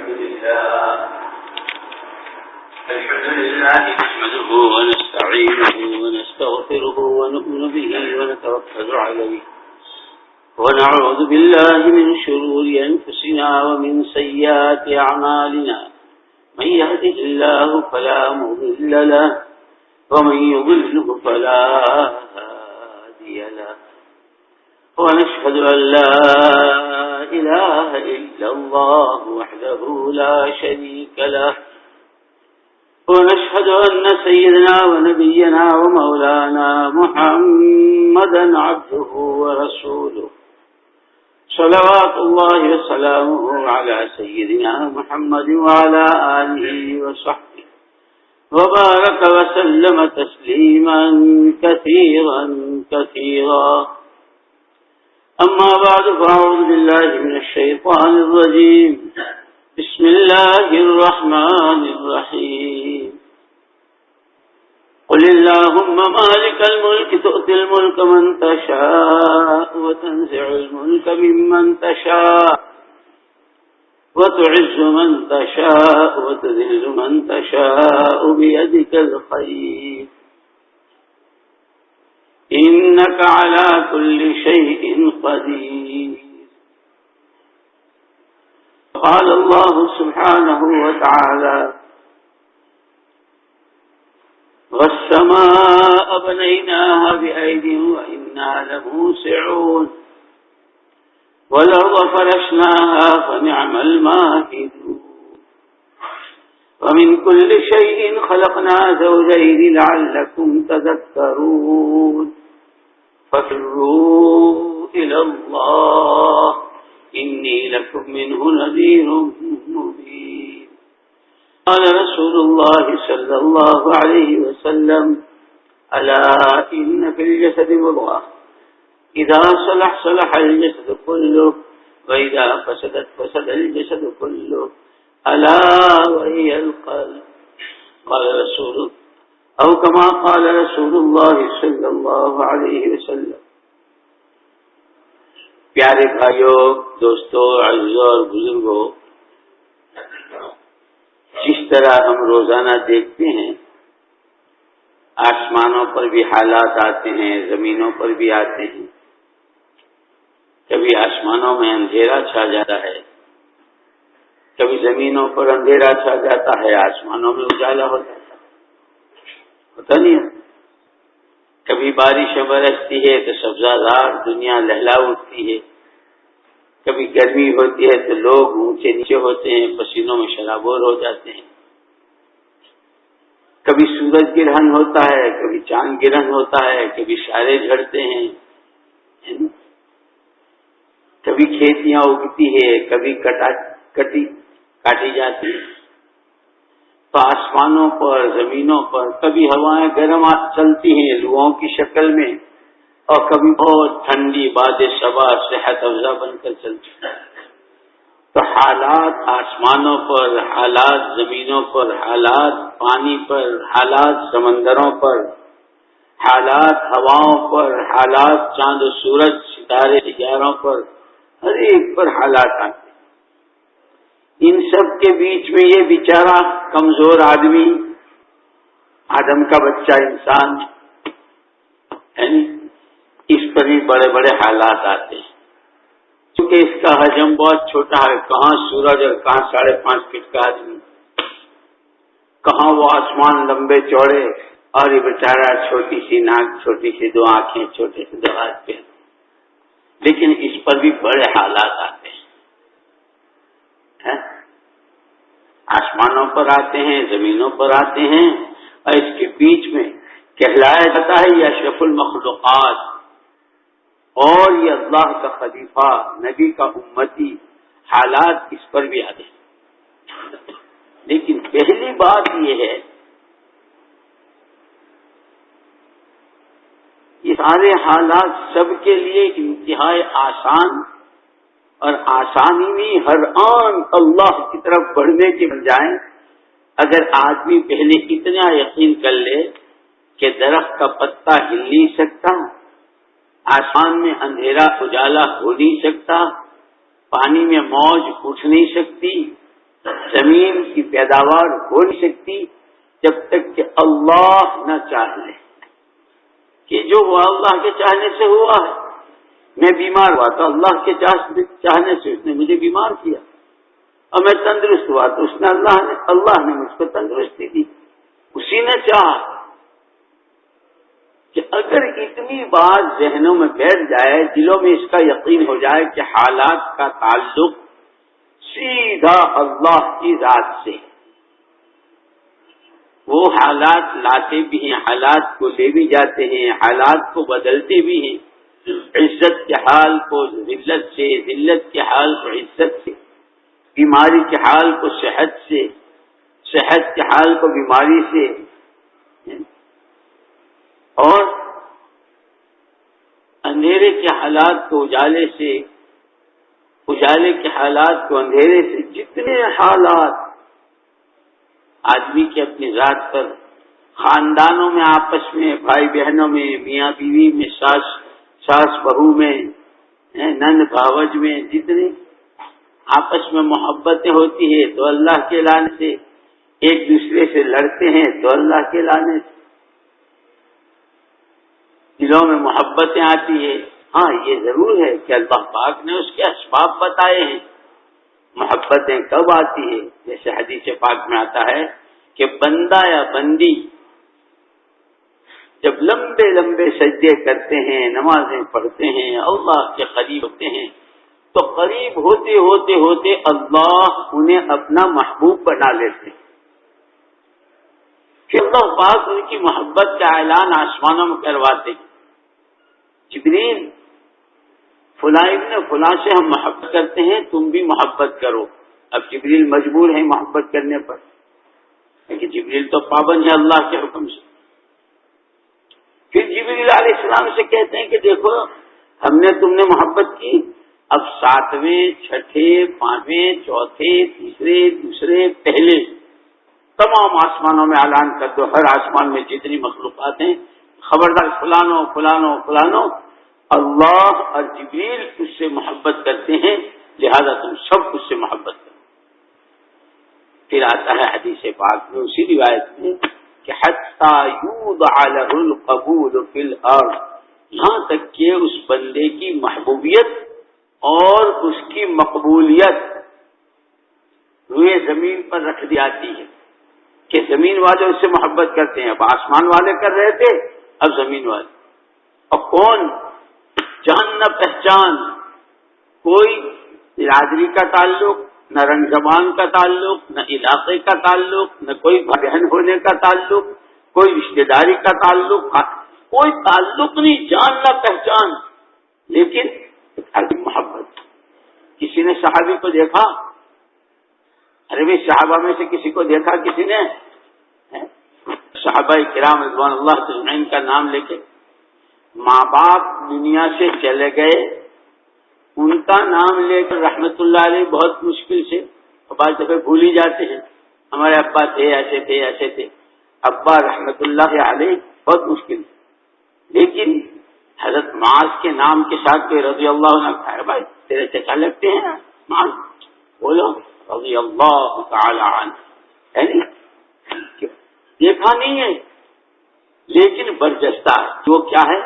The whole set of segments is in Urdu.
لله نحمده ونستعينه ونستغفره ونؤمن به ونتوكل عليه ونعوذ بالله من شرور أنفسنا ومن سيئات أعمالنا من يهده الله فلا مضل له ومن يضلله فلا هادي له ونشهد أن لا إله إلا الله وحده لا شريك له ونشهد أن سيدنا ونبينا ومولانا محمدا عبده ورسوله صلوات الله وسلامه على سيدنا محمد وعلى آله وصحبه وبارك وسلم تسليما كثيرا كثيرا أما بعد فأعوذ بالله من الشيطان الرجيم بسم الله الرحمن الرحيم قل اللهم مالك الملك تؤتي الملك من تشاء وتنزع الملك ممن تشاء وتعز من تشاء وتذل من تشاء بيدك الخير إنك على كل شيء قدير قال الله سبحانه وتعالى والسماء بنيناها بأيد وإنا لموسعون والأرض فرشناها فنعم الماهدون ومن كل شيء خلقنا زوجين لعلكم تذكرون ففروا إلى الله إني لكم منه نذير مبين قال رسول الله صلى الله عليه وسلم ألا إن في الجسد مضغة إذا صلح صلح الجسد كله وإذا فسدت فسد الجسد كله ألا وهي القلب قال رسول أو كما قال رسول الله صلى الله عليه وسلم پیارے بھائیوں، دوستوں، عزیزوں اور بزرگوں، جس طرح ہم روزانہ دیکھتے ہیں آسمانوں پر بھی حالات آتے ہیں، زمینوں پر بھی آتے ہیں۔ کبھی آسمانوں میں اندھیرا چھا جاتا ہے، کبھی زمینوں پر اندھیرا چھا جاتا ہے، آسمانوں میں اجالا ہو جاتا ہے، پتہ نہیں ہے۔ کبھی بارشیں برستی ہے تو سبزہ دنیا لہلا اٹھتی ہے، کبھی گرمی ہوتی ہے تو لوگ اونچے نیچے ہوتے ہیں، پسینوں میں شرابور ہو جاتے ہیں۔ کبھی سورج گرہن ہوتا ہے، کبھی چاند گرہن ہوتا ہے، کبھی شارے جھڑتے ہیں، کبھی کھیتیاں اگتی ہے، کبھی کاٹی جاتی ہے۔ تو آسمانوں پر، زمینوں پر کبھی ہوائیں گرم چلتی ہیں لوہوں کی شکل میں، اور کبھی بہت ٹھنڈی باد صبا صحت افزا بن کر چلتی ہے۔ تو حالات آسمانوں پر، حالات زمینوں پر، حالات پانی پر، حالات سمندروں پر، حالات ہواؤں پر، حالات چاند و سورج ستارے سیاروں پر، ہر ایک پر حالات آتے ہیں۔ ان سب کے بیچ میں یہ بیچارہ کمزور آدمی، آدم کا بچہ انسان، اس پر بھی بڑے بڑے حالات آتے ہیں، کیونکہ اس کا حجم بہت چھوٹا ہے۔ کہاں سورج اور کہاں 5.5 فٹ کا آدمی، کہاں وہ آسمان لمبے چوڑے، اور یہ بیچارہ چھوٹی سی ناک، چھوٹی سی 2 آنکھیں، چھوٹے سے 2 ہاتھ پہ، لیکن اس پر بھی بڑے حالات آتے ہیں۔ آسمانوں پر آتے ہیں، زمینوں پر آتے ہیں، اور اس کے بیچ میں کہلایا جاتا ہے یہ اشرف المخلوقات، اور یہ اللہ کا خلیفہ، نبی کا امتی، حالات اس پر بھی آتے ہیں۔ لیکن پہلی بات یہ ہے، یہ سارے حالات سب کے لیے انتہائی آسان، اور آسانی میں ہر آن اللہ کی طرف بڑھنے کے بجائے اگر آدمی پہلے اتنا یقین کر لے کہ درخت کا پتا ہل نہیں سکتا، آسمان میں اندھیرا اجالا ہو نہیں سکتا، پانی میں موج اٹھ نہیں سکتی، زمین کی پیداوار ہو نہیں سکتی جب تک کہ اللہ نہ چاہ لے، کہ جو ہوا اللہ کے چاہنے سے ہوا ہے۔ میں بیمار ہوا تو اللہ کے چاہنے سے اس نے مجھے بیمار کیا، اور میں تندرست ہوا تو اس نے اللہ نے مجھ کو تندرستی دی، اسی نے چاہا۔ کہ اگر اتنی بات ذہنوں میں بیٹھ جائے، دلوں میں اس کا یقین ہو جائے کہ حالات کا تعلق سیدھا اللہ کی ذات سے، وہ حالات لاتے بھی ہیں، حالات کو لے بھی جاتے ہیں، حالات کو بدلتے بھی ہیں، عزت کے حال کو ذلت سے، ذلت کے حال کو عزت سے، بیماری کے حال کو صحت سے، صحت کے حال کو بیماری سے، اور اندھیرے کے حالات کو اجالے سے، اجالے کے حالات کو اندھیرے سے، جتنے حالات آدمی کے اپنی ذات پر، خاندانوں میں، آپس میں، بھائی بہنوں میں، میاں بیوی میں، ساس بہو میں، نند بھاوج میں، جتنے آپس میں محبتیں ہوتی ہیں تو اللہ کے لانے سے، ایک دوسرے سے لڑتے ہیں تو اللہ کے لانے سے، دلوں میں محبتیں آتی ہیں۔ ہاں یہ ضرور ہے کہ اللہ پاک نے اس کے اسباب بتائے ہیں۔ محبتیں کب آتی ہے؟ جیسے حدیث پاک میں آتا ہے کہ بندہ یا بندی جب لمبے لمبے سجدے کرتے ہیں، نمازیں پڑھتے ہیں، اللہ کے قریب ہوتے ہیں، تو قریب ہوتے ہوتے ہوتے اللہ انہیں اپنا محبوب بنا لیتے ہیں۔ کہ اللہ پاک ان کی محبت کا اعلان آسمانوں میں کرواتے ہیں، جبریل فلاں ابن فلاں سے ہم محبت کرتے ہیں، تم بھی محبت کرو۔ اب جبریل مجبور ہے محبت کرنے پر، لیکن جبریل تو پابند ہے اللہ کے حکم سے۔ پھر جبریل علیہ السلام سے کہتے ہیں کہ دیکھو ہم نے تم نے محبت کی، اب 7ویں، 6ٹھے، 5ویں، چوتھے، تیسرے، دوسرے، پہلے تمام آسمانوں میں اعلان کر دو، ہر آسمان میں جتنی مخلوقات ہیں، خبردار فلانو فلانو فلانو اللہ اور جبریل اس سے محبت کرتے ہیں، لہذا تم سب اس سے محبت کرو۔ پھر آتا ہے حدیث پاک میں اسی روایت میں کہ حتی یوضع لہ القبول فی الارض، یہاں تک کہ اس بندے کی محبوبیت اور اس کی مقبولیت روئے زمین پر رکھ دی جاتی ہے، کہ زمین والے اس سے محبت کرتے ہیں۔ اب آسمان والے کر رہے تھے، اب زمین والے، اور کون؟ جان نہ پہچان، کوئی برادری کا تعلق، نہ رنگ زبان کا تعلق، نہ علاقے کا تعلق، نہ کوئی بہن ہونے کا تعلق، کوئی رشتہ داری کا تعلق، کوئی تعلق نہیں، جان نہ پہچان، لیکن محبت۔ کسی نے صحابی کو دیکھا، ارے بھائی صحابہ میں سے کسی کو دیکھا کسی نے؟ صحابہ کرام رضوان اللہ اجمعین کا نام لے کے ماں باپ دنیا سے چلے گئے، ان کا نام لے کر رحمت اللہ علیہ بہت مشکل سے، بعض دفعہ بھول ہی جاتے ہیں، ہمارے ابا تھے، ایسے تھے، ایسے تھے، ابا رحمت اللہ علیہ بہت مشکل، لیکن حضرت معاذ کے نام کے ساتھ کوئی رضی اللہ عنہ کہا، بھائی تیرے چچا لگتے ہیں معاذ، بولو رضی اللہ تعالی عنہ، دیکھا نہیں ہے لیکن برجستہ جو کیا ہے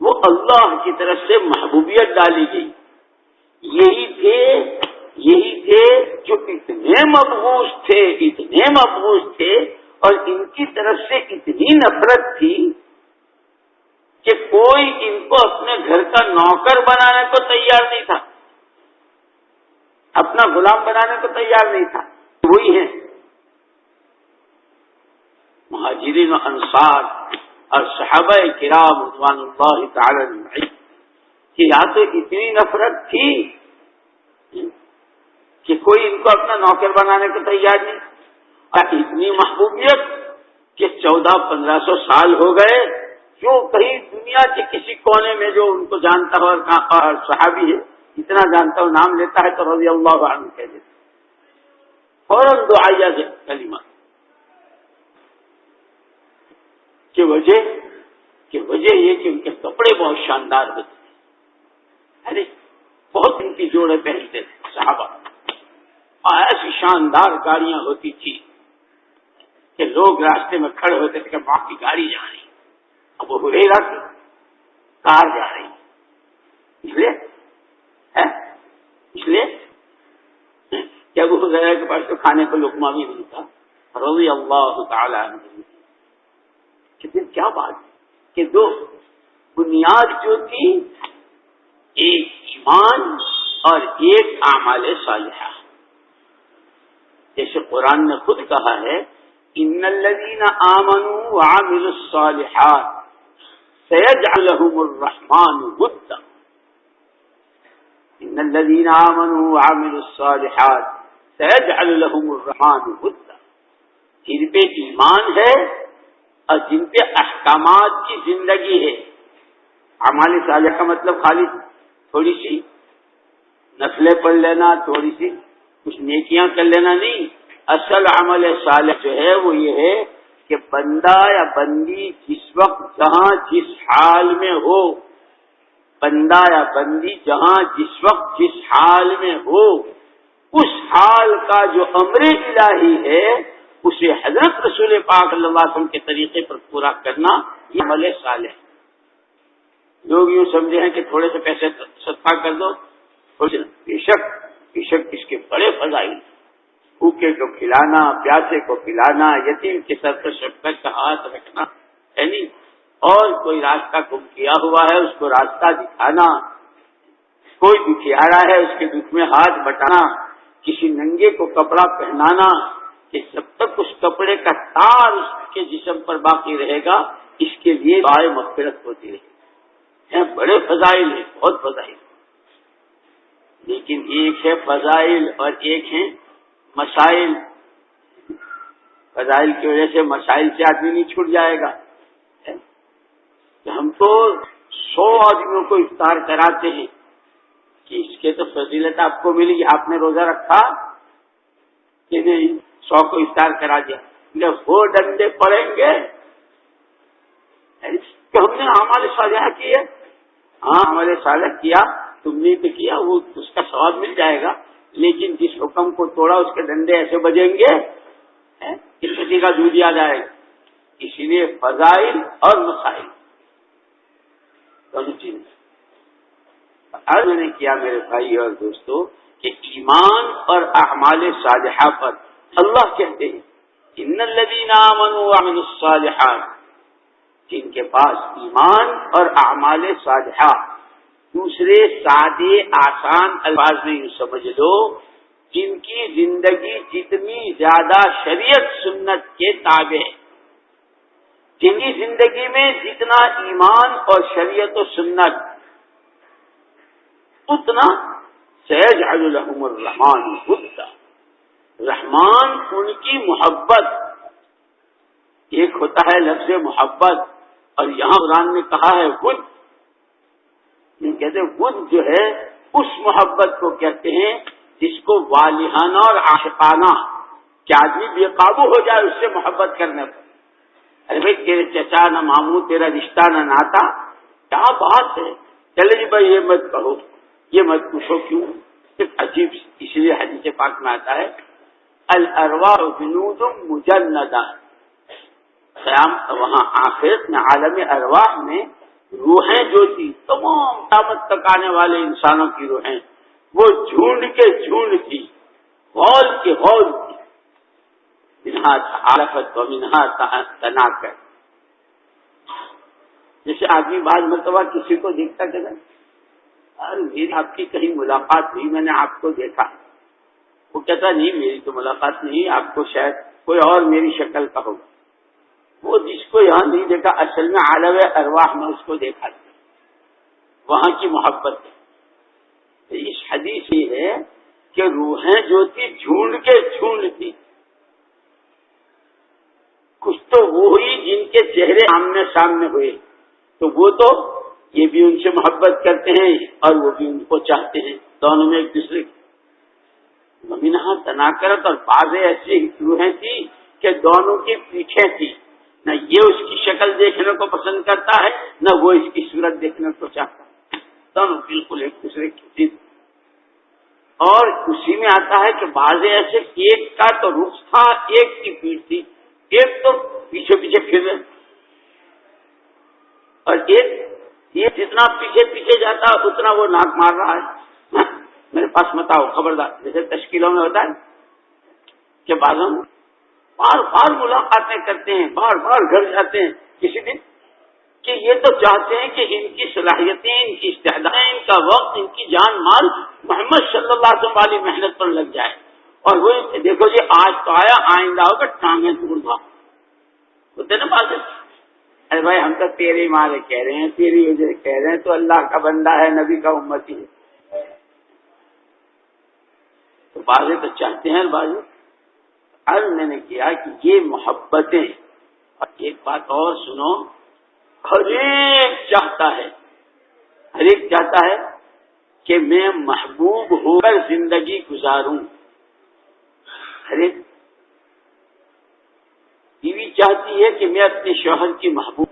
وہ اللہ کی طرف سے محبوبیت ڈالی گئی۔ یہی تھے جو اتنے مبغوث تھے اور ان کی طرف سے اتنی نفرت تھی کہ کوئی ان کو اپنے گھر کا نوکر بنانے کو تیار نہیں تھا، اپنا غلام بنانے کو تیار نہیں تھا۔ وہی ہیں مہاجرین و انصار اور صحابہ کرام رضوان اللہ تعالی اجمعین کہ یا تو اتنی نفرت تھی کہ کوئی ان کو اپنا نوکر بنانے کو تیار نہیں، اور اتنی محبوبیت کہ 1400-1500 سال ہو گئے، جو کہیں دنیا کے کسی کونے میں جو ان کو جانتا ہو اور صحابی ہے اتنا جانتا ہو، نام لیتا ہے تو رضی اللہ عنہ کہہ دیتا، فوراً دعائیہ سے کلمہ کی وجہ یہ کہ ان کے کپڑے بہت شاندار ہوتے تھے، بہت ان کی جوڑے پہنتے تھے صحابہ، شاندار گاڑیاں ہوتی تھی کہ لوگ راستے میں کھڑے ہوتے تھے کہ باپ کی گاڑی جا رہی، اب وہ ہریرا کی کار جا رہی، اس لیے کہ ابو ہریرہ کے پاس تو کھانے کو لقمہ بھی نہیں تھا رضی اللہ تعالی عنہ۔ کہ پھر کیا بات کہ دو بنیاد جو تھی، ایک ایمان اور ایک اعمال صالحہ، جیسے قرآن نے خود کہا ہے ان الذین آمنوا وعملوا الصالحات سيجعل لهم الرحمن ودا، ان الذین آمنوا وعملوا الصالحات سيجعل لهم الرحمن ودا، جن پہ ایمان ہے اور جن پہ احکامات کی زندگی ہے۔ اعمال صالحہ کا مطلب خالی تھوڑی سی نفلیں پڑھ لینا، تھوڑی سی کچھ نیکیاں کر لینا نہیں، اصل عمل صالح جو ہے وہ یہ ہے کہ بندہ یا بندی جس وقت جہاں جس حال میں ہو، بندہ یا بندی جہاں جس وقت جس حال میں ہو، اس حال کا جو امر الہی ہے اسے حضرت رسول پاک صلی اللہ علیہ وسلم کے طریقے پر پورا کرنا، یہ عمل صالح۔ لوگ یوں سمجھے ہیں کہ تھوڑے سے پیسے صدقہ کر دو، بے شک اس کے بڑے فضائل، بھوکے کو کھلانا، پیاسے کو پلانا، یتیم کے سر پر شفقت کا ہاتھ رکھنا ہے نہیں، اور کوئی راستہ گم کیا ہوا ہے اس کو راستہ دکھانا، کوئی دکھیارا ہے اس کے دکھ میں ہاتھ بٹانا، کسی ننگے کو کپڑا پہنانا کہ جب تک اس کپڑے کا تار اس کے جسم پر باقی رہے گا اس کے لیے دعائے مغفرت ہوتی رہے گی۔ بڑے فضائل ہیں، بہت فضائل، لیکن ایک ہے فضائل اور ایک ہے مسائل۔ فضائل کی وجہ سے مسائل سے آدمی نہیں چھوٹ جائے گا۔ ہم تو 100 آدمیوں کو افطار کراتے ہیں کہ اس کے تو فضیلت آپ کو ملے گی، آپ نے روزہ رکھا کہ نہیں، 100 کو افطار کرا دیا، جب وہ ڈنڈے پڑیں گے کہ ہم نے اعمال صالحہ کیے، ہاں اعمال صالح کیا، تم نے تو کیا، وہ اس کا ثواب مل جائے گا، لیکن جس حکم کو توڑا اس کے ڈنڈے ایسے بجیں گے کہ کسی کا دودھ یاد آئے گا۔ اسی لیے فضائل اور مسائل دونوں چیزیں میں نے کیا میرے بھائی اور دوستو کہ ایمان اور اعمال صالحہ پر اللہ کہتے ہیں ان الذین آمنوا وعملوا الصالحات، جن کے پاس ایمان اور اعمال صالحہ، دوسرے سادے آسان الفاظ میں یوں سمجھ لو جن کی زندگی جتنی زیادہ شریعت سنت کے تابع ہے، جن کی زندگی میں جتنا ایمان اور شریعت و سنت اتنا سيجعل لهم الرحمن ودا، رحمان ان کی محبت، ایک ہوتا ہے لفظ محبت اور یہاں قرآن نے کہا ہے ود، یہ کہتے ہیں ود جو ہے اس محبت کو کہتے ہیں جس کو والہانہ اور عاشقانہ، کہ آدمی بے قابو ہو جائے اس سے محبت کرنے پر۔ ارے بھائی تیرے چچا نہ ماموں، تیرا رشتہ نہ ناتا، کیا بات ہے، چلے جی بھائی یہ مت کہو، یہ مت پوچھو، کیوں؟ عجیب، اس لیے حدیث پاک میں آتا ہے الارواح جنود مجندہ، قیام وہاں آخرت میں عالم ارواح میں روحیں جو تھی تمام قیامت تک آنے والے انسانوں کی روحیں وہ جھونڈ کے جھونڈ تھی، غول کے غول تھی، منہا تعارفت و منہا تناکر۔ جیسے آدمی بعض مرتبہ کسی کو دیکھتا کہ میری آپ کی کہیں ملاقات ہوئی، میں نے آپ کو دیکھا، وہ کہتا نہیں میری تو ملاقات نہیں، آپ کو شاید کوئی اور میری شکل کا ہوگا۔ وہ جس کو یہاں نہیں دیکھا اصل میں عالم ارواح میں اس کو دیکھا، وہاں کی محبت ہے۔ اس حدیث یہ ہے کہ روحیں جو تھی جھونڈ کے جھونڈ تھی، کچھ تو وہ ہوئی جن کے چہرے آمنے سامنے ہوئے، تو وہ تو یہ بھی ان سے محبت کرتے ہیں اور وہ بھی ان کو چاہتے ہیں، دونوں میں ایک دوسرے کی منہا تناکرت، اور بعض ایسی روحیں تھی کہ دونوں کی پیچھے تھی، نہ یہ اس کی شکل دیکھنے کو پسند کرتا ہے نہ وہ اس کی صورت دیکھنے کو چاہتا ہے، دونوں بالکل ایک دوسرے کی ضد۔ اور اسی میں آتا ہے کہ بعض ایسے ایک کا تو رخ تھا، ایک کی پیٹھ تھی، ایک تو پیچھے پیچھے پھر رہے، اور ایک یہ جتنا پیچھے پیچھے جاتا اتنا وہ ناک مار رہا ہے، میرے پاس مت آؤ خبردار. جیسے تشکیلوں میں ہوتا ہے کہ بعضوں بار بار ملاقاتیں کرتے ہیں، بار بار گھر جاتے ہیں کسی دن، کہ یہ تو چاہتے ہیں کہ ان کی صلاحیتیں، ان کی استعدادیں، ان کا وقت، ان کی جان مال محمد صلی اللہ علیہ وسلم والی محنت پر لگ جائے. اور وہ دیکھو جی آج تو آیا، آئندہ ہوگا ٹانگیں توڑ دو ہوتے نا بات. ارے بھائی ہم تو تیرے مارے کہہ رہے ہیں، تیری وجہ کہہ رہے ہیں، تو اللہ کا بندہ ہے، نبی کا امتی ہے. تو بازے تو چاہتے ہیں، بازو عرض میں نے کیا کہ یہ محبتیں. اور ایک بات اور سنو، ہر ایک چاہتا ہے کہ میں محبوب ہو کر زندگی گزاروں. ہر ایک بیوی چاہتی ہے کہ میں اپنے شوہر کی محبوب،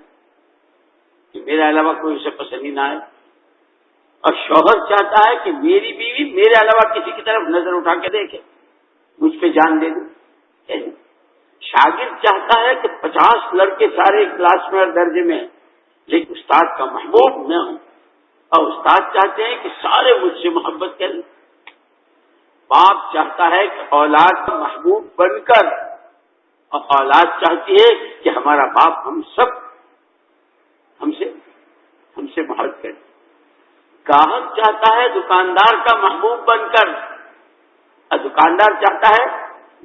کہ میرے علاوہ کوئی اسے پسند ہی نہ آئے، اور شوہر چاہتا ہے کہ میری بیوی میرے علاوہ کسی کی طرف نظر اٹھا کے دیکھے، مجھ پہ جان دے دوں. شاگرد چاہتا ہے کہ 50 لڑکے سارے کلاس میں اور درجے میں، لیکن استاد کا محبوب میں ہوں. اور استاد چاہتے ہیں کہ سارے مجھ سے محبت کریں. باپ چاہتا ہے کہ اولاد کا محبوب بن کر، اور اولاد چاہتی ہے کہ ہمارا باپ ہم سے محبت کرے. گاہک چاہتا ہے دکاندار کا محبوب بن کر، اور دکاندار چاہتا ہے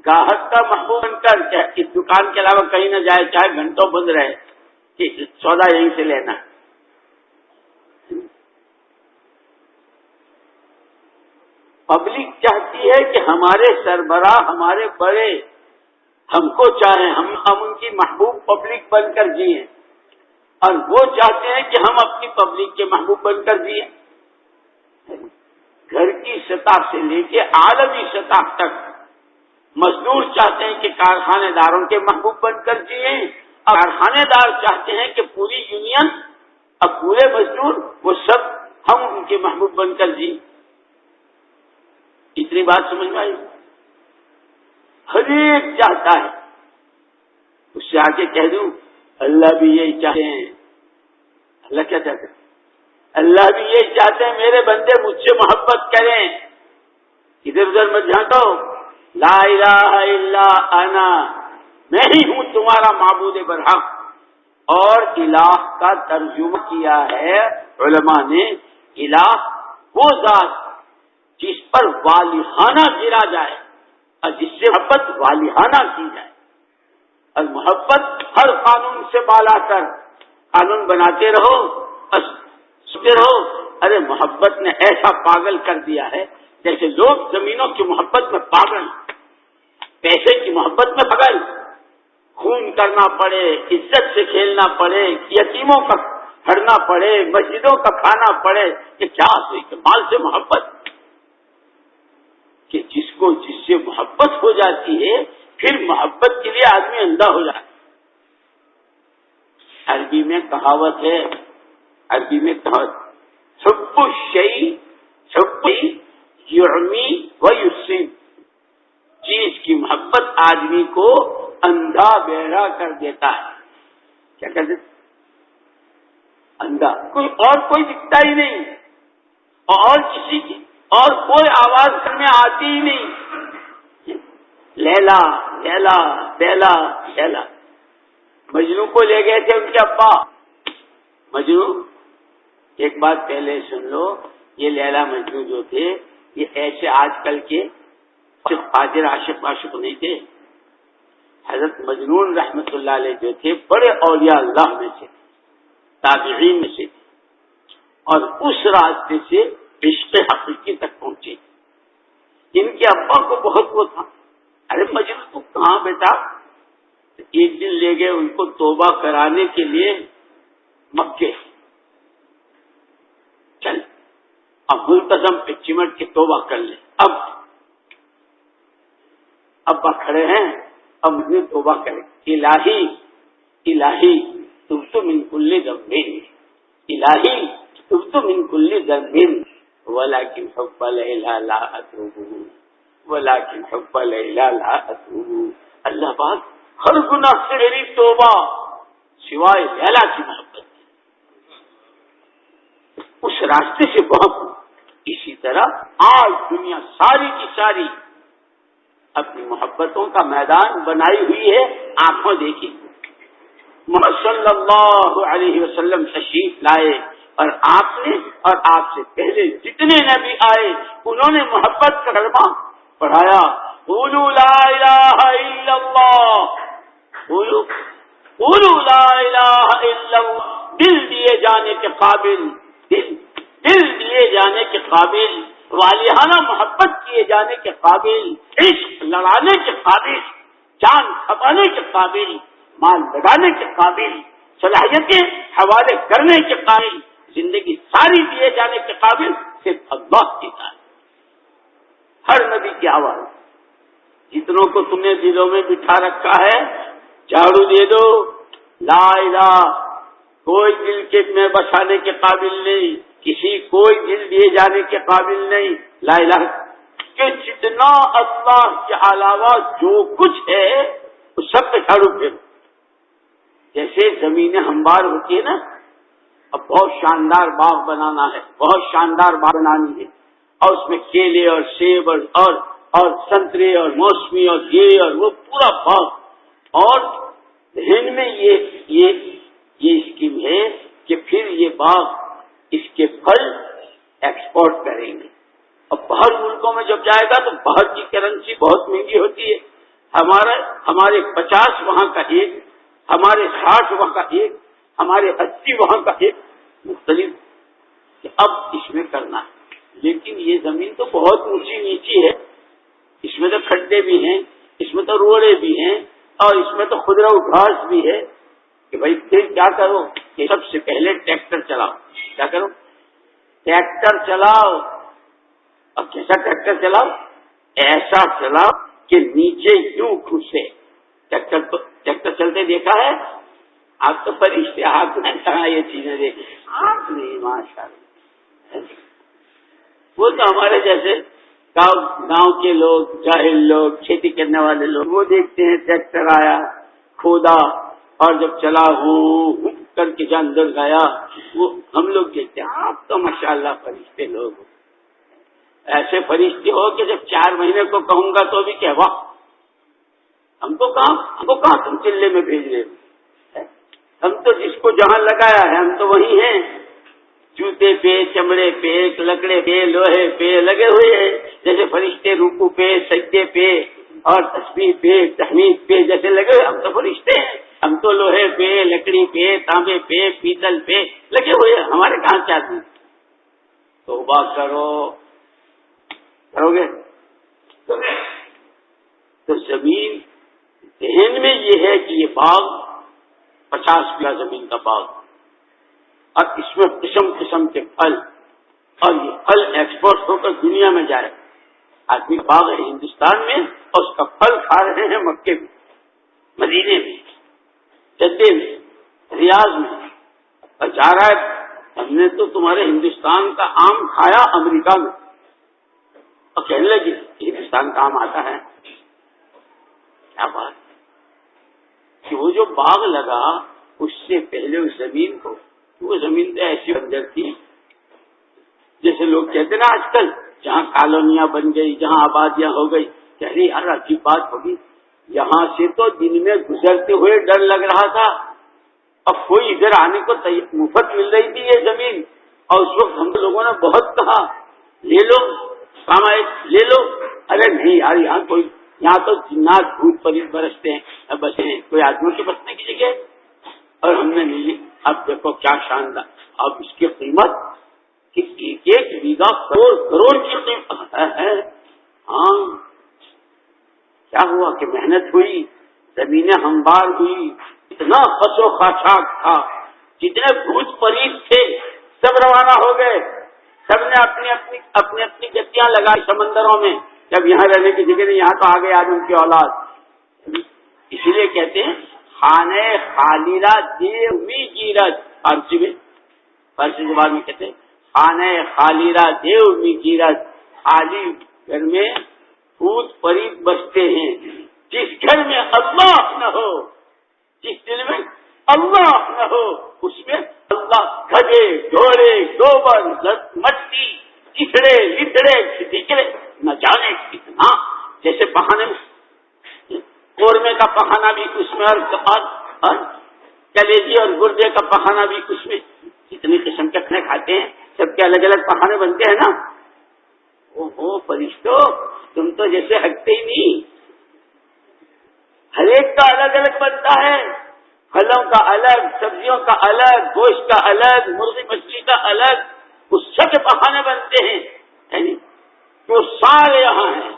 گاہک کا محبوب بن کر، کہ اس دکان کے علاوہ کہیں نہ جائے، چاہے گھنٹوں بند رہے، کہ سودا یہیں سے لینا. پبلک چاہتی ہے کہ ہمارے سربراہ، ہمارے بڑے ہم کو چاہیں، ہم ان کی محبوب پبلک بن کر جئیں، اور وہ چاہتے ہیں کہ ہم اپنی پبلک کے محبوب بن کر جئیں. گھر کی سطح سے لے کے عالمی سطح تک مزدور چاہتے ہیں کہ کارخانے داروں کے محبوب بن کر جئیں، اور کارخانے دار چاہتے ہیں کہ پوری یونین اور پورے مزدور وہ سب ہم ان کے محبوب بن کر جئیں. اتنی بات سمجھ میں آئی؟ ہر ایک چاہتا ہے. اس سے آگے کہہ دوں، اللہ بھی یہی چاہتے ہیں. اللہ کیا چاہتے ہیں؟ اللہ بھی یہی چاہتے ہیں میرے بندے مجھ سے محبت کریں. ادھر ادھر مت جھانکو. لا الہ الا انا، میں ہی ہوں تمہارا معبود برحق. اور الہ کا ترجمہ کیا ہے علماء نے، الہ وہ ذات جس پر والہانہ گرا جائے، اور جس سے محبت والہانہ کی جائے. اور محبت ہر قانون سے بالا کر قانون بناتے رہو، سنتے رہو. ارے محبت نے ایسا پاگل کر دیا ہے، جیسے لوگ زمینوں کی محبت میں پاگل، پیسے کی محبت میں پاگل، خون کرنا پڑے، عزت سے کھیلنا پڑے، یتیموں کا ہڑنا پڑے، مسجدوں کا کھانا پڑے. کہ کیا مال سے محبت، کہ جس سے محبت ہو جاتی ہے پھر محبت کے لیے آدمی اندھا ہو جاتا ہے. عربی میں کہاوت ہے، حب الشیء یعمی و یسم. چیز کی محبت آدمی کو اندھا بہرا کر دیتا ہے. کیا کر دیتا؟ اندھا. کوئی دکھتا ہی نہیں، اور کسی کی اور کوئی آواز کرنے آتی ہی نہیں. لیلا لیلا لیلا لیلا. مجنو کو لے گئے تھے ان کے ابا. مجنو، ایک بات پہلے سن لو، یہ لیلا مجنو جو تھے یہ ایسے آج کل کے فاجر عاشق نہیں تھے. حضرت مجنون رحمت اللہ علیہ جو تھے بڑے اولیاء اللہ میں سے، تابعین میں سے تھے، اور اس راستے سے عشق حقیقی تک پہنچے. ان کے ابا کو بہت وہ تھا. ارے مجنون تو کہاں بیٹا؟ ایک دن لے گئے ان کو توبہ کرانے کے لیے مکے. چل اب ملتزم پہ چمٹ کے توبہ کر لے. ابا کھڑے ہیں، اب مجھے توبہ کرے. الہی تبت من کل ذنب، الہی تبت من کل ذنب ولكن حب لیلا لا اتوب، ولكن حب لیلا لا اتوب۔ اللہ پاک ہر گناہ سے میری توبہ سوائے لیلا کی محبت، اس راستے سے بہت۔ اسی طرح آج دنیا ساری کی ساری اپنی محبتوں کا میدان بنائی ہوئی ہے، آنکھوں دیکھی۔ محمد صلی اللہ علیہ وسلم تشریف لائے اور آپ نے اور آپ سے پہلے جتنے نبی آئے انہوں نے محبت کا کلمہ پڑھایا، قولوا لا الہ الا اللہ، قولوا لا الہ الا اللہ۔ دل دیے جانے کے قابل، دل دیے جانے کے قابل، والہانہ محبت کیے جانے کے قابل، عشق لڑانے کے قابل، جان کھپانے کے قابل، مال لگانے کے قابل، صلاحیتیں حوالے کرنے کے قابل، زندگی ساری دیے جانے کے قابل صرف اللہ کی ذات۔ ہر نبی کی آواز، جتنوں کو تم نے دلوں میں بٹھا رکھا ہے جھاڑو دے دو، لا الہ، کوئی دل کے میں بسانے کے قابل نہیں، کسی کوئی دل دیے جانے کے قابل نہیں، لا الہ کہ جتنا اللہ کے علاوہ جو کچھ ہے اس سب پہ جھاڑو پھیرو۔ جیسے زمینیں ہموار ہوتی ہے نا، اب بہت شاندار باغ بنانا ہے، بہت شاندار باغ بنانی ہے، اور اس میں کیلے اور سیب اور سنترے اور موسمی اور یہ اور وہ پورا باغ، اور ہند میں یہ اسکیم ہے کہ پھر یہ باغ اس کے پھل ایکسپورٹ کریں گے، اور باہر ملکوں میں جب جائے گا تو باہر کی کرنسی بہت مہنگی ہوتی ہے، ہمارے 50 وہاں کا ایک، ہمارے 60 وہاں کا ایک، ہمارے 80 وہاں کا ایک، مختلف کہ اب اس میں کرنا ہے۔ لیکن یہ زمین تو بہت اونچی نیچی ہے، اس میں تو کھڈے بھی ہیں، اس میں تو روڑے بھی ہیں، اور اس میں تو خضرا گھاس بھی ہے، کہ بھائی پھر کیا کرو کہ سب سے پہلے ٹریکٹر چلاؤ۔ کیا کرو؟ ٹریکٹر چلاؤ۔ اب کیسا ٹریکٹر چلاؤ؟ ایسا چلاؤ کہ نیچے یوں گھسے۔ ٹریکٹر چلتے دیکھا ہے آپ تو فرشتے ہاتھ میں کہاں یہ چیزیں دیکھیں آپ نہیں، ماشاء اللہ۔ وہ تو ہمارے جیسے گاؤں کے لوگ، جاہل لوگ، کھیتی کرنے والے لوگ، وہ دیکھتے ہیں ٹریکٹر آیا، کھودا، اور جب چلا ہوں کر کے جان اندر گیا، وہ ہم لوگ دیکھتے ہیں۔ آپ تو ماشاءاللہ فرشتے لوگ، ایسے فرشتے ہو کہ جب 4 مہینے کو کہوں گا تو بھی کہ واہ، ہم کو کہاں تم چلے میں بھیج رہے ہو؟ ہم تو جس کو جہاں لگایا ہے ہم تو وہی ہیں، جوتے پہ، چمڑے پہ، لکڑے پہ، لوہے پہ لگے ہوئے ہیں، جیسے فرشتے رکوع پہ، سجدے پہ اور تسبیح پہ، تحمید پہ جیسے لگے ہوئے، ہم تو فرشتے ہیں، ہم تو لوہے پہ، لکڑی پہ، تانبے پہ، پیتل پہ لگے ہوئے ہیں، ہمارے کہاں چاہتے ہیں؟ توبہ کرو گے تو زمین ذہن میں یہ ہے کہ یہ باغ 50 بیگھہ زمین کا باغ، اور اس میں قسم قسم کے پھل، اور یہ پھل ایکسپورٹ ہو کر دنیا میں جائے۔ آدمی باغ ہے ہندوستان میں اور اس کا پھل کھا رہے ہیں مکے میں، مدینے میں، جدے میں، ریاض میں، اور جا رہا ہے ہم نے تو تمہارے ہندوستان کا آم کھایا امریکہ میں، اور کہنے لگے ہندوستان کا آم آتا ہے۔ کیا بات کہ وہ جو باغ لگا اس سے پہلے اس زمین کو، وہ زمین تو ایسی بنجر تھی جیسے لوگ کہتے ہیں نا آج کل، جہاں کالونیاں بن گئی، جہاں آبادیاں ہو گئی، کہہ رہی یار عجیب بات ہوگی، یہاں سے تو دن میں گزرتے ہوئے ڈر لگ رہا تھا، اب کوئی ادھر آنے کو مفت مل رہی تھی یہ زمین، اور اس وقت ہم لوگوں نے بہت کہا لے لو، لے لو، ارے نہیں یار یہاں تو جنات بھوت پریت برستے ہیں، بس کوئی آدمیوں کے بسنے کی جگہ، اور ہم نے نہیں لی۔ اب دیکھو کیا شاندار، اب اس کی قیمت کہ ایک بیگھہ کروڑ کی قیمت ہے۔ ہاں کیا ہوا کہ محنت ہوئی، زمینیں ہموار ہوئی، اتنا خس و خاشاک تھا، جتنے بھوت پریت تھے سب روانہ ہو گئے، سب نے اپنی گتیاں لگائی سمندروں میں، جب یہاں رہنے کی جگہ نہیں، یہاں تو آگے آدم کی اولاد۔ اسی لیے کہتے ہیں خانے خالیرہ دیوی گیرت، فارسی زبان میں کہتے ہیں خانہ خالی را دیو میگیرد، خالی گھر میں بھوت پریت بستے ہیں. جس گھر میں اللہ نہ ہو، جس دل میں اللہ نہ ہو، اس میں اللہ گدے گھوڑے گوبر مٹی کچڑے لچڑے چھٹکڑے نہ جانے کتنا. جیسے پخانے میں قورمے کا پخانا بھی اس میں، اور کلیجی اور گردے کا پخانا بھی اس میں. کتنی قسم کے کھانے کھاتے ہیں، سب کے الگ الگ پخانے بنتے ہیں نا. اوہو فرشتوں، تم تو جیسے ہٹتے ہی نہیں. ہر ایک کا الگ الگ بنتا ہے، پھلوں کا الگ، سبزیوں کا الگ، گوشت کا الگ، مرغی مچھلی کا الگ، اس سب کے پخانے بنتے ہیں. یعنی جو سارے یہاں ہیں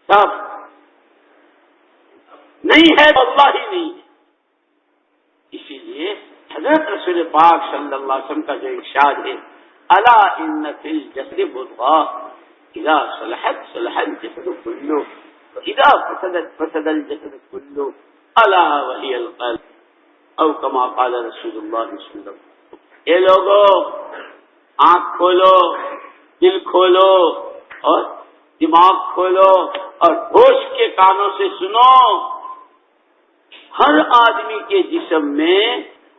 سب نہیں ہے، اللہ ہی نہیں ہے. اسی لیے حضرت رسول پاک صلی اللہ علیہ وسلم کا جو ارشاد ہے، الا ان فی الجسد مضغۃ اذا صلحت صلح الجسد كله واذا فسدت فسد الجسد كله الا وهي القلب، او كما قال رسول اللہ صلی اللہ علیہ وسلم. اے لوگوں، آنکھ کھولو، دل کھولو اور دماغ کھولو اور ہوش کے کانوں سے سنو. ہر آدمی کے جسم میں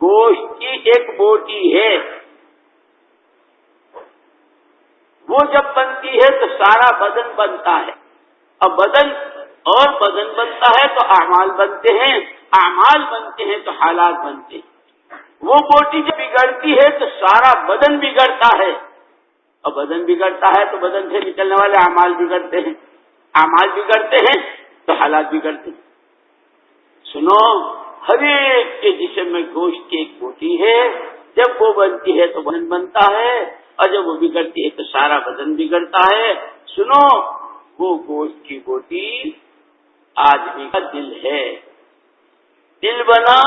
گوشت کی ایک بوٹی ہے. وہ جب بنتی ہے تو سارا بدن بنتا ہے. اب بدن بنتا ہے تو اعمال بنتے ہیں، اعمال بنتے ہیں تو حالات بنتے ہیں. وہ بوٹی جب بگڑتی ہے تو سارا بدن بگڑتا ہے، اور بدن بگڑتا ہے تو بدن سے نکلنے والے اعمال بگڑتے ہیں، اعمال بگڑتے ہیں تو حالات بگڑتے ہیں. سنو، ہر ایک کے جسم میں گوشت کی ایک بوٹی ہے. جب وہ بنتی ہے تو بدن بنتا ہے، اور جب وہ بگڑتی ہے تو سارا بدن بگڑتا ہے. سنو، وہ گوشت کی بوٹی آدمی کا دل ہے. دل بنا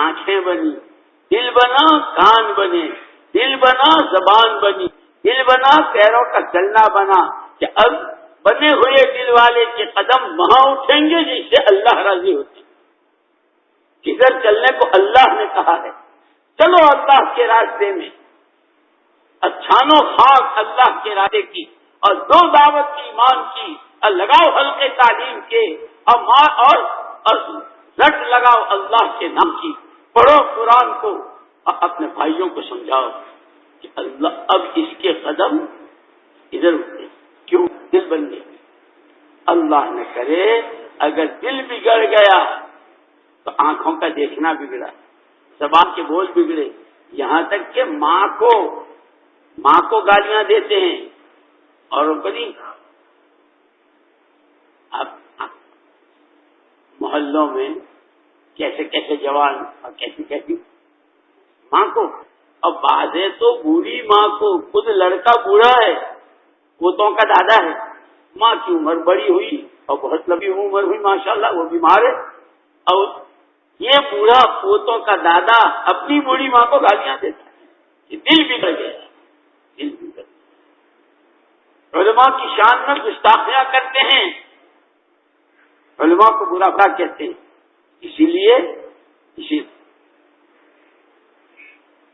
آنکھیں بنی، دل بنا کان بنے، دل بنا زبان بنی، دل بنا پیروں کا چلنا بنا. کہ اب بنے ہوئے دل والے کے قدم وہاں اٹھیں گے جس سے اللہ راضی ہوتے ہیں. کدھر چلنے کو اللہ نے کہا ہے، چلو اللہ کے راستے میں. اچھانو خاک اللہ کے راستے کی، اور دو دعوت کی، ایمان کی، اور لگاؤ حلقے تعلیم کے، اور رٹ لگاؤ اللہ کے نام کی. پڑھو قرآن کو اور اپنے بھائیوں کو سمجھاؤ کہ اللہ اب اس کے قدم ادھر اٹھے. کیوں؟ دل بن گئے. اللہ نہ کرے اگر دل بگڑ گیا تو آنکھوں کا دیکھنا بگڑا، زبان کے بول بگڑے، یہاں تک کہ ماں کو گالیاں دیتے ہیں اور بڑی اب محلوں میں کیسے جوان اور کیسی ماں کو. اب بازے تو بوڑھی ماں کو، خود لڑکا بوڑھا ہے، پوتوں کا دادا ہے، ماں کی عمر بڑی ہوئی اور بہت لمبی عمر ہوئی ماشاءاللہ، وہ بیمار ہے، اور یہ بوڑھا پوتوں کا دادا اپنی بوڑھی ماں کو گالیاں دیتا ہے. دل بگڑ گیا، دل بگڑ گیا. علماء کی شان میں گستاخیاں کرتے ہیں، علماء کو برا بھلا کہتے ہیں. اسی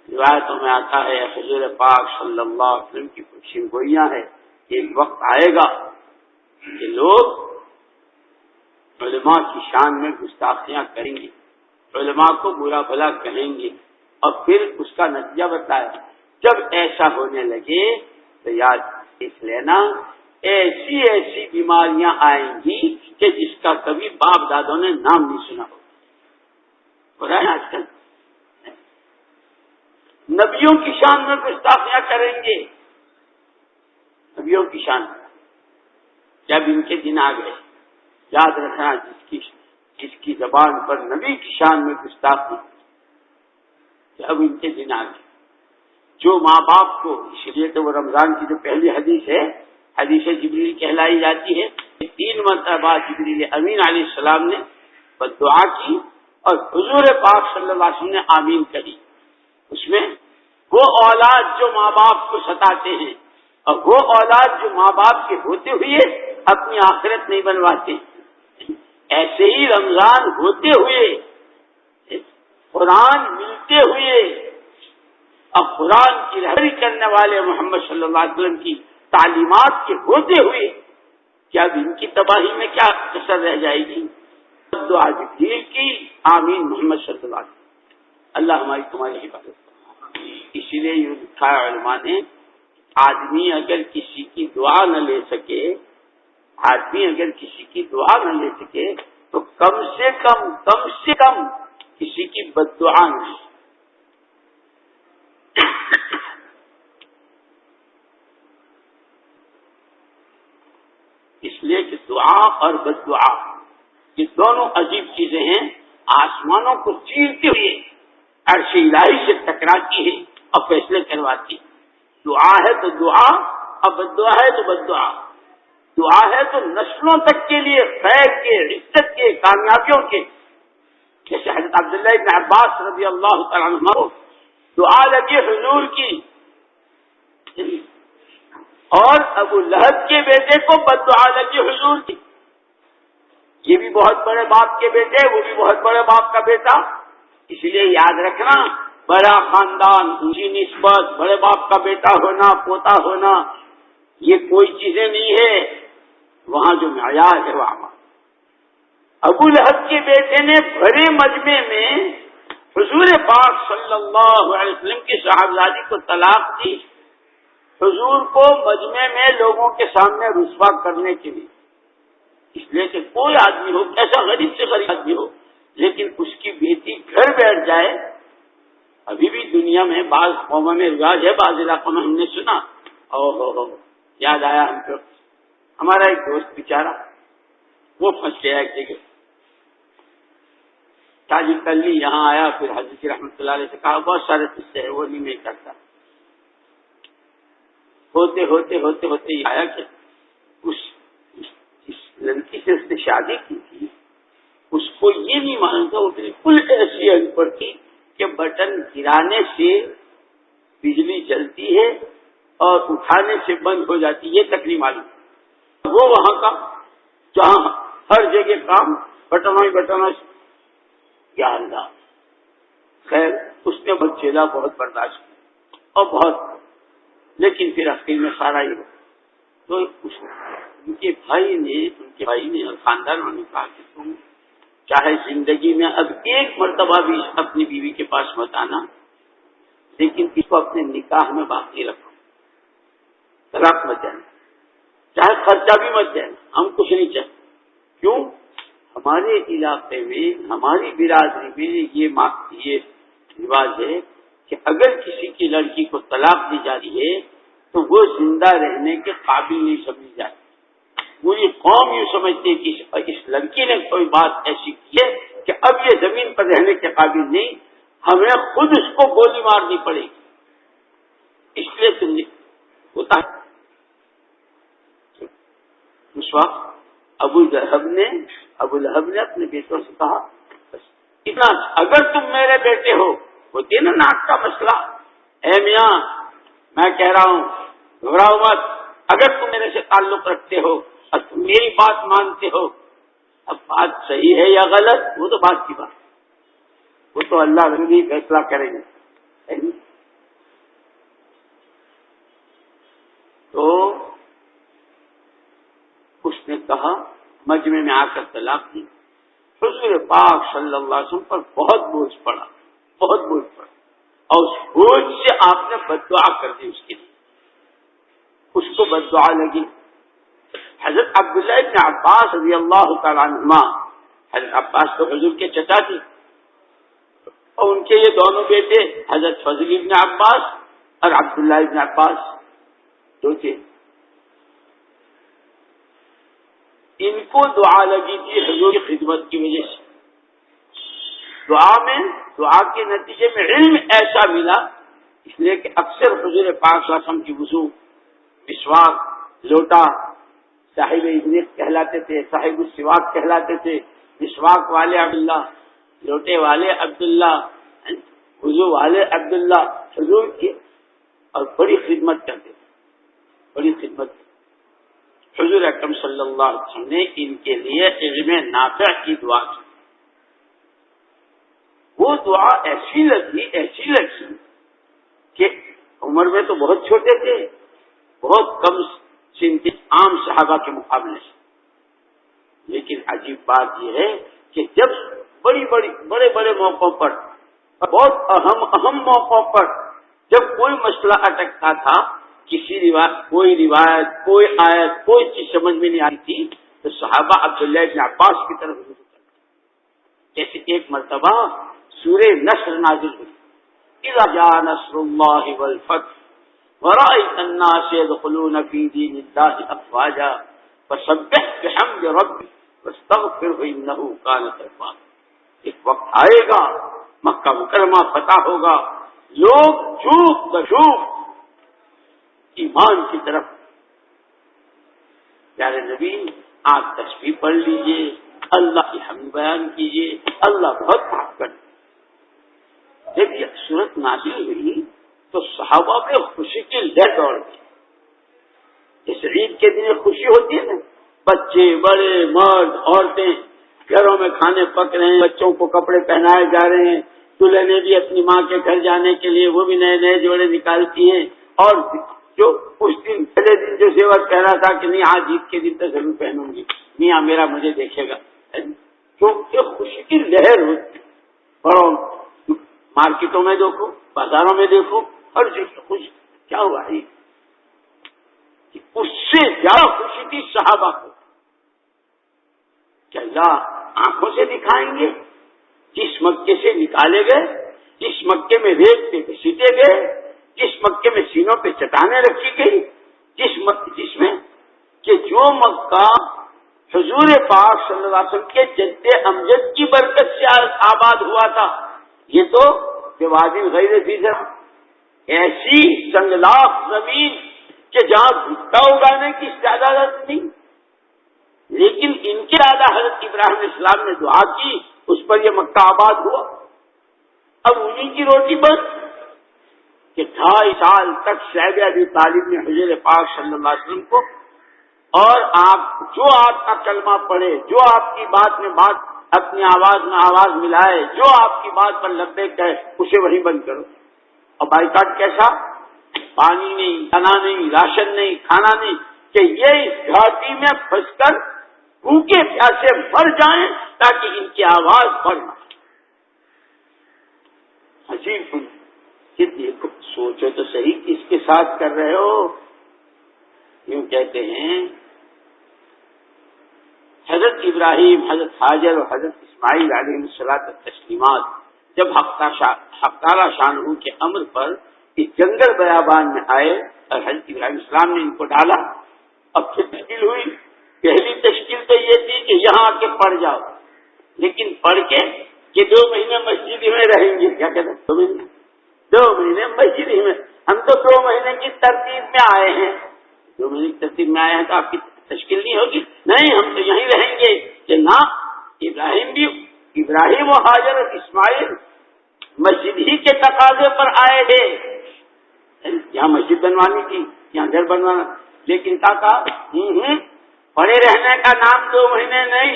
روایتوں میں آتا ہے، حضور پاک صلی اللہ علیہ وسلم کی کچھ گوئیاں ہیں. ایک وقت آئے گا کہ لوگ علماء کی شان میں گستاخیاں کریں گے، علماء کو برا بھلا کہیں گے، اور پھر اس کا نتیجہ بتایا. جب ایسا ہونے لگے تو یاد دیکھ لینا، ایسی بیماریاں آئیں گی کہ جس کا کبھی باپ دادوں نے نام نہیں سنا ہوگا. آج کل نبیوں کی شان میں گستاخیاں کریں گے، نبیوں کی شان. جب ان کے دن آ گئے، یاد رکھنا، جس کی زبان پر نبی کی شان میں گستاخی، جب ان کے دن آ گئے، جو ماں باپ کو، اس لیے تو وہ رمضان کی جو پہلی حدیث ہے، حدیث جبریل کہلائی جاتی ہے. 3 مرتبہ جبریل امین علیہ السلام نے دعا کی اور حضور پاک صلی اللہ علیہ وسلم نے آمین کہی. اس میں وہ اولاد جو ماں باپ کو ستاتے ہیں، اور وہ اولاد جو ماں باپ کے ہوتے ہوئے اپنی آخرت نہیں بنواتے، ایسے ہی رمضان ہوتے ہوئے، قرآن ملتے ہوئے اور قرآن کی رہبری کرنے والے محمد صلی اللہ علیہ وسلم کی تعلیمات کے ہوتے ہوئے کیا اب ان کی تباہی میں کیا کسر رہ جائے گی؟ دعا جبریل کی، آمین محمد صلی اللہ علیہ وسلم۔ اللہ ہماری تمہاری حفاظت۔ اسی لیے یہ لکھا ہے علماء نے، آدمی اگر کسی کی دعا نہ لے سکے، آدمی اگر کسی کی دعا نہ لے سکے تو کم سے کم کسی کی بد دعا نہ لے۔ اس لیے کہ دعا اور بد دعا یہ دونوں عجیب چیزیں ہیں، آسمانوں کو چیرتے ہوئے عرش الہی سے ٹکراتی ہے اور فیصلے کرواتی ہے۔ دعا ہے تو دعا، اور بد دعا ہے تو بد دعا۔ دعا ہے تو نسلوں تک کے لیے خیر کے، عزت کے، کامیابیوں کے، جیسے حضرت عبداللہ ابن عباس رضی اللہ تعالیٰ عنہ کو دعا لگی حضور کی، اور ابو لہب کے بیٹے کو بد دعا لگی حضور کی۔ یہ بھی بہت بڑے باپ کے بیٹے، وہ بھی بہت بڑے باپ کا بیٹا۔ اسی لیے یاد رکھنا، بڑا خاندان، اونچی نسبت، بڑے باپ کا بیٹا ہونا، پوتا ہونا، یہ کوئی چیزیں نہیں ہے۔ وہاں جو معیار ہے وہ عمل۔ ابو لہب کے بیٹے نے بڑے مجمع میں حضور پاک صلی اللہ علیہ وسلم کی صاحبزادی کو طلاق دی، حضور کو مجمع میں لوگوں کے سامنے رسوا کرنے کے لیے۔ اس لیے کہ کوئی آدمی ہو، ایسا غریب سے غریب آدمی ہو، لیکن اس کی بیٹی گھر بیٹھ جائے۔ ابھی بھی دنیا میں بعض قوموں میں رواج ہے، بعض علاقوں میں ہم نے سنا، یاد آیا ہم کو، ہمارا ایک دوست بیچارہ وہ پھنس گیا ایک جگہ، تاجر کلی یہاں آیا، پھر حضرت رحمۃ اللہ علیہ سے کہا بہت سارے قصے ہیں، وہ نہیں میں کرتا۔ ہوتے ہوتے ہوتے ہوتے یہ آیا کہ اس لڑکی سے اس نے شادی کی تھی، اس کو یہ نہیں معلوم تھا، وہ بالکل ایسی ان پڑھ تھی کہ بٹن گرانے سے بجلی جلتی ہے اور اٹھانے سے بند ہو جاتی ہے، یہ تک نہیں معلوم۔ وہ وہاں کا جہاں ہر جگہ کام بٹنوں ہی بٹنوں سے، یا اللہ، خیر اس نے بہت جھیلا، بہت برداشت کی اور بہت، لیکن پھر آخر میں سارا ہی ہو تو ان کے بھائی نے اور خاندانوں نے کہا کہ تم چاہے زندگی میں اب ایک مرتبہ بھی اپنی بیوی کے پاس مت آنا، لیکن اس کو اپنے نکاح میں باقی رکھو، طلاق مت دینا، چاہے خرچہ بھی مت دینا، ہم کچھ نہیں چاہتے۔ کیوں؟ ہمارے علاقے میں، ہماری برادری میں یہ رواج ہے کہ اگر کسی کی لڑکی کو طلاق دی جاتی ہے تو وہ زندہ رہنے کے قابل نہیں سمجھی جاتی۔ پوری قوم یوں سمجھتی ہے کہ اس لڑکی نے کوئی بات ایسی کی ہے کہ اب یہ زمین پر رہنے کے قابل نہیں، ہمیں خود اس کو گولی مارنی پڑے گی۔ اس لیے تو ہوتا ہے۔ اس وقت ابو لہب نے اپنے بیٹوں سے کہا اتنا، اگر تم میرے بیٹے ہو، وہ نا ناک کا مسئلہ، اے میاں میں کہہ رہا ہوں گھبراؤ مت، اگر تم میرے سے تعلق رکھتے ہو اور تم میری بات مانتے ہو، اب بات صحیح ہے یا غلط وہ تو بات کی بات، وہ تو اللہ رسول ہی فیصلہ کریں گے۔ تو اس نے کہا، مجمع میں آ کر طلاق دی۔ حضور پاک صلی اللہ علیہ وسلم پر بہت بوجھ پڑا، اور اس بوجھ سے آپ نے بد دعا کر دی اس کے لیے، اس کو بد دعا لگی۔ حضرت عبداللہ ابن عباس رضی اللہ تعالیٰ عنہما، حضرت عباس تو حضور کے چچا تھے، اور ان کے یہ دونوں بیٹے حضرت فضل ابن عباس اور عبداللہ ابن عباس جو تھے، ان کو دعا لگی تھی حضور کی خدمت کی وجہ سے۔ دعا کے نتیجے میں علم ایسا ملا، اس لیے کہ اکثر حضور پاک صلی اللہ علیہ وسلم کی وضو، مسواک، لوٹا، صاحب ابریق کہلاتے تھے، صاحب السواک کہلاتے تھے، مسواک والے عبداللہ، لوٹے والے عبداللہ، وضو والے عبداللہ، حضور کی اور بڑی خدمت کرتے تھے، بڑی خدمت۔ حضور اکرم صلی اللہ علیہ وسلم نے ان کے لیے علم نافع کی دعا کی۔ وہ دعا ایسی لگی کہ عمر میں تو بہت چھوٹے تھے، بہت کم سن تھے عام صحابہ کے مقابلے سے، لیکن عجیب بات یہ ہے کہ جب بڑے بڑے موقعوں پر، بہت اہم موقعوں پر جب کوئی مسئلہ اٹکتا تھا، کوئی روایت، کوئی آیت، کوئی چیز سمجھ میں نہیں آئی تھی، تو صحابہ عبداللہ ابن عباس کی طرف رجوع کرتے۔ جیسے ایک مرتبہ سورہ نصر نازل ہوئی، اذا جاء نصر اللہ والفتح ورأيت الناس يدخلون في دين الله افواجا فسبح بحمد ربك واستغفره انه كان توابا۔ ایک وقت آئے گا، مکہ مکرمہ فتح ہوگا، لوگ چوک بچوک ایمان کی طرف۔ پیارے نبی آپ تسبیح پڑھ لیجئے، اللہ کی حمد بیان کیجئے، اللہ بہت معاف کر۔ جب یہ صورت نازل ہوئی تو صحابہ میں خوشی کی لہر دوڑ گئی۔ اس عید کے دن خوشی ہوتی ہے نا، بچے، بڑے، مرد، عورتیں گھروں میں کھانے پک رہے ہیں، بچوں کو کپڑے پہنائے جا رہے ہیں، دلہنیں بھی اپنی ماں کے گھر جانے کے لیے وہ بھی نئے نئے جوڑے نکالتی ہیں، اور جو اس دن پہلے دن جو زیور کہہ رہا تھا کہ نہیں آج عید کے دن تو ضرور پہنوں گی، میاں میرا مجھے دیکھے گا، کیونکہ خوشی کی لہر ہوتی، بڑوں مارکیٹوں میں دیکھو، بازاروں میں دیکھو، ہر چیز خوشی۔ کیا ہوا ہے؟ اس سے زیادہ خوشی تھی صحابہ کو کہ اللہ آنکھوں سے دکھائیں گے، جس مکے سے نکالے گئے، جس مکے میں ریت پہ گھسیٹے گئے، جس مکے میں سینوں پہ چٹانیں رکھی گئی، جس میں کہ جو مکہ حضور پاک صلی اللہ علیہ وسلم کے جد امجد کی برکت سے آباد ہوا تھا، یہ تو وادی غیر ذی زرع، ایسی سنگلاخ زمین کہ جہاں بھٹا اگانے کی اجازت نہیں، لیکن ان کے دادا حضرت ابراہیم علیہ السلام نے دعا کی، اس پر یہ مکہ آباد ہوا۔ اب انہی کی روٹی بس کہ 2.5 سال تک صاحب ابی طالب نے حضور پاک صلی اللہ علیہ وسلم کو، اور آپ کا کلمہ پڑھے، جو آپ کی بات میں بات اپنی آواز میں آواز ملائے، جو آپ کی بات پر لبیک کہے، اسے وہیں بند کرو۔ اور بائیکاٹ کیسا؟ پانی نہیں، دانا نہیں، راشن نہیں، کھانا نہیں، کہ یہ اس گھاٹی میں پھنس کر بھوکے پیاسے مر جائیں تاکہ ان کی آواز بڑھ نہ۔ عجیب کہ دیکھو، سوچو تو صحیح کس کے ساتھ کر رہے ہو۔ یوں کہتے ہیں حضرت ابراہیم، حضرت حاجر اور حضرت اسماعیل علیہ الصلوۃ والتسلیمات جب حق تعالی شانہ کے امر پر اس جنگل بیابان میں آئے اور حضرت ابراہیم السلام نے ان کو ڈالا، اب پھر تشکیل ہوئی۔ پہلی تشکیل تو یہ تھی کہ یہاں آ کے پڑھ جاؤ، لیکن پڑھ کے کہ 2 مہینے مسجد ہی میں رہیں گے۔ کیا کہتے ہیں؟ 2 مہینے مسجد ہی میں۔ ہم تو 2 مہینے کی ترتیب میں آئے ہیں، 2 مہینے کی ترتیب میں آئے ہیں تو آپ کی تشکیل نہیں ہوگی؟ نہیں، ہم تو یہیں رہیں گے۔ کہ نہ، ابراہیم و حاجر اور اسماعیل مسجد ہی کے تقاضے پر آئے تھے، یہاں مسجد بنوانی تھی، یہاں گھر بنوانا، لیکن کہا پڑے رہنے کا نام 2 مہینے نہیں۔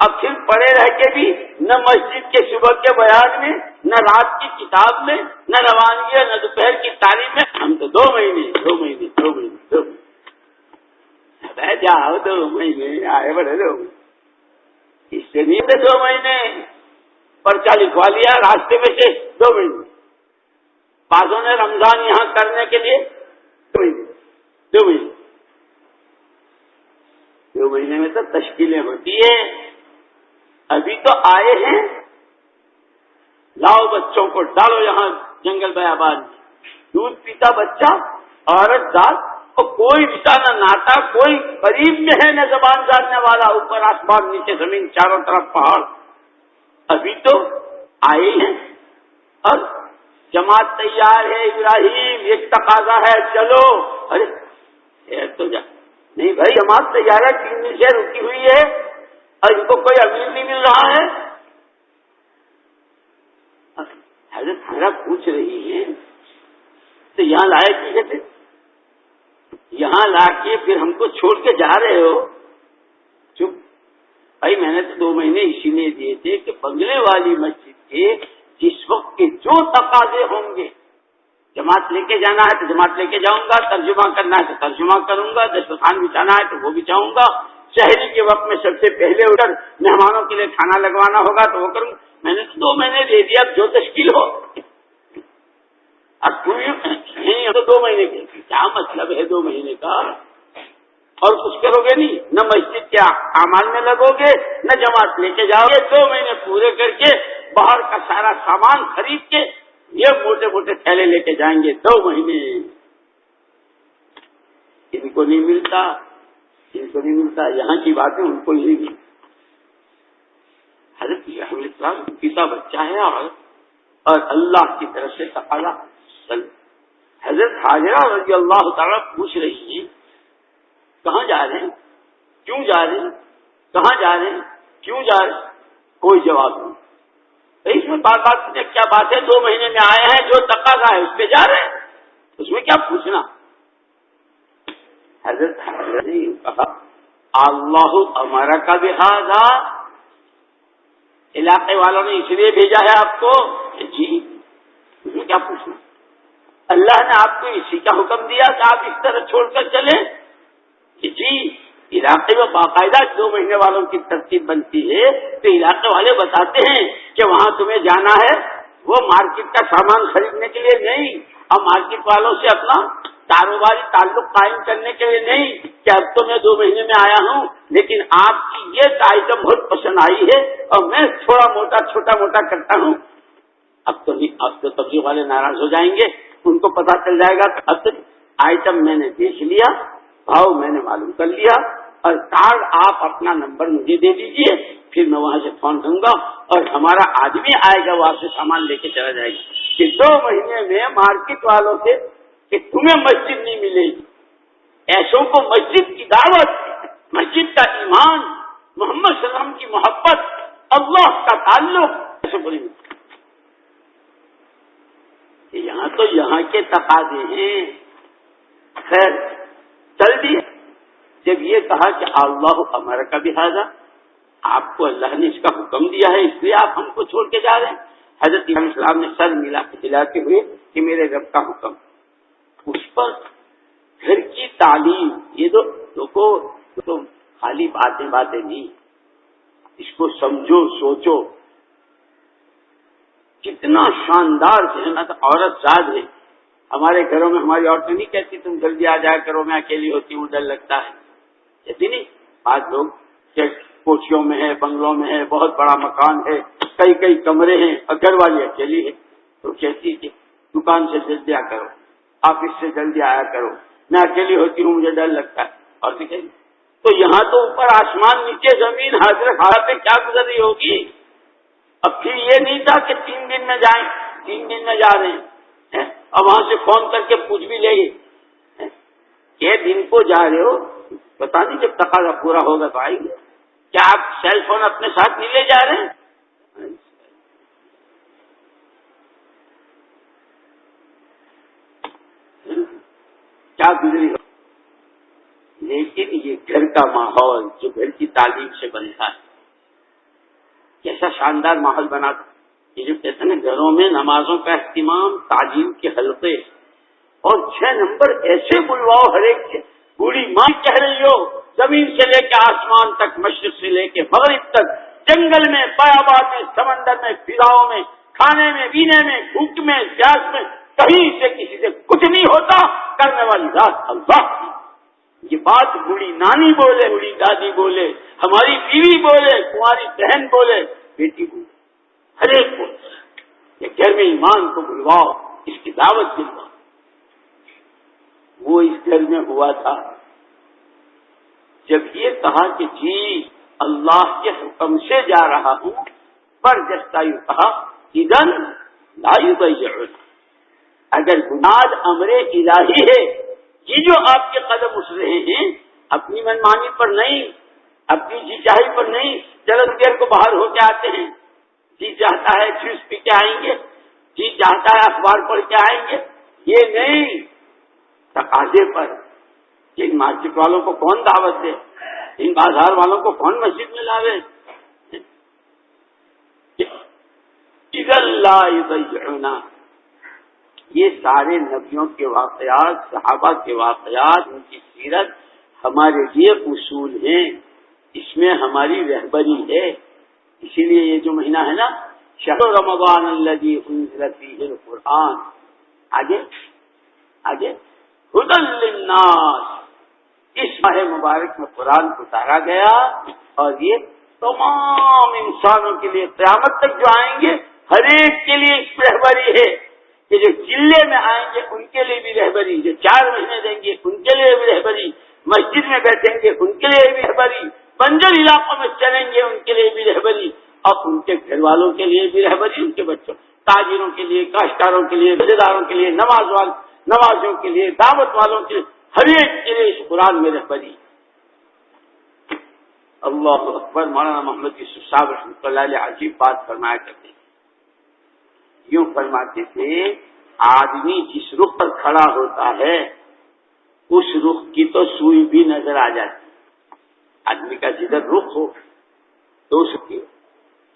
اب پھر پڑے رہ کے بھی نہ مسجد کے صبح کے بیان میں، نہ رات کی کتاب میں، نہ روانگی، نہ دوپہر کی تعلیم میں، ہم تو 2 مہینے جاؤ، 2 مہینے آئے بڑے 2 مہینے، اس سے نہیں 2 مہینے پرچہ لکھوا لیا راستے میں سے 2 مہینے۔ بعضوں نے رمضان یہاں کرنے کے لیے 2 مہینے میں تو تشکیلیں ہوتی ہیں۔ ابھی تو آئے ہیں، لاؤ بچوں کو ڈالو یہاں جنگل بیابان میں، دودھ پیتا بچہ، عورت دال، اور کوئی رشتہ نہ ناتا، کوئی قریب میں ہے نہ زبان جاننے والا، اوپر آسمان نیچے زمین، چاروں طرف پہاڑ۔ ابھی تو آئے ہیں اور جماعت تیار ہے، ابراہیم ایک تقاضا ہے، چلو۔ ارے تو جا نہیں بھائی، جماعت تیار ہے، 3 دن سے رکی ہوئی ہے اور ان کو کوئی امیر نہیں مل رہا ہے۔ حضرت حضرت پوچھ رہی ہے تو یہاں لائے کی کہتے، یہاں لا کے پھر ہم کو چھوڑ کے جا رہے ہو؟ چپ بھائی، میں نے تو 2 مہینے اسی لیے دیے تھے کہ بنگلے والی مسجد کے جس وقت کے جو تقاضے ہوں گے، جماعت لے کے جانا ہے تو جماعت لے کے جاؤں گا، ترجمہ کرنا ہے تو ترجمہ کروں گا، دسترخوان بچھانا ہے تو وہ بچھاؤں گا، شہری کے وقت میں سب سے پہلے اٹھ کر مہمانوں کے لیے کھانا لگوانا ہوگا تو وہ کروں گا۔ میں نے تو 2 مہینے دے دیا، جو تشکیل ہو۔ اب نہیں تو 2 مہینے کے کیا مطلب ہے 2 مہینے کا؟ اور کچھ کرو گے نہیں، نہ مسجد کے اعمال میں لگو گے، نہ جماعت لے کے جاؤ گے۔ 2 مہینے پورے کر کے باہر کا سارا سامان خرید کے یہ موٹے موٹے تھیلے لے کے جائیں گے۔ 2 مہینے ان کو نہیں ملتا، ان کو نہیں ملتا، یہاں کی باتیں ان کو نہیں ملتی۔ حضرت السلام پیتا بچہ ہے اور اللہ کی طرف سے تقاضا۔ حضرت حاجرہ رضی اللہ تعالیٰ پوچھ رہی ہیں کہاں جا رہے ہیں، کیوں جا رہے ہیں، کہاں جا رہے ہیں، کیوں جا رہے ہیں؟ کوئی جواب نہیں۔ اس میں بات کیا بات ہے؟ 2 مہینے میں آئے ہیں، جو تقاضا ہے اس پہ جا رہے ہیں، اس میں کیا پوچھنا؟ حضرت حاجرہ نے کہا اللہ ہمارا کا بھی ہاضا، علاقے والوں نے اس لیے بھیجا ہے آپ کو؟ جی، اس میں کیا پوچھنا؟ اللہ نے آپ کو اسی کا حکم دیا کہ آپ اس طرح چھوڑ کر چلیں؟ جی، علاقے میں باقاعدہ 2 مہینے والوں کی ترتیب بنتی ہے تو علاقے والے بتاتے ہیں کہ وہاں تمہیں جانا ہے، وہ مارکیٹ کا سامان خریدنے کے لیے نہیں، اور مارکیٹ والوں سے اپنا کاروباری تعلق قائم کرنے کے لیے نہیں کہ اب تو میں 2 مہینے میں آیا ہوں لیکن آپ کی یہ آئٹم بہت پسند آئی ہے اور میں چھوٹا موٹا کرتا ہوں۔ اب تو تبلیغ والے ناراض ہو جائیں گے، ان کو پتا چل جائے گا کہ اب تو آئٹم میں نے دیکھ لیا، بھاؤ میں نے معلوم کر لیا، اور کارڈ آپ اپنا نمبر مجھے دے دیجئے، پھر میں وہاں سے فون کروں گا اور ہمارا آدمی آئے گا، وہ آپ سے سامان لے کے چلا جائے گا کہ 2 مہینے میں مارکیٹ والوں سے کہ تمہیں مسجد نہیں ملے گی، ایسوں کو مسجد کی دعوت، مسجد کا ایمان، محمد صلی اللہ علیہ وسلم کی محبت، اللہ کا تعلق ایسے بری ملتی۔ یہاں تو یہاں کے تقاضے ہیں۔ خیر چل دیے، جب یہ کہا کہ اللہ ہمارا کا بھی حاضر، آپ کو اللہ نے اس کا حکم دیا ہے اس لیے آپ ہم کو چھوڑ کے جا رہے ہیں۔ حضرت علیہ السلام نے سر ملاتے ہوئے کہ میرے رب کا حکم۔ اس پر گھر کی تعلیم، یہ تو خالی باتیں نہیں، اس کو سمجھو سوچو، کتنا شاندار ذہن عورت زاد ہے۔ ہمارے گھروں میں ہماری عورتیں نہیں کہتی تم جلدی آ جایا کرو، میں اکیلی ہوتی ہوں ڈر لگتا ہے، کہتی نہیں؟ آج لوگ کوٹھیوں میں ہے، بنگلوں میں ہے، بہت بڑا مکان ہے، کئی کمرے ہیں اور گھر والی اکیلی ہے تو کہتی کہ دکان سے جلدی آ کرو، آفس سے جلدی آیا کرو، میں اکیلی ہوتی ہوں مجھے ڈر لگتا ہے۔ اور تو یہاں تو اوپر آسمان نیچے زمین، حضرت حالت میں کیا گزر رہی ہوگی؟ اب پھر یہ نہیں تھا کہ 3 دن میں جائیں، 3 دن میں جا رہے ہیں اور وہاں سے فون کر کے پوچھ بھی لے گے کہ دن کو جا رہے ہو، پتا نہیں جب تقاضا پورا ہوگا تو آئیں گے۔ کیا آپ سیل فون اپنے ساتھ نہیں لے جا رہے ہیں؟ کیا گزری ہو؟ لیکن یہ گھر کا ماحول جو گھر کی تعلیم سے بنتا ہے، کیسا شاندار ماحول بنا تھا۔ یہ جو کہتے ہیں نا گھروں میں نمازوں کا اہتمام، تعلیم کے حلقے، اور 6 نمبر ایسے بلواؤ ہر ایک سے۔ بوڑھی ماں کہہ رہی ہو زمین سے لے کے آسمان تک، مشرق سے لے کے مغرب تک، جنگل میں، بیابان میں، سمندر میں، فضاؤں میں، کھانے میں، پینے میں، بھوک میں، پیاس میں، کہیں سے کسی سے کچھ نہیں ہوتا، کرنے والی ذات اللہ کی۔ یہ بات بوڑھی نانی بولے، بوڑھی دادی بولے، ہماری بیوی بولے، تمہاری بہن بولے، بیٹی بولے، ہر ایک بولے، یہ گھر میں ایمان کو بلواؤ، اس کی دعوت دلواؤ۔ وہ اس گھر میں ہوا تھا جب یہ کہا کہ جی اللہ کے حکم سے جا رہا ہوں، پر جستا یوں کہا اذن لا یضیعن، اگر بنیاد امر الہی ہے، یہ جو آپ کے قدم اٹھ رہے ہیں اپنی منمانی پر نہیں، اپنی جی چاہی پر نہیں، چلو دیر کو باہر ہو کے آتے ہیں، جی چاہتا ہے جوس پی کے آئیں گے، جی چاہتا ہے اخبار پڑھ کے آئیں گے، یہ نہیں، تقاضے پر۔ ان مارکیٹ والوں کو کون دعوت دے، ان بازار والوں کو کون مسجد میں لاوے؟ اذا لا یضیعنا، یہ سارے نبیوں کے واقعات، صحابہ کے واقعات، ان کی سیرت ہمارے لیے اصول ہیں، اس میں ہماری رہبری ہے۔ اسی لیے یہ جو مہینہ ہے نا، شہر رمضان الذی انزل فیہ القرآن، آگے ہدی للناس، اس ماہ مبارک میں قرآن اتارا گیا، اور یہ تمام انسانوں کے لیے قیامت تک جو آئیں گے ہر ایک کے لیے اس رہبری ہے کہ جو چلے میں آئیں گے ان کے لیے بھی رہبری، جو 4 مہینے دیں گے ان کے لیے بھی رہبری، مسجد میں بیٹھیں گے ان کے لیے بھی رہبری، بنجر علاقوں میں چلیں گے ان کے لیے بھی رہبری، اور ان کے گھر والوں کے لیے بھی رہبری، ان کے بچوں، تاجروں کے لیے، کاشتکاروں کے لیے، رشتہ داروں کے لیے، نمازوں کے لیے، دعوت والوں کے لیے، ہر ایک کے لیے اس قرآن میں رہبری۔ اللہ اکبر۔ مولانا محمد یوسف صاحب رحمۃ اللہ علیہ عجیب بات فرمایا کرتے ہیں، یوں فرماتے تھے آدمی جس رخ پر کھڑا ہوتا ہے اس رخ کی تو سوئی بھی نظر آ جاتی، آدمی کا جدھر رخ ہو تو اس کی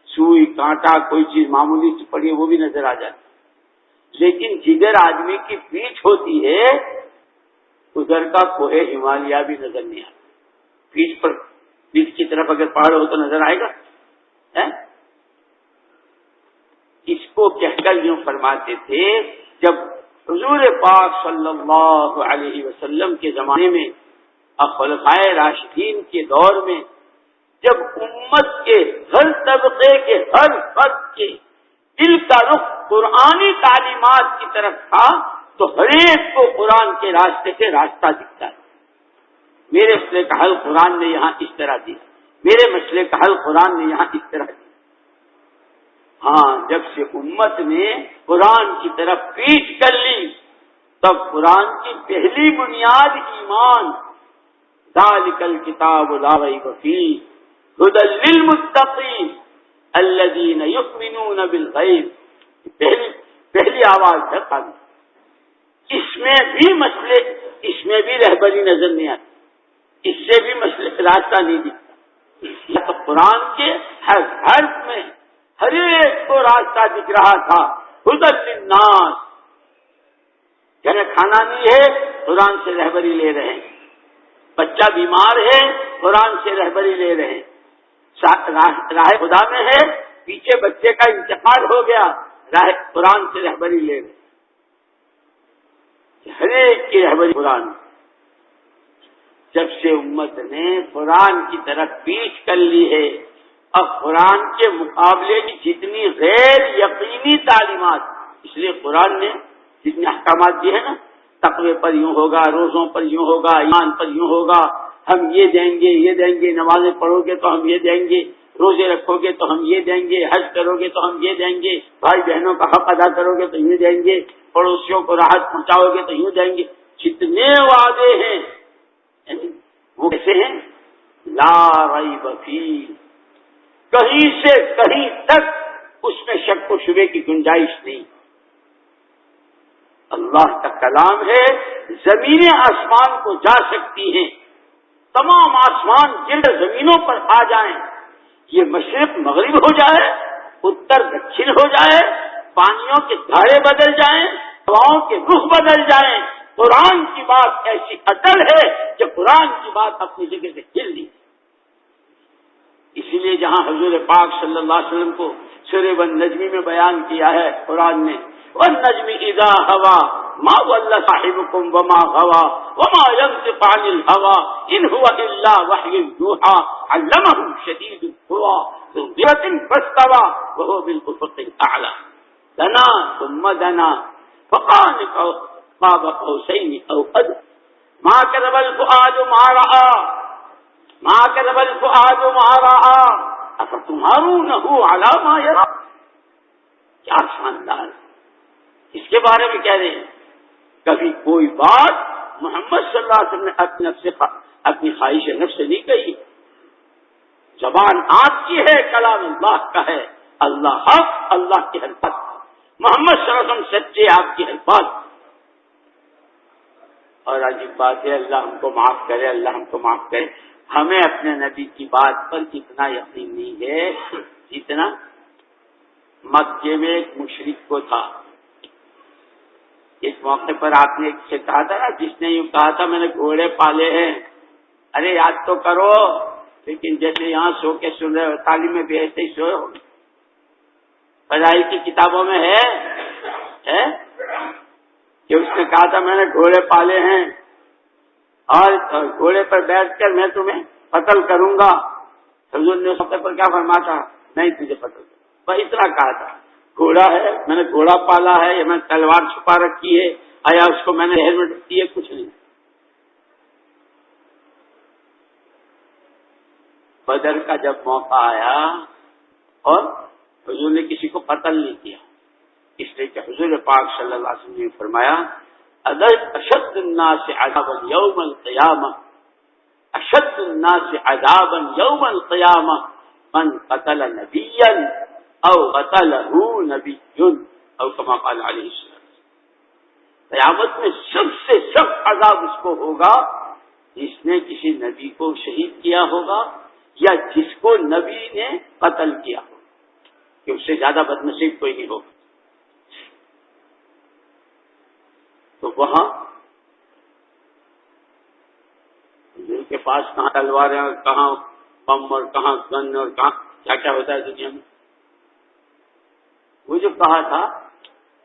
سوئی، کانٹا، کوئی چیز معمولی سی پڑی ہے وہ بھی نظر آ جاتی، لیکن جدھر آدمی کی پیٹھ ہوتی ہے ادھر کا کوہ ہمالیہ بھی نظر نہیں آتا۔ پیٹھ کی طرف اگر پہاڑ ہو تو نظر آئے گا؟ اس کو کہہ کر یوں فرماتے تھے، جب حضور پاک صلی اللہ علیہ وسلم کے زمانے میں اور خلفائے راشدین کے دور میں جب امت کے ہر طبقے کے ہر فرد کے دل کا رخ قرآنی تعلیمات کی طرف تھا تو ہر ایک کو قرآن کے راستے سے راستہ دکھتا ہے۔ میرے مسئلے کا حل قرآن نے یہاں اس طرح دیا، میرے مسئلے کا حل قرآن نے یہاں اس طرح دیا۔ ہاں، جب سے امت نے قرآن کی طرف پیٹ کر لی تب قرآن کی پہلی بنیاد ایمان، ذالک الکتاب لا ریب فیہ ھدی للمتقین الذین یؤمنون بالغیب، پہلی آواز ہے قرآن۔ اس میں بھی رہبری نظر نہیں آتی، اس سے بھی مسئلے راستہ نہیں دکھتا۔ تو قرآن کے ہر حرف میں ہر ایک کو راستہ دکھ رہا تھا، ھدی للناس۔ جنہیں کھانا نہیں ہے قرآن سے رہبری لے رہے ہیں، بچہ بیمار ہے قرآن سے رہبری لے رہے ہیں، راہ خدا میں ہے پیچھے بچے کا انتقال ہو گیا، قرآن سے رہبری لے رہے ہیں، ہر ایک کی رہبری قرآن۔ جب سے امت نے قرآن کی طرف پیچھ کر لی ہے، اب قرآن کے مقابلے کی جتنی غیر یقینی تعلیمات، اس لیے قرآن نے جتنے احکامات دیے ہیں نا، تقوی پر یوں ہوگا، روزوں پر یوں ہوگا، ایمان پر یوں ہوگا، ہم یہ دیں گے یہ دیں گے، نمازیں پڑھو گے تو ہم یہ دیں گے، روزے رکھو گے تو ہم یہ دیں گے، حج کرو گے تو ہم یہ دیں گے، بھائی بہنوں کا حق ادا کرو گے تو یہ دیں گے، پڑوسیوں کو راحت پہنچاؤ گے تو یوں دیں گے، جتنے وعدے ہیں وہ کیسے ہیں؟ لا ریب فیہ، کہیں سے کہیں تک اس میں شک و شبے کی گنجائش نہیں۔ اللہ کا کلام ہے، زمینیں آسمان کو جا سکتی ہیں، تمام آسمان گرد زمینوں پر آ جائیں، یہ مشرق مغرب ہو جائے، اتر دکشن ہو جائے، پانیوں کے دھارے بدل جائیں، ہواؤں کے رخ بدل جائیں، قرآن کی بات ایسی اٹل ہے کہ قرآن کی بات اپنی جگہ سے ہل نہیں۔ اسی لیے جہاں حضور پاک صلی اللہ علیہ وسلم کو سورہ والنجم میں بیان کیا ہے قرآن نے، والنجم اذا ہوا ما ضل صاحبكم وما غوى وما ينطق عن الهوى ان هو الا وحي يوحى علمه شديد القوى ذو مرة فاستوى وهو بالافق الاعلى دنا ثم دنا فقال قاب قوسين او ادنى ما كذب الفؤاد ما رأى ما كذب الفؤاد ما رأى افتمارونه على ما يرى۔ کیا شاندار، اس کے بارے میں کہہ رہے ہیں کبھی کوئی بات محمد صلی اللہ علیہ وسلم نے اپنی خواہش نفس سے نہیں کہی، زبان آپ کی ہے، کلام اللہ کا ہے، اللہ حق، اللہ کے الفاظ، محمد صلی اللہ علیہ وسلم سچے، آپ کی الفاظ۔ اور عجیب بات ہے، اللہ ہم کو معاف کرے، اللہ ہم کو معاف کرے، ہمیں اپنے نبی کی بات پر اتنا یقین نہیں ہے جتنا مکے میں ایک مشرک کو تھا۔ اس موقع پر آپ نے ایک سے کہا تھا نا، جس نے یوں کہا تھا میں نے گھوڑے پالے ہیں، ارے یاد تو کرو، لیکن جیسے یہاں سو کے سن رہے ہو، تعلیم میں بھی ایسے ہی سوئے ہو، فضائل کی کتابوں میں ہے کہ اس نے کہا تھا میں نے گھوڑے پالے ہیں اور گھوڑے پر بیٹھ کر میں تمہیں قتل کروں گا. حضور نے اس موقع پر کیا فرمایا؟ نہیں تجھے قتل کروں، بس اتنا کہا تھا. گھوڑا ہے، میں نے گھوڑا پالا ہے، یا میں نے تلوار چھپا رکھی ہے، آیا اس کو میں نے ہیلمٹ رکھی ہے، کچھ نہیں. بدر کا جب موقع آیا اور حضور نے کسی کو قتل نہیں کیا، اس لیے کہ حضور پاک صلی اللہ علیہ وسلم نے فرمایا اشد الناس عذابا یوم القیامہ، اشد الناس عذابا یوم القیامہ من قتل نبیا او قتلہ نبی او کما قال علیہ السلام. قیامت میں سب سے سخت عذاب اس کو ہوگا جس نے کسی نبی کو شہید کیا ہوگا یا جس کو نبی نے قتل کیا ہوگا، کہ اس سے زیادہ بدنصیب کوئی نہیں ہوگا. تو وہاں جن کے پاس کہاں تلواریں اور کہاں بم اور کہاں گن اور کہاں کیا کیا ہوتا ہے دنیا میں، وہ جو کہا تھا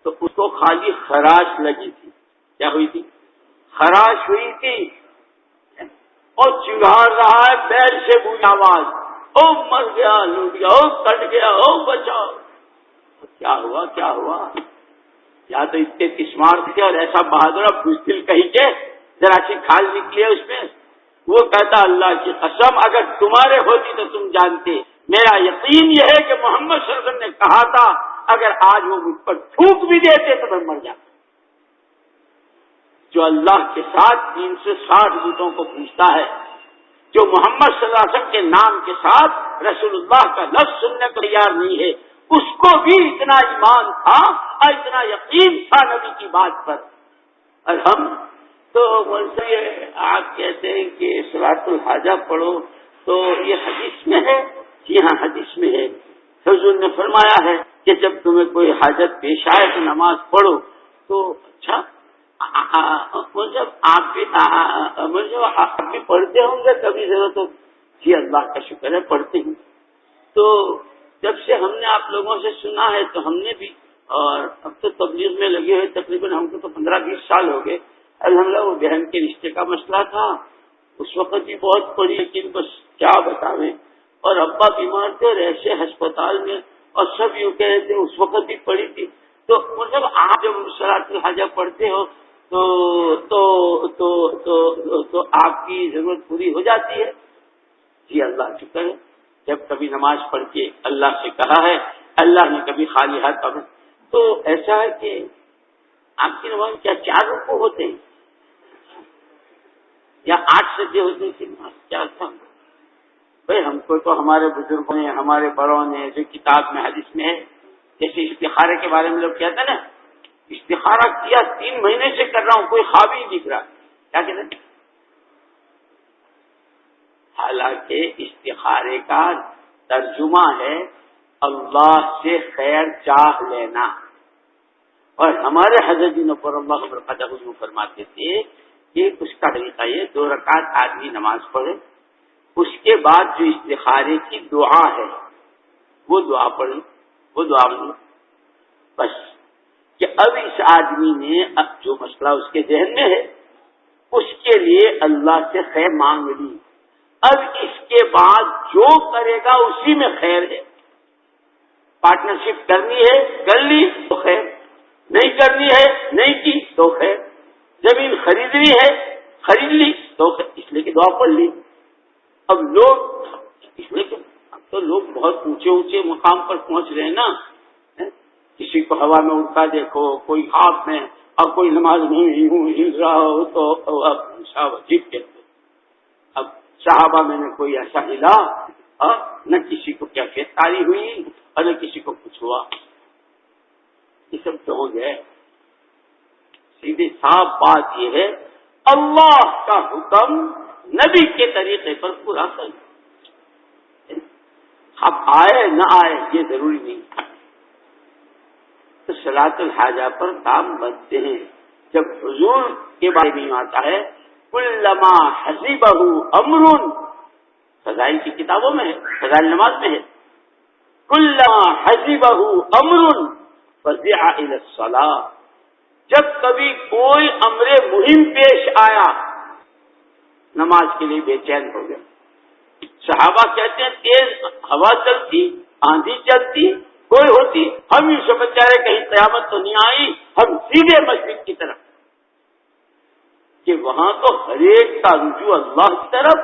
تو اس کو خالی خراش لگی تھی. کیا ہوئی تھی؟ خراش ہوئی تھی، اور چڑھا رہا ہے بیل سے بوئی آواز، او مر گیا، لوٹ گیا، او کٹ گیا، او بچاؤ. کیا ہوا کیا ہوا؟ یا تو اتنے تسمار تھے اور ایسا بہادر بزدل کہیں کے ذرا سی کھال نکلی ہے اس میں. وہ کہتا اللہ کی قسم اگر تمہارے ہوتی تو تم جانتے، میرا یقین یہ ہے کہ محمد صلی اللہ علیہ وسلم نے کہا تھا اگر آج وہ مجھ پر تھوک بھی دیتے تو میں مر جاتا. جو اللہ کے ساتھ 360 بتوں کو پوچھتا ہے، جو محمد صلی اللہ علیہ وسلم کے نام کے ساتھ رسول اللہ کا لفظ سننے کو تیار نہیں ہے، اس کو بھی اتنا ایمان تھا اور اتنا یقین تھا نبی کی بات پر. اور ہم تو آپ کہتے ہیں کہ صلاۃ الحاجہ پڑھو، تو یہ حدیث میں ہے؟ جی ہاں حدیث میں ہے. حضور نے فرمایا ہے کہ جب تمہیں کوئی حاجت پیش آئے تو نماز پڑھو. تو اچھا مطلب آپ بھی پڑھتے ہوں گے کبھی ضرورت ہو؟ جی اللہ کا شکر ہے پڑھتے ہیں. تو جب سے ہم نے آپ لوگوں سے سنا ہے تو ہم نے بھی، اور اب تو تبلیغ میں لگے ہوئے تقریباً ہم کو تو 15-20 سال ہو گئے. الحمدللہ وہ بہن کے رشتے کا مسئلہ تھا، اس وقت بھی بہت پڑھی، لیکن بس کیا بتاویں. اور ابا بیمار تھے اور ایسے ہسپتال میں، اور سب یوں کہہ رہے تھے اس وقت بھی پڑھی تھی. تو مطلب آپ جب صلاۃ الحاجہ پڑھتے ہو تو تو تو تو تو آپ کی ضرورت پوری ہو جاتی ہے. جی اللہ شکر ہے. جب کبھی نماز پڑھ کے اللہ سے کہا ہے، اللہ نے کبھی خالی ہاتھ پکڑا. تو ایسا ہے کہ آپ کی نماز کیا 4 رکوع ہوتے ہیں یا 8 سجدے ہوتے ہیں؟ کیا تھا بھائی؟ ہم کو تو ہمارے بزرگوں نے، ہمارے بڑوں نے جو کتاب میں حدیث میں ہے، جیسے استخارے کے بارے میں لوگ کہتے ہیں نا، استخارہ کیا 3 مہینے سے کر رہا ہوں، کوئی خواب ہی دکھ رہا. کیا کہتے ہیں؟ حالانکہ استخارے کا ترجمہ ہے اللہ سے خیر چاہ لینا. اور ہمارے حضرت جی پر اللہ برکاتہ حضور فرماتے تھے کہ اس کا طریقہ یہ 2 رکعت آدمی نماز پڑھے، اس کے بعد جو استخارے کی دعا ہے وہ دعا پڑھے، وہ دعا مانگے. بس کہ اب اس آدمی نے اب جو مسئلہ اس کے ذہن میں ہے اس کے لیے اللہ سے خیر مانگ لی. اب اس کے بعد جو کرے گا اسی میں خیر ہے. پارٹنرشپ کرنی ہے کر لی تو خیر، نہیں کرنی ہے نہیں کی تو خیر. زمین خریدنی ہے خرید لی تو خیر، اس لیے کہ دعا پڑھ لی. اب لوگ اس لیے کہ اب تو لوگ بہت اونچے اونچے مقام پر پہنچ رہے ہیں نا. کسی کو ہوا میں اڑتا دیکھو، کوئی ہاتھ میں، اور کوئی نماز نہیں ہوں ہل رہا ہو تو اب صاحب عجیب کہتے. اب صحابہ میں نے کوئی ایسا ہلا نہ کسی کو کیا کہتاری ہوئی اور نہ کسی کو کچھ ہوا. یہ سب تو ہو گئے. سیدھی صاف بات یہ ہے اللہ کا حکم نبی کے طریقے پر پورا کر. اب آئے نہ آئے یہ ضروری نہیں. تو صلاۃ الحاجہ پر کام بنتے ہیں. جب حضور کے بارے میں آتا ہے کلما حسبہ امر، فضائل کی کتابوں میں ہے، فضائل نماز میں ہے، کلما حسبہ امر فزع الی الصلاۃ، جب کبھی کوئی امر مہم پیش آیا نماز کے لیے بے چین ہو گئے۔ صحابہ کہتے ہیں تیز ہوا چلتی، آندھی چلتی، کوئی ہوتی، ہم یہ سمجھ جا رہے کہیں قیامت تو نہیں آئی، ہم سیدھے مسجد کی طرف، کہ وہاں تو ہر ایک کا رجوع اللہ کی طرف،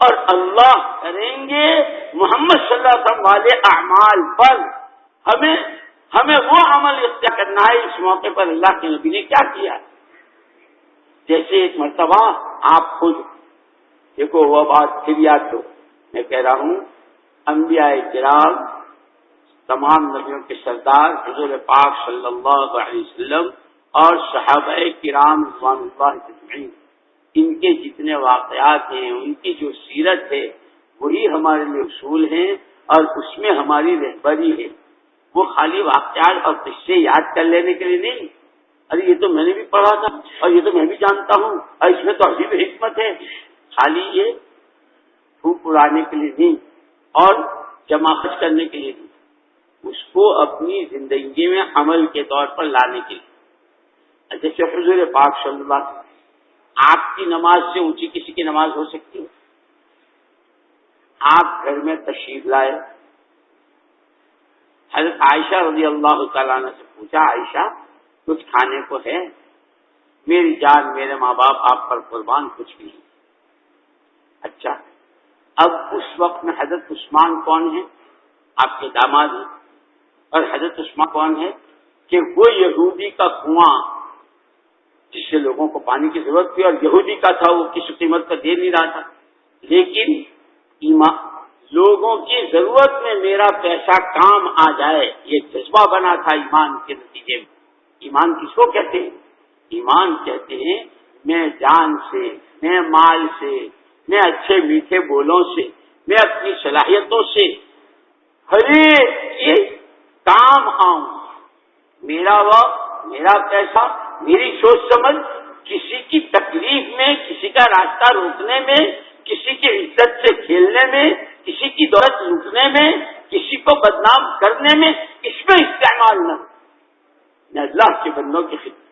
اور اللہ کریں گے محمد صلی اللہ علیہ وسلم والے اعمال پر۔ ہمیں وہ عمل اختیار کرنا ہے اس موقع پر اللہ کے نبی نے کیا کیا۔ جیسے ایک مرتبہ آپ خود دیکھو، وہ بات پھر یاد دو، میں کہہ رہا ہوں انبیاء کرام، تمام نبیوں کے سردار حضور پاک صلی اللہ علیہ وسلم اور صحابہ کرام رضوان اللہ اجمعین، ان کے جتنے واقعات ہیں، ان کی جو سیرت ہے، وہی ہمارے لیے اصول ہیں اور اس میں ہماری رہبری ہے۔ وہ خالی واقعات اور قصے یاد کر لینے کے لیے نہیں، ارے یہ تو میں نے بھی پڑھا تھا اور یہ تو میں بھی جانتا ہوں اور اس میں تو عجیب حکمت ہے، خالی یہ پھوک اڑانے کے لیے نہیں اور جمع خرچ کرنے کے لیے نہیں، اس کو اپنی زندگی میں عمل کے طور پر لانے کے لیے۔ جیسے حضور پاک صلی اللہ علیہ وسلم، آپ کی نماز سے اونچی کسی کی نماز ہو سکتی ہے؟ آپ گھر میں تشریف لائے، حضرت عائشہ رضی اللہ تعالیٰ عنہ سے پوچھا، عائشہ کچھ کھانے کو ہے؟ میری جان، میرے ماں باپ آپ پر قربان، کچھ بھی نہیں۔ اچھا، اب اس وقت میں حضرت عثمان کون ہے؟ آپ کے داماد ہیں، اور حضرت عثمان کون ہے؟ کہ وہ یہودی کا کنواں جس سے لوگوں کو پانی کی ضرورت تھی، اور یہودی کا تھا، وہ کسی قیمت پر دے نہیں رہا تھا، لیکن ایمان، لوگوں کی ضرورت میں میرا پیسہ کام آ جائے، یہ جذبہ بنا تھا ایمان کے نتیجے میں۔ ایمان کس کو کہتے ہیں؟ ایمان کہتے ہیں میں جان سے، میں مال سے، میں اچھے میٹھے بولوں سے، میں اپنی صلاحیتوں سے ہر ایک کے کام آؤں، میرا وقت، میرا پیسہ، میری سوچ سمجھ کسی کی تکلیف میں، کسی کا راستہ روکنے میں، کسی کی عزت سے کھیلنے میں، کسی کی دولت لوٹنے میں، کسی کو بدنام کرنے میں، اس میں استعمال نہ، میں اللہ کے بندوں کی خدمت۔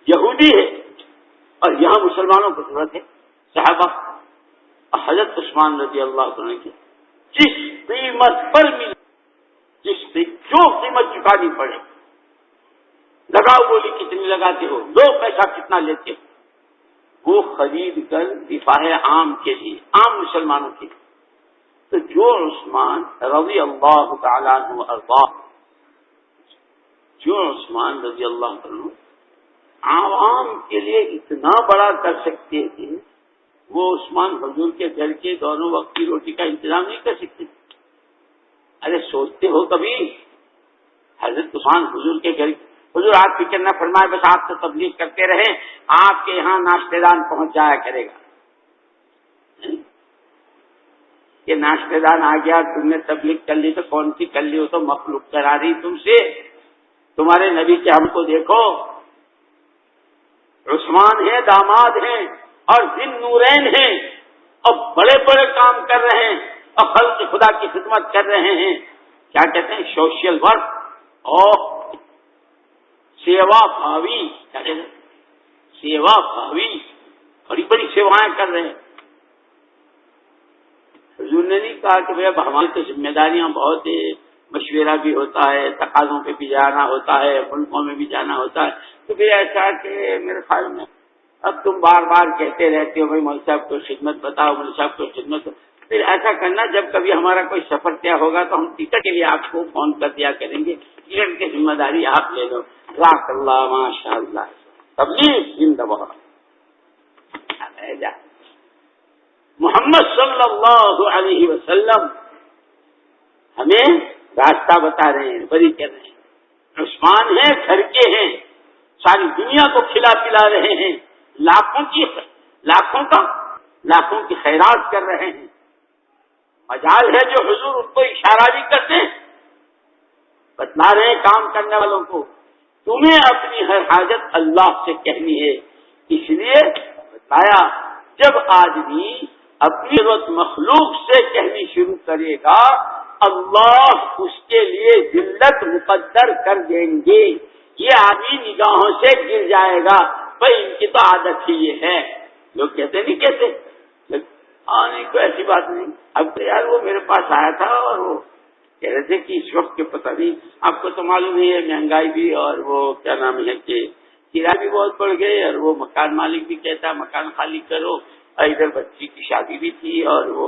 یہودی ہے اور یہاں مسلمانوں کو ضرورت ہے، صحابہ حضرت عثمان رضی اللہ عنہ کی جس قیمت پر ملی، جو قیمت چکانی پڑے، لگاؤ بولی کتنی لگاتے ہو، دو پیسہ کتنا لیتے ہو، وہ خرید کر دفاع عام کے لیے، عام مسلمانوں کے لیے۔ تو جو عثمان رضی اللہ تعالیٰ عنہ ارضا، جو عثمان رضی اللہ عنہ عوام کے لیے اتنا بڑا کر سکتے تھے، وہ عثمان حضور کے گھر کے دونوں وقت کی روٹی کا انتظام نہیں کر سکتے۔ ارے سوچتے ہو کبھی، حضرت عثمان حضور کے گھر، حضور آپ فکر نہ فرمائے، بس آپ تو تبلیغ کرتے رہے، آپ کے یہاں ناشتے دان پہنچ جایا کرے گا۔ کہ ناشتے دان آ گیا، تم نے تبلیغ کر لی تو کون سی کر لی، ہو تو مخلوق کرا رہی تم سے، تمہارے نبی کے ہم کو دیکھو، عثمان ہیں، داماد ہیں اور ذی نورین ہیں، اور بڑے بڑے کام کر رہے ہیں اور خلق خدا کی خدمت کر رہے ہیں۔ کیا کہتے ہیں؟ سوشل ورک اور سیوا بھاوی، کیا کہتے ہیں؟ سیوا بھاوی، بڑی بڑی سیوائیں کر رہے ہیں۔ حضور نے نہیں کہا کہ بھائی ہماری تو ذمہ داریاں بہت ہیں، مشورہ بھی ہوتا ہے، تقاضوں پہ بھی جانا ہوتا ہے، ملکوں میں بھی جانا ہوتا ہے، تو پھر ایسا کہ میرے خیال میں اب تم بار بار کہتے رہتے ہو بھائی مولوی صاحب کو خدمت بتاؤ، مولوی صاحب کو خدمت، پھر ایسا کرنا جب کبھی ہمارا کوئی سفر طے ہوگا تو ہم ٹکٹ کے لیے آپ کو فون کر دیا کریں گے، ٹکٹ کی ذمہ داری آپ لے لو۔ جزاک اللہ، ماشاء اللہ، تبلیغ زندہ باد۔ محمد صلی اللہ علیہ وسلم ہمیں راستہ بتا رہے ہیں، بری کر رہے ہیں۔ عثمان ہیں، گھر کے ہیں، ساری دنیا کو کھلا پلا رہے ہیں، لاکھوں کی خیرات کر رہے ہیں۔ مجال ہے جو حضور ان کو اشارہ بھی کرتے ہیں، بتلا رہے ہیں کام کرنے والوں کو تمہیں اپنی ہر حاجت اللہ سے کہنی ہے. اس لیے بتایا جب آدمی اپنی ضرورت مخلوق سے کہنی شروع کرے گا اللہ اس کے لیے ذلت مقدر کر دیں گے. یہ آدمی نگاہوں سے گر جائے گا. بھائی ان کی تو عادت ہی یہ ہے. لوگ کہتے نہیں کہتے نہیں کوئی ایسی بات نہیں. اب تو یار وہ میرے پاس آیا تھا اور وہ کہہ رہے تھے کہ اس وقت کے پتہ نہیں آپ کو تو معلوم ہی ہے مہنگائی بھی اور وہ کیا نام ہے کہ کرایہ بھی بہت بڑھ گئے اور وہ مکان مالک بھی کہتا ہے مکان خالی کرو. ادھر بچی کی شادی بھی تھی اور وہ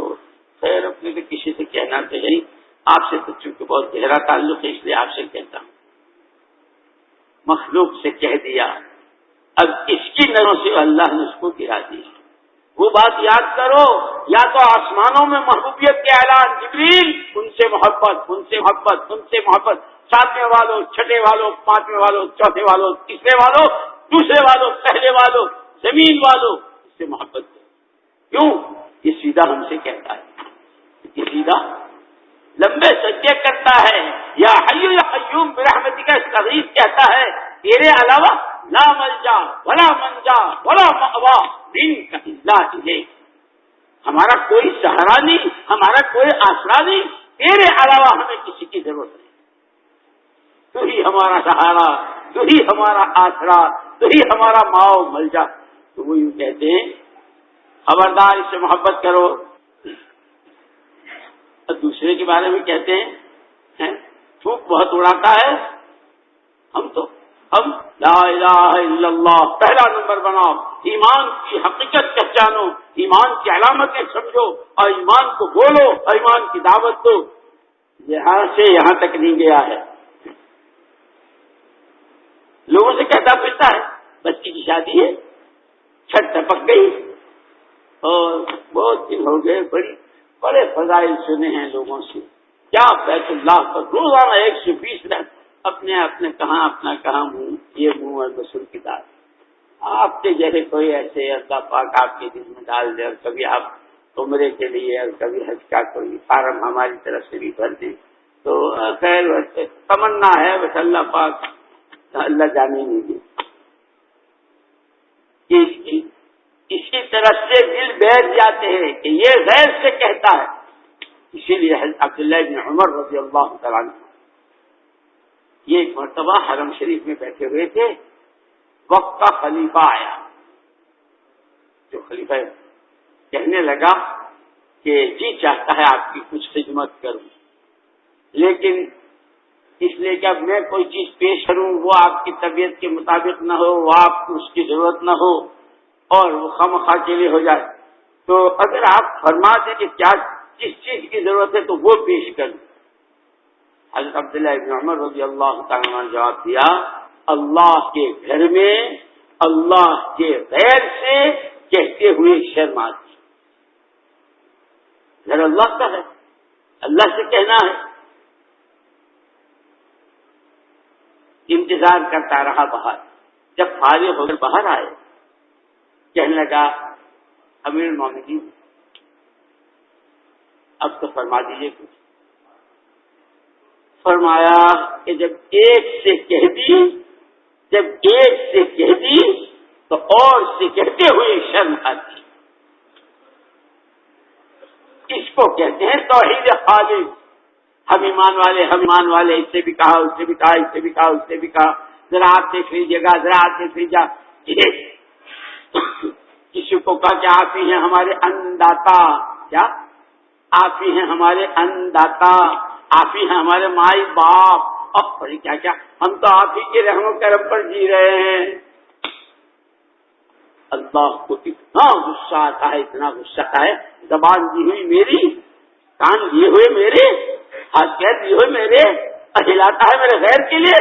خیر اپنے تو کسی سے کہنا تو نہیں. آپ سے تو چونکہ بہت گہرا تعلق ہے اس لیے آپ سے کہتا ہوں. مخلوق سے کہہ دیا. اب اس کی نظروں سے اللہ نے اس کو گرا دیا. وہ بات یاد کرو یا تو آسمانوں میں محبوبیت کے اعلان جبریل ان سے محبت ان سے محبت ان سے محبت. 7ویں والوں 6 والوں 5ویں والوں 4 والوں 3 والوں 2 والوں پہلے والوں زمین والوں اس سے محبت کرو. کیوں؟ یہ سیدھا ہم سے کہتا ہے. یہ سیدھا لمبے سجدے کرتا ہے. یا حی یا قیوم برحمتک استغیث کہتا ہے تیرے علاوہ لا ملجا ولا منجا ولا مأوا منک الا الیک. ہمارا کوئی سہارا نہیں ہمارا کوئی آسرا نہیں. تیرے علاوہ ہمیں کسی کی ضرورت نہیں. تو ہی ہمارا سہارا تو ہی ہمارا آسرا تو ہی ہمارا ماؤ ملجا. تو وہ یوں کہتے ہیں خبردار اس سے محبت کرو. اور دوسرے کے بارے میں کہتے ہیں تھوک بہت اڑاتا ہے. ہم لا الہ الا اللہ پہلا نمبر بناؤ. ایمان کی حقیقت پہچانو ایمان کی علامتیں سمجھو اور ایمان کو بولو اور ایمان کی دعوت دو. یہاں سے یہاں تک نہیں گیا ہے. لوگوں سے کہتا پھرتا ہے بچی کی شادی ہے چھت ٹپک گئی اور بہت دن ہو گئے. بڑے فضائل سنے ہیں لوگوں سے. کیا بیت اللہ پر روزانہ 120 رہتے اپنے کہاں اپنا کہاں منہ یہ منہ اور بسر کی دال. آپ کے جیسے کوئی ایسے اللہ پاک آپ کے دل میں ڈال دے اور کبھی آپ عمرے کے لیے اور کبھی حج کا کوئی فارم ہماری طرف سے بھی بھر دیں تو خیر تمنا ہے بس اللہ پاک اللہ جانے نہیں دے. اسی طرح سے دل بیٹھ جاتے ہیں کہ یہ غیر سے کہتا ہے. اسی لیے عبداللہ بن عمر رضی اللہ تعالیٰ عنہ یہ ایک مرتبہ حرم شریف میں بیٹھے ہوئے تھے. وقت کا خلیفہ آیا. جو خلیفہ کہنے لگا کہ جی چاہتا ہے آپ کی کچھ خدمت کروں لیکن اس لیے کہ اب میں کوئی چیز پیش کروں وہ آپ کی طبیعت کے مطابق نہ ہو وہ آپ کو اس کی ضرورت نہ ہو اور وہ خواہ کے لیے ہو جائے تو اگر آپ فرما دیں کہ کیا کس چیز کی ضرورت ہے تو وہ پیش کروں. حضرت عبداللہ ابن عمر رضی اللہ تعالیٰ نے جواب دیا اللہ کے گھر میں اللہ کے غیر سے کہتے ہوئے شرم آتی. گھر اللہ کا ہے اللہ سے کہنا ہے. انتظار کرتا رہا باہر. جب فارغ ہو کر باہر آئے کہنے لگا امیر المومنین اب تو فرما دیجیے کچھ. فرمایا کہ جب ایک سے کہہ دی تو اور سے کہتے ہوئے شرم آتی. اس کو کہتے ہیں توحید خالص. ہم ایمان والے اس سے بھی کہا اس سے بھی کہا اس سے بھی کہا اس سے بھی کہا ذرا آپ دیکھ لیجیے گا ذرا آپ دیکھ لیجیے. کسی کو کہا کہ آپ ہی ہیں ہمارے انداتا. کیا آپ ہی ہیں ہمارے انداتا آپ ہی ہیں ہمارے مائی باپ. اور کیا کیا ہم تو آپ ہی کے رحم و کرم پر جی رہے ہیں. اللہ کو اتنا غصہ آتا ہے اتنا غصہ آتا ہے. زبان دی ہوئی میری کان دیے ہوئے میرے ہاتھ پیر دیے ہوئے میرے ہلاتا ہے میرے غیر کے لیے.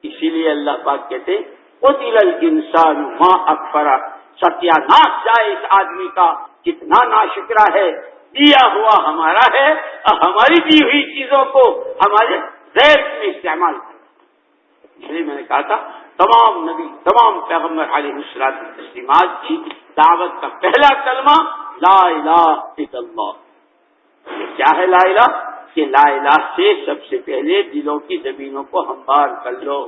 اسی لیے اللہ پاک کہتے قتل الانسان ما اکفرہ. ستیہ ناش جائے اس آدمی کا کتنا ناشکرا ہے. دیا ہوا ہمارا ہے اور ہماری دی ہوئی چیزوں کو ہمارے غیر میں استعمال کرنا. اس لیے میں نے کہا تھا تمام نبی تمام پیغمبر علیہ الصلوۃ والتسلیمات کی دعوت کا پہلا کلمہ لا الہ الا اللہ. یہ کیا ہے لا الہ؟ کہ لا الہ سے سب سے پہلے دلوں کی زمینوں کو ہموار کر لو.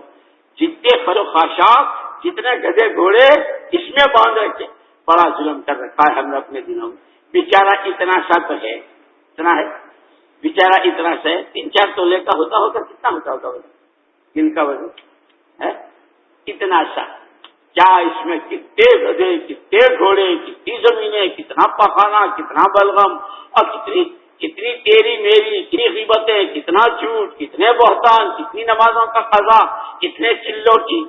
جتنے خر و خاشاک، جتنے گدھے گھوڑے اس میں باندھ رکھے، بڑا ظلم کر رکھا ہے ہم نے اپنے دلوں میں. بیچارہ اتنا سا تو ہے، اتنا ہے بیچارہ، اتنا سا ہے، 3-4 تولے کا ہوتا ہوگا. کتنا ہوتا ہوگا دل کا وزن ہے؟ اتنا سا. کیا اس میں کتنے گدھے، کتنے گھوڑے، کتنی زمینیں، کتنا پخانا، کتنا بلغم، اور کتنی تیری میری، کتنی غیبتیں، کتنا جھوٹ، کتنے بہتان، کتنی نمازوں کا قضا، کتنے چلوں کی،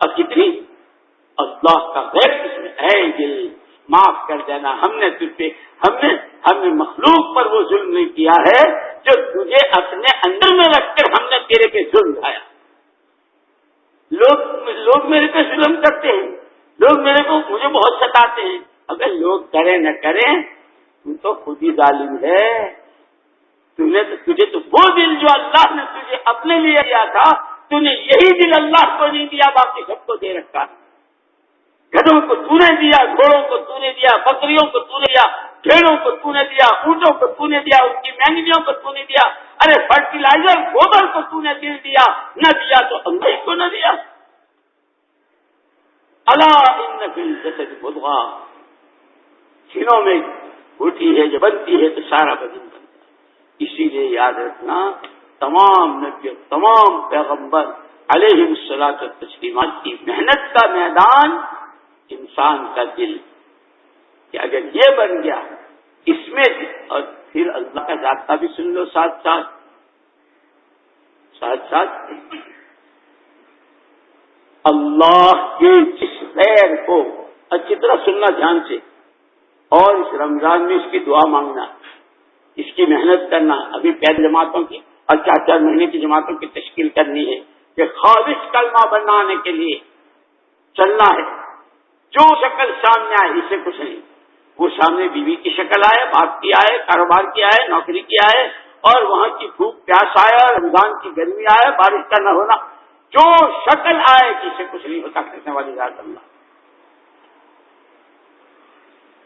اور کتنی اللہ کا غیر اس میں. اے دل معاف کر دینا، ہم نے تجھ پہ ہم نے مخلوق پر وہ ظلم نہیں کیا ہے جو تجھے اپنے اندر میں رکھ کر ہم نے تیرے پہ ظلم ڈھایا. لوگ میرے پہ ظلم کرتے ہیں، لوگ مجھے بہت ستاتے ہیں. اگر لوگ کریں نہ کریں، تو تو خود ہی ظالم ہے. تجھے تو وہ دل جو اللہ نے تجھے اپنے لیے دیا تھا، تو نے یہی دل اللہ کو نہیں دیا، باقی سب کو دے رکھا. گدھوں کو تو نے دیا، گھوڑوں کو تو نے دیا، بکریوں کو تو نے دیا، بھیڑوں کو تو نے دیا، اونٹوں کو تو نے دیا، ان کی مینگنیوں کو تو نے دیا. ارے فرٹیلائزر گوبر کو تو نے دل دیا، نہ دیا تو اللہ کو نہ دیا. الا ان فی الجسد مضغہ، سینوں میں ہوتی ہے جو بنتی ہے تو سارا بدن بنتا ہے. اسی لیے یاد رکھنا، تمام نبی، تمام پیغمبر علیہ الصلوۃ والتسلیمات کی محنت کا میدان انسان کا دل، کہ اگر یہ بن گیا اس میں، اور پھر اللہ کا ذاتہ بھی سن لو ساتھ ساتھ اللہ کے جس غیر کو اچھی طرح سننا دھیان سے، اور اس رمضان میں اس کی دعا مانگنا، اس کی محنت کرنا. ابھی پہلی جماعتوں کی اور 4 مہینے کی جماعتوں کی تشکیل کرنی ہے کہ خالص کلمہ بنانے کے لیے چلنا ہے. جو شکل سامنے آئے اس سے کچھ نہیں، وہ سامنے بیوی کی شکل آئے، باپ کی آئے، کاروبار کی آئے، نوکری کی آئے، اور وہاں کی بھوک پیاس آئے، رمضان کی گرمی آئے، بارش کا نہ ہونا، جو شکل آئے کسی سے کچھ نہیں ہوتا کرنے والی ذات اللہ.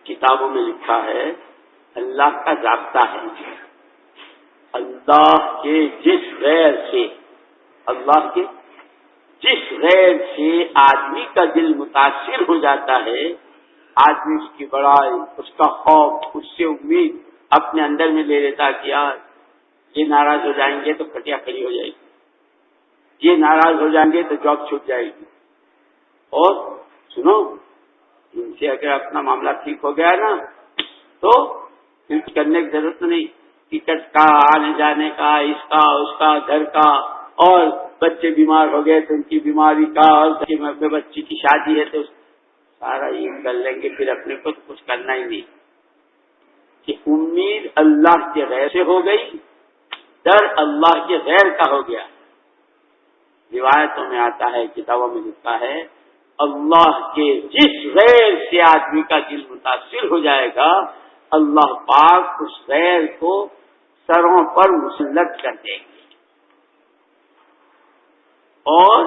کتابوں میں لکھا ہے اللہ کا ضابطہ ہے، اللہ کے جس غیر سے آدمی کا دل متاثر ہو جاتا ہے، آدمی اس کی بڑائی، اس کا خوف، اس سے امید اپنے اندر میں لے لیتا کہ یار یہ ناراض ہو جائیں گے تو کٹیا کھڑی ہو جائے گی، یہ ناراض ہو جائیں گے تو جاب چھوٹ جائے گی. اور سنو، ان سے اگر اپنا معاملہ ٹھیک ہو گیا نا تو پھر کرنے کی ضرورت نہیں، ٹکٹ کا، آنے جانے کا، اس کا گھر کا، اور بچے بیمار ہو گئے تو ان کی بیماری کا، اور بچی کی شادی ہے تو سارا یہ کر لیں گے، پھر اپنے کو کچھ کرنا ہی نہیں. کہ امید اللہ کے غیر سے ہو گئی، ڈر اللہ کے غیر کا ہو گیا. روایتوں میں آتا ہے، کتابوں میں لکھا ہے، اللہ کے جس غیر سے آدمی کا دل متاثر ہو جائے گا، اللہ پاک اس غیر کو سروں پر مسلط کر دیں گے. اور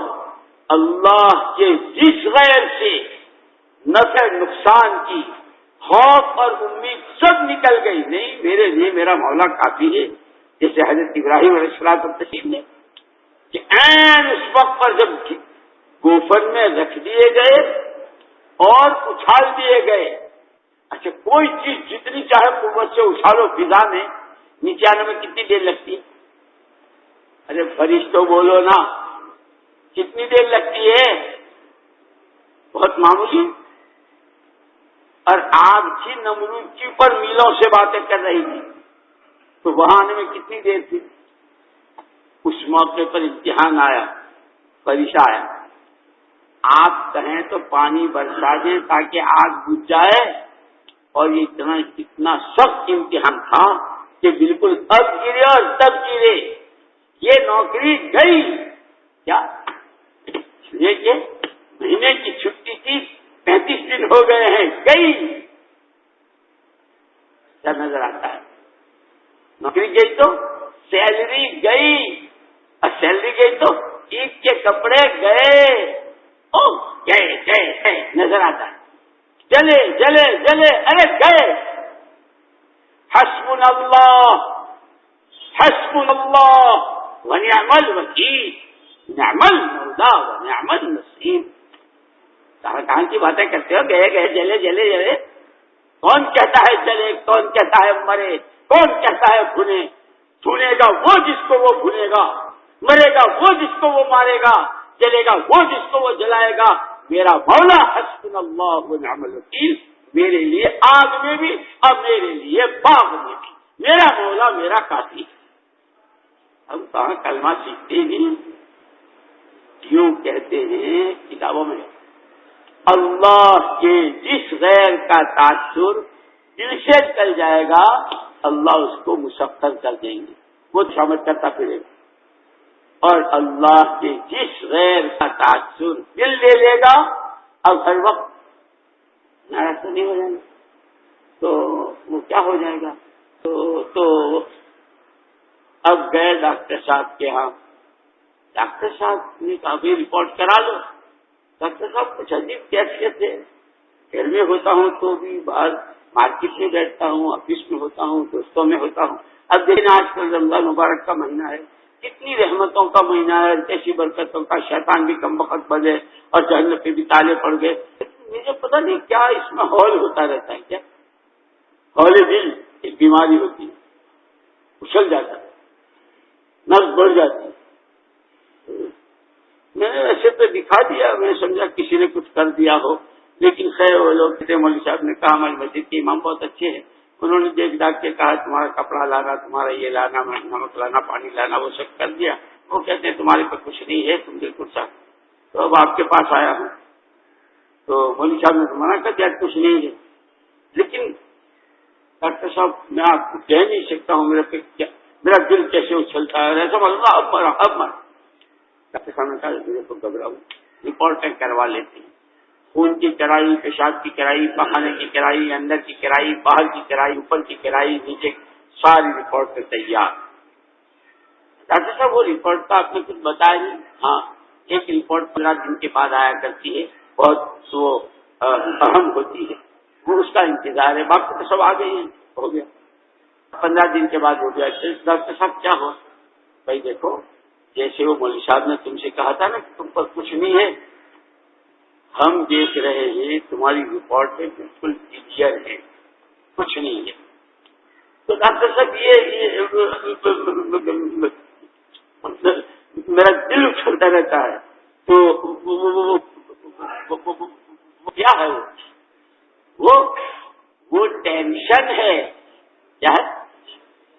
اللہ کے جس غیر سے نفع نقصان کی خوف اور امید سب نکل گئی، نہیں میرے لیے میرا مولا کافی ہے. جیسے حضرت ابراہیم علیہ السلام کو تشریف نے کہ عین اس وقت پر جب گوفن میں رکھ دیے گئے اور اچھال دیے گئے. اچھا، کوئی چیز جتنی چاہے قوت سے اچھالو فضا میں، نیچے آنے میں کتنی دیر لگتی ہے؟ ارے فرشتوں بولو نا، کتنی دیر لگتی ہے؟ بہت معمولی. اور آگ تھی نمرود کی اوپر میلوں سے باتیں کر رہی تھی، تو وہاں آنے میں کتنی دیر تھی؟ اس موقع پر امتحان آیا، پریشا آیا. آپ کہیں تو پانی برسا دیں تاکہ آگ بجھ جائے، اور یہ اتنا سخت امتحان تھا کہ بالکل اب گرے اور تب گرے. یہ نوکری گئی کیا؟ یہ مہینے کی چھٹی تھی، 35 دن ہو گئے ہیں، گئی. کیا نظر آتا ہے؟ نوکری گئی تو سیلری گئی، اور سیلری گئی تو عید کے کپڑے گئے. گئے نظر آتا ہے. جلے ارے گئے. حسبنا اللہ حسبنا اللہ ونعم الوکیل، نعم المولا ونعم النصیر۔ کہاں کی باتیں کرتے ہو، گئے گئے جلے جلے جلے۔ کون کہتا ہے جلے، کون کہتا ہے مرے، کون کہتا ہے بھنے؟ بھنے گا وہ جس کو وہ بھنے گا، مرے گا وہ جس کو وہ مارے گا، جلے گا وہ جس کو وہ جلائے گا۔ میرا مولا حسبنا اللہ ونعم الوکیل، میرے لیے آگ میں بھی اور میرے لیے باغ میں بھی میرا مولا میرا کافی ہے۔ ہم کہاں کلمہ سیکھتے ہیں، یوں کہتے ہیں کتابوں میں، اللہ کے جس غیر کا تاثر دل سے چل جائے گا اللہ اس کو مسخر کر دیں گے، وہ سمجھ کرتا پھرے گا، اور اللہ کے جس غیر کا تاثر دل لے لے گا اب ہر وقت ناراض نہیں ہو جائے گا، تو وہ کیا ہو جائے گا؟ تو اب گئے ڈاکٹر صاحب کے ہاں، ڈاکٹر صاحب نے کہا بھی رپورٹ کرا لو۔ ڈاکٹر صاحب کچھ عجیب کیفیت ہے، گھر میں ہوتا ہوں تو بھی باہر مارکیٹ میں بیٹھتا ہوں، آفس میں ہوتا ہوں، دوستوں میں ہوتا ہوں۔ اب دیکھنا آج کل رمضان مبارک کا مہینہ ہے، کتنی رحمتوں کا مہینہ ہے، کیسی برکتوں کا، شیطان بھی کم وقت بجے اور جہنم پہ بھی تالے پڑ گئے۔ مجھے پتہ نہیں کیا اس میں ہال ہوتا رہتا ہے، کیا ہال دل ایک بیماری ہوتی ہے، اچھل جاتا ہے، نبض بڑھ جاتی ہے۔ میں نے ایسے تو دکھا دیا، میں سمجھا کسی نے کچھ کر دیا ہو، لیکن خیر وہ لوگ مولوی صاحب نے کہا ہماری مسجد کے امام بہت اچھے ہیں، انہوں نے دیکھ داکھ کے کہا تمہارا کپڑا لانا، تمہارا یہ لانا، نمک لانا، پانی لانا، وہ سب کر دیا۔ وہ کہتے ہیں تمہارے پاس کچھ نہیں ہے، تم بالکل صاحب، تو اب آپ کے پاس آیا ہوں۔ تو مولوی صاحب نے تو منع کر دیا کچھ نہیں ہے، لیکن ڈاکٹر صاحب میں آپ کو کہہ نہیں سکتا ہوں میرا دل کیسے اچھلتا ہے، ایسا مطلب اب مرا۔ ڈاکٹر صاحب نے کہا میرے کو گھبراؤ، رپورٹیں کروا لیتے ہیں، خون کی کرائی، پیشاب کی کرائی، پخانے کی کرائی، اندر کی کرائی، باہر کی کرائی، اوپر کی کرائی، نیچے ساری رپورٹ پہ تیار۔ ڈاکٹر صاحب وہ رپورٹ کا آپ نے کچھ بتایا نہیں؟ ہاں، ایک رپورٹ 15 دن کے بعد آیا کرتی ہے، بہت وہ اہم ہوتی ہے، وہ اس کا انتظار ہے۔ باقی تو سب آ گئی ہیں، ہو گیا 15 دن کے بعد ہو گیا۔ ڈاکٹر صاحب کیا ہوا؟ بھائی دیکھو، جیسے وہ مولوی صاحب نے تم سے کہا تھا نا کہ تم پر کچھ نہیں ہے، ہم دیکھ رہے ہیں تمہاری رپورٹ میں بالکل کلیئر ہے، کچھ نہیں ہے۔ تو ڈاکٹر صاحب یہ میرا دل اچھلتا رہتا ہے، تو کیا ہے وہ ٹینشن ہے۔ کیا ہے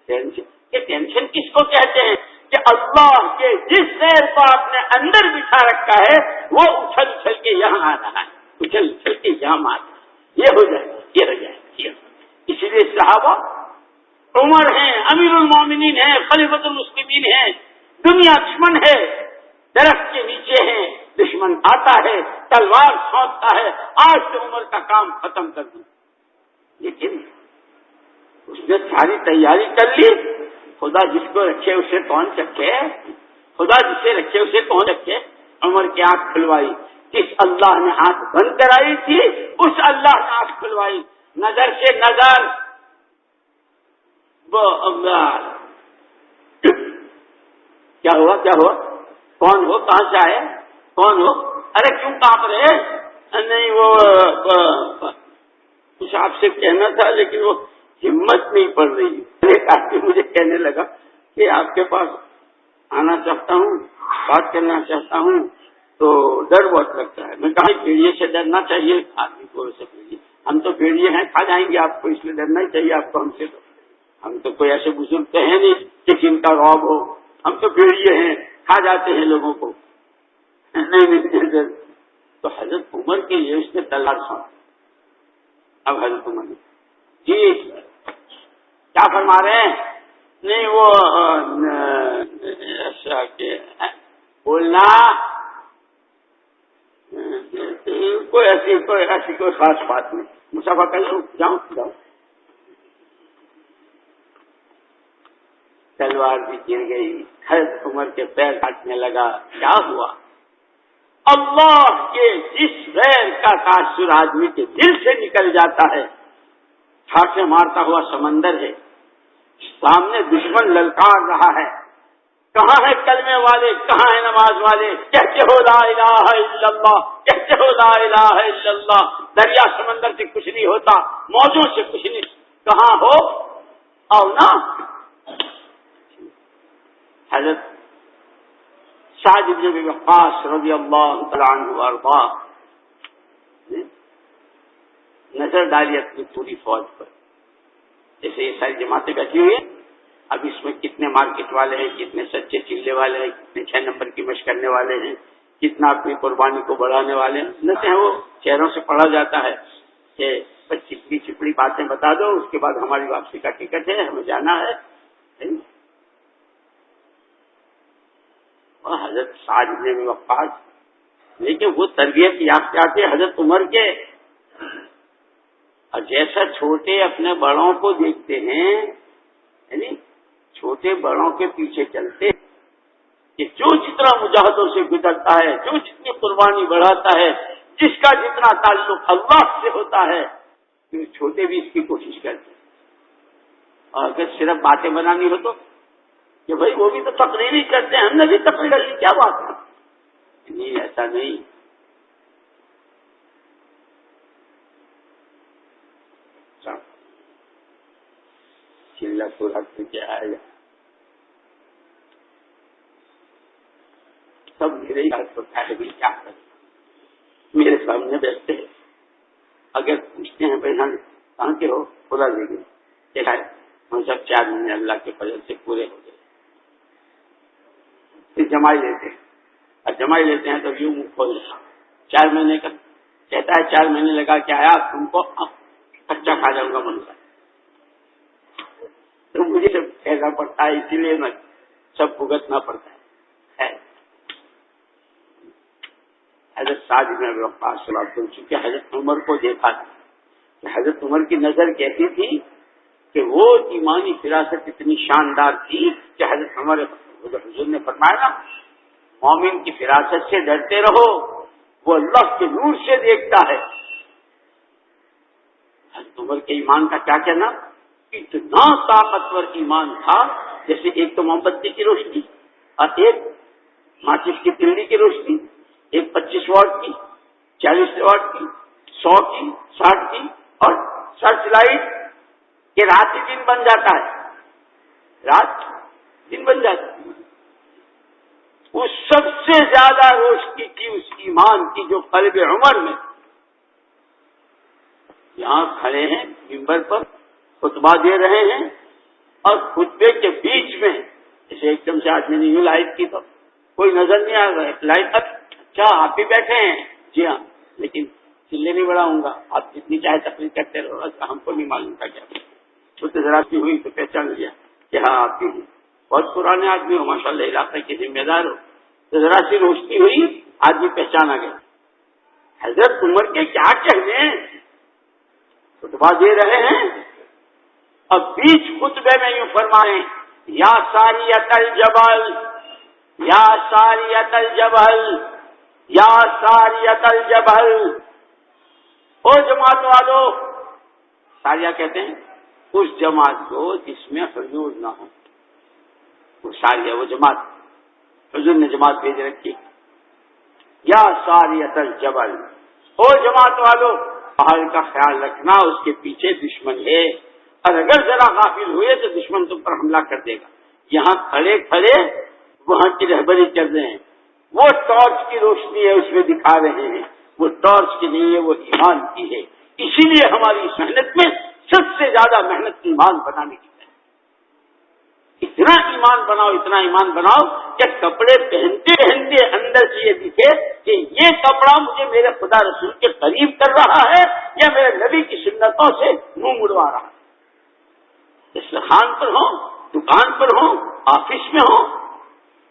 ٹینشن؟ یہ ٹینشن کس کو کہتے ہیں؟ کہ اللہ کے جس غیر کو آپ نے اندر بٹھا رکھا ہے وہ اچھل اچھل کے یہاں آ رہا ہے، اچھل اچھل کے یہاں آ رہا ہے، یہ ہو جائے گا، یہ رہ جائے گا۔ اسی لیے صحابہ عمر ہیں، امیر المومنین ہیں، خلیفۃ المسلمین ہیں، دنیا دشمن ہے، درخت کے نیچے ہیں، دشمن آتا ہے، تلوار سونپتا ہے، آج سے عمر کا کام ختم کر دوں، لیکن اس نے ساری تیاری کر لی۔ خدا جس کو رکھے اسے کون چکھے، خدا جسے رکھے اسے کون رکھے۔ عمر کی آنکھ کھلوائی، جس اللہ نے آنکھ بند کرائی تھی اس اللہ نے آنکھ کھلوائی، نظر سے نظر۔ کیا ہوا؟ کون ہو؟ کہاں سے آئے؟ کون ہو؟ ارے کیوں کانپ رہے؟ نہیں وہ کچھ آپ سے کہنا تھا لیکن وہ ہمت نہیں پڑ رہی۔ ایک آدمی مجھے کہنے لگا کہ آپ کے پاس آنا چاہتا ہوں، بات کرنا چاہتا ہوں، تو ڈر بہت لگتا ہے۔ میں کہا بھیڑیے سے ڈرنا چاہیے آدمی کو، ہم تو بھیڑیے ہیں، کھا جائیں گے آپ کو، اس لیے ڈرنا ہی چاہیے آپ کو ہم سے۔ تو ہم تو کوئی ایسے بزرگ تو ہیں نہیں کہ جن کا رعب ہو، ہم تو بھیڑیے ہیں، کھا جاتے ہیں لوگوں کو۔ نہیں، تو حضرت عمر کے لیے اس نے تلوار سونپی۔ اب حضرت عمر نے جی کیا فرما رہے ہیں؟ نہیں وہ ایسا کہ بولنا کوئی خاص بات نہیں، مسافہ کر لو، جاؤ۔ تلوار بھی گر گئی، حضرت عمر کے پیر کاٹنے لگا۔ کیا ہوا؟ اللہ کے جس غیر کا تاثر آدمی کے دل سے نکل جاتا ہے، چھاٹے مارتا ہوا سمندر ہے، سامنے دشمن للکار رہا ہے، کہاں ہے کلمے والے، کہاں ہے نماز والے؟ کہتے ہو لا الہ الا اللہ، کہتے ہو لا الہ الا اللہ، دریا سمندر سے کچھ نہیں ہوتا، موجوں سے کچھ نہیں، کہاں ہو آؤ نا۔ حضرت سعد بن ابی وقاص رضی اللہ تعالیٰ عنہ وارضاہ نظر ڈالی اپنی پوری فوج پر، جیسے یہ ساری جماعتیں بیٹھی ہوئی ہیں، اب اس میں کتنے مارکیٹ والے ہیں، کتنے سچے چلے والے ہیں، کتنے 6 نمبر کی مشق کرنے والے ہیں، کتنا اپنی قربانی کو بڑھانے والے ہیں، سنتے ہیں وہ چہروں سے پڑھا جاتا ہے کہ بس چپڑی چپڑی باتیں بتا دو، اس کے بعد ہماری واپسی کا ٹکٹ ہے، ہمیں جانا ہے۔ اور حضرت سعد بن ابی وقاص، لیکن وہ تربیت یافتہ تھے حضرت عمر کے، اور جیسا چھوٹے اپنے بڑوں کو دیکھتے ہیں، یعنی چھوٹے بڑوں کے پیچھے چلتے کہ جو جتنا مجاہدوں سے گزرتا ہے، جو جتنی قربانی بڑھاتا ہے، جس کا جتنا تعلق اللہ سے ہوتا ہے، تو چھوٹے بھی اس کی کوشش کرتے ہیں۔ اور اگر صرف باتیں بنانی ہو تو کہ بھائی وہ بھی تو تقریر ہی کرتے ہیں، ہم نے بھی تقریر کر لی، کیا بات ہے؟ نہیں، ایسا نہیں۔ چلا تو رکھ کے آئے گا، سب میرے ہی ہاتھ پکا ہے، کیا کریں؟ میرے سامنے بیٹھتے ہیں، اگر پوچھتے ہیں بھائی کہاں کے ہو، خدا دے گی دیکھا ہے ہم سب 4 مہینے اللہ کے فضل سے پورے ہو گئے، پھر جمائی لیتے ہیں، اور جمائی لیتے ہیں تو یوں منہ کھول دیتا 4 مہینے کا، کہتا ہے 4 مہینے لگا کے آیا، تم کو کچا کھا جاؤں گا من کا، تو مجھے سب کہنا پڑتا ہے، اسی لیے میں سب بھگتنا پڑتا ہے۔ حضرت سعد بن ابی وقاص صلی اللہ علیہ وسلم چونکہ حضرت عمر کو دیکھا تھا کہ حضرت عمر کی نظر کیسی تھی کہ وہ ایمانی فراست اتنی شاندار تھی کہ حضرت عمر حضور نے فرمایا نا، مومن کی فراست سے ڈرتے رہو، وہ اللہ کے نور سے دیکھتا ہے۔ حضرت عمر کے ایمان کا کیا کہنا، اتنا طاقتور ایمان تھا، جیسے ایک تو موم بتی کی روشنی، اور ایک ماچس کی تلڑی کی روشنی، ایک 25 واٹ کی، 40 واٹ کی، 100 کی، 60 کی، اور سرچ لائٹ کہ رات ہی دن بن جاتا ہے، رات دن بن جاتا ہے۔ اس سب سے زیادہ روشنی کی اس ایمان کی جو قلب عمر میں، یہاں کھڑے ہیں منبر پر خطبہ دے رہے ہیں، اور خطبے کے بیچ میں جیسے ایک دم سے آدمی نے یوں لائٹ کی تو کوئی نظر نہیں آ رہا ہے، لائٹ تک اچھا آپ بھی بیٹھے ہیں، جی ہاں، لیکن چلے نہیں بڑھاؤں گا، آپ جتنی چاہے تقریر کرتے رہو، ہم کو نہیں معلوم تھا کیا وہ تو ذرا سی ہوئی تو پہچان لیا کہ ہاں آپ بھی بہت پرانے آدمی ہو، ماشاء اللہ علاقے کے ذمہ دار ہو، تو ذرا سی روشنی ہوئی آدمی پہچانا گیا۔ حضرت عمر کے کیا کہنے ہیں، خطبہ دے رہے ہیں، اور بیچ خطبے میں یوں فرمائیں، یا ساریت الجبل، یا ساریت الجبل، یا ساریت الجبل، او جماعت والو، ساریہ کہتے ہیں اس جماعت کو جس میں حضور نہ ہو، وہ ساریہ، وہ جماعت حضور نے جماعت بھیج رکھی، یا ساریت الجبل، او جماعت والو پہاڑ کا خیال رکھنا، اس کے پیچھے دشمن ہے، اور اگر ذرا غافل ہوئے تو دشمن تم پر حملہ کر دے گا۔ یہاں کھڑے کھڑے وہاں کی رہبری کر رہے ہیں، وہ ٹارچ کی روشنی ہے اس میں دکھا رہے ہیں، وہ ٹارچ کی نہیں ہے، وہ ایمان کی ہے۔ اسی لیے ہماری اس محنت میں سب سے زیادہ محنت ایمان بنانے کی ہے۔ اتنا ایمان بناؤ، اتنا ایمان بناؤ کہ کپڑے پہنتے پہنتے اندر سے یہ دکھے کہ یہ کپڑا مجھے میرے خدا رسول کے قریب کر رہا ہے یا میرے نبی کی سنتوں سے منہ مڑوا رہا ہے۔ دسترخوان پر ہو، دکان پر ہو، آفس میں ہو،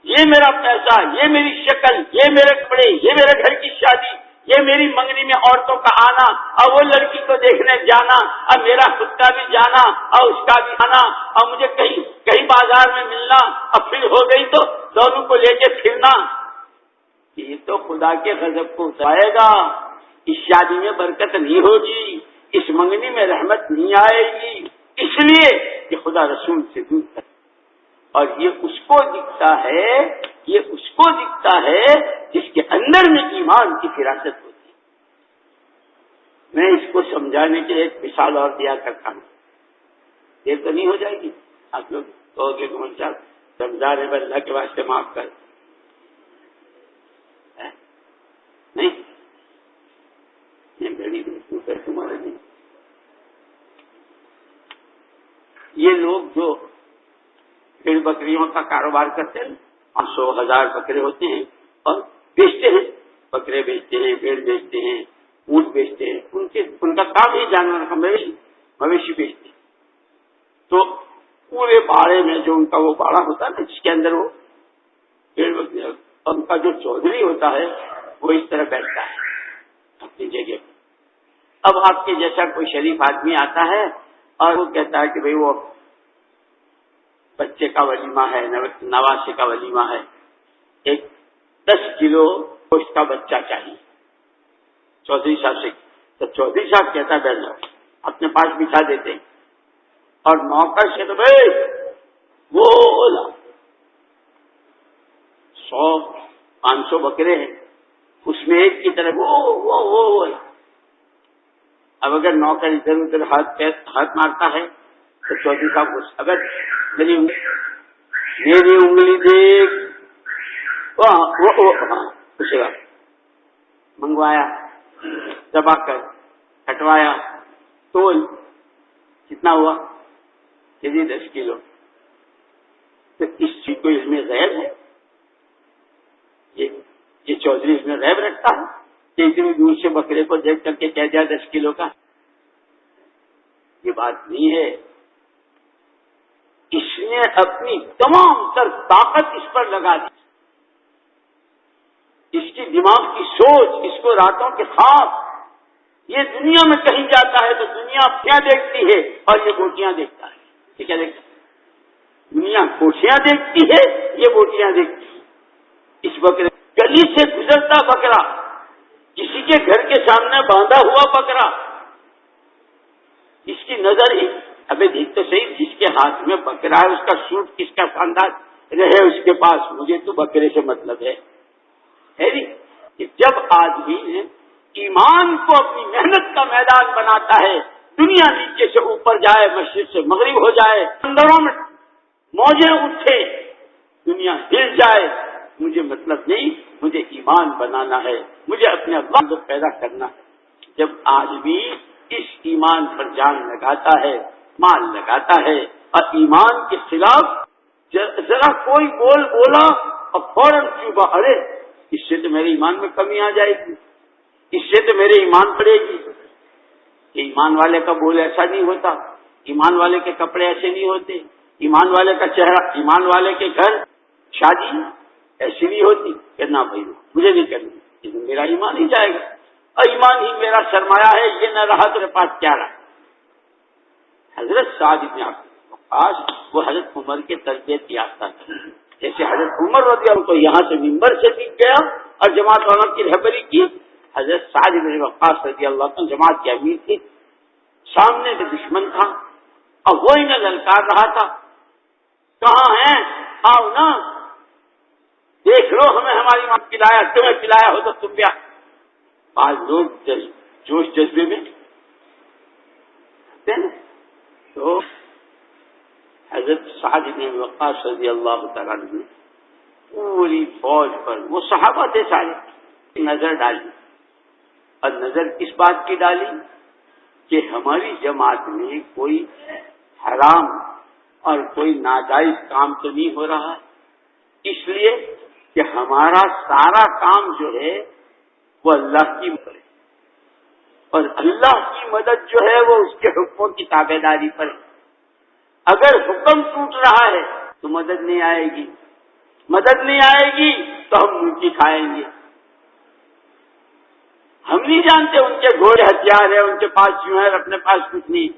یہ میرا پیسہ، یہ میری شکل، یہ میرے کپڑے، یہ میرے گھر کی شادی، یہ میری منگنی میں عورتوں کا آنا، اور وہ لڑکی کو دیکھنے جانا، اور میرا خود کا بھی جانا اور اس کا بھی آنا، اور مجھے کہیں بازار میں ملنا، اور پھر ہو گئی تو دونوں کو لے کے پھرنا، یہ تو خدا کے غضب کو اتارے گا۔ اس شادی میں برکت نہیں ہوگی، اس منگنی میں رحمت نہیں آئے گی۔ اس لیے کہ خدا رسول سے دور کر، اور یہ اس کو دکھتا ہے جس کے اندر میں ایمان کی فراست ہوتی ہے۔ میں اس کو سمجھانے کے لیے ایک مثال اور دیا کرتا ہوں، دیر تو نہیں ہو جائے گی؟ آپ لوگ تو گمن صاحب رمضان ہے، اللہ کے واسطے معاف کر، نہیں بڑی تمہارے نہیں۔ یہ لوگ جو بھیڑ بکریوں کا کاروبار کرتے ہیں، 500,000 بکرے ہوتے ہیں اور بیچتے ہیں، بکرے بیچتے ہیں، بھیڑ بیچتے ہیں، اونٹ بیچتے ہیں، ان کا کام ہی جانور کا مویشی بیچتے ہیں۔ تو پورے باڑے میں جو ان کا وہ باڑا ہوتا ہے نا، جس کے اندر وہ بھیڑ بکری، ان کا جو چودھری ہوتا ہے وہ اس طرح بیٹھتا ہے اپنی جگہ پہ۔ اب آپ کے جیسا کوئی شریف آدمی آتا ہے اور وہ کہتا ہے کہ بھئی وہ بچے کا ولیمہ ہے، نواسے کا ولیمہ ہے، ایک 10 کلو گوشت کا بچہ چاہیے چودھری صاحب سے۔ تو چودھری صاحب کہتا ہے بیٹھ جاؤ، اپنے پاس بٹھا دیتے ہیں، اور نوکر سے تو بھائی وہ 100-500 بکرے ہیں، اس میں ایک کی طرف وہ اب اگر نوکر ادھر ادھر ہاتھ مارتا ہے تو چودھری صاحب اگر میری انگلی دیکھ پوچھے گا، منگوایا، دبا کر ہٹوایا، تول کتنا ہوا کہ 10 کلو۔ تو اس چیز کو اس میں غیب ہے، یہ چودھری اس میں غیب رکھتا ہے کہ اتنی دور سے بکرے کو دیکھ کر کے کہہ دیا 10 کلو کا، یہ بات نہیں ہے۔ اس نے اپنی تمام تر طاقت اس پر لگا دی، اس کی دماغ کی سوچ، اس کو راتوں کے خواب، یہ دنیا میں کہیں جاتا ہے تو دنیا کیا دیکھتی ہے اور یہ بوٹیاں دیکھتا ہے۔ یہ کیا دیکھتا ہے؟ دنیا کوٹیاں دیکھتی ہے، یہ بوٹیاں دیکھتی ہے۔ اس بکرے گلی سے گزرتا بکرا، کسی کے گھر کے سامنے باندھا ہوا بکرا، اس کی نظر ہی ابھی دیکھ تو صحیح، جس کے ہاتھ میں بکرا ہے اس کا سوٹ کس کا خاندان رہے اس کے پاس، مجھے تو بکرے سے مطلب ہے کہ جب آدمی ایمان کو اپنی محنت کا میدان بناتا ہے، دنیا نیچے سے اوپر جائے، مشرق سے مغرب ہو جائے، سمندروں میں موجیں اٹھے، دنیا ہل جائے، مجھے مطلب نہیں، مجھے ایمان بنانا ہے، مجھے اپنے اللہ کو پیدا کرنا ہے۔ جب آدمی اس ایمان پر جان لگاتا ہے، مال لگاتا ہے، اور ایمان کے خلاف ذرا کوئی بولا اور فوراً چوبا، ارے اس سے تو میرے ایمان میں کمی آ جائے گی، اس سے تو میرے ایمان پڑے گی۔ کہ ایمان والے کا بول ایسا نہیں ہوتا، ایمان والے کے کپڑے ایسے نہیں ہوتے، ایمان والے کا چہرہ، ایمان والے کے گھر شادی ایسی نہیں ہوتی کہ نہ بھائی مجھے نہیں کرنی، لیکن میرا ایمان ہی جائے گا، اور ایمان ہی میرا سرمایہ ہے، یہ نہ رہا تو میرے پاس کیا رہا۔ حضرت سعد بن ابی وقاص وہ حضرت عمر کے تربیت یافتہ تھے، جیسے حضرت عمر رضی اللہ عنہ کو یہاں سے ممبر سے دکھ گیا اور جماعت والوں کی رہبری کی، حضرت سعد بن وقاص رضی اللہ عنہ جماعت کے امیر تھے، سامنے سے دشمن تھا اور وہ انہیں للکار رہا تھا، کہاں ہیں، آؤ نا، دیکھ لو ہمیں ہماری ماں پلایا، تمہیں پلایا ہو تو تم بھی۔ آج لوگ جوش جذبے میں تو حضرت سعد بن وقاص رضی اللہ تعالیٰ عنہ پوری فوج پر، وہ صحابہ تھے سارے، نظر ڈالی، اور نظر کس بات کی ڈالی کہ ہماری جماعت میں کوئی حرام اور کوئی ناجائز کام تو نہیں ہو رہا، اس لیے کہ ہمارا سارا کام جو ہے وہ اللہ کی مدد ہے، اور اللہ کی مدد جو ہے وہ اس کے حکموں کی تابع داری پر ہے۔ اگر حکم ٹوٹ رہا ہے تو مدد نہیں آئے گی، مدد نہیں آئے گی تو ہم منکی کھائیں گے۔ ہم نہیں جانتے ان کے گھوڑے ہتھیار ہے، ان کے پاس یوں ہے، اپنے پاس کچھ نہیں،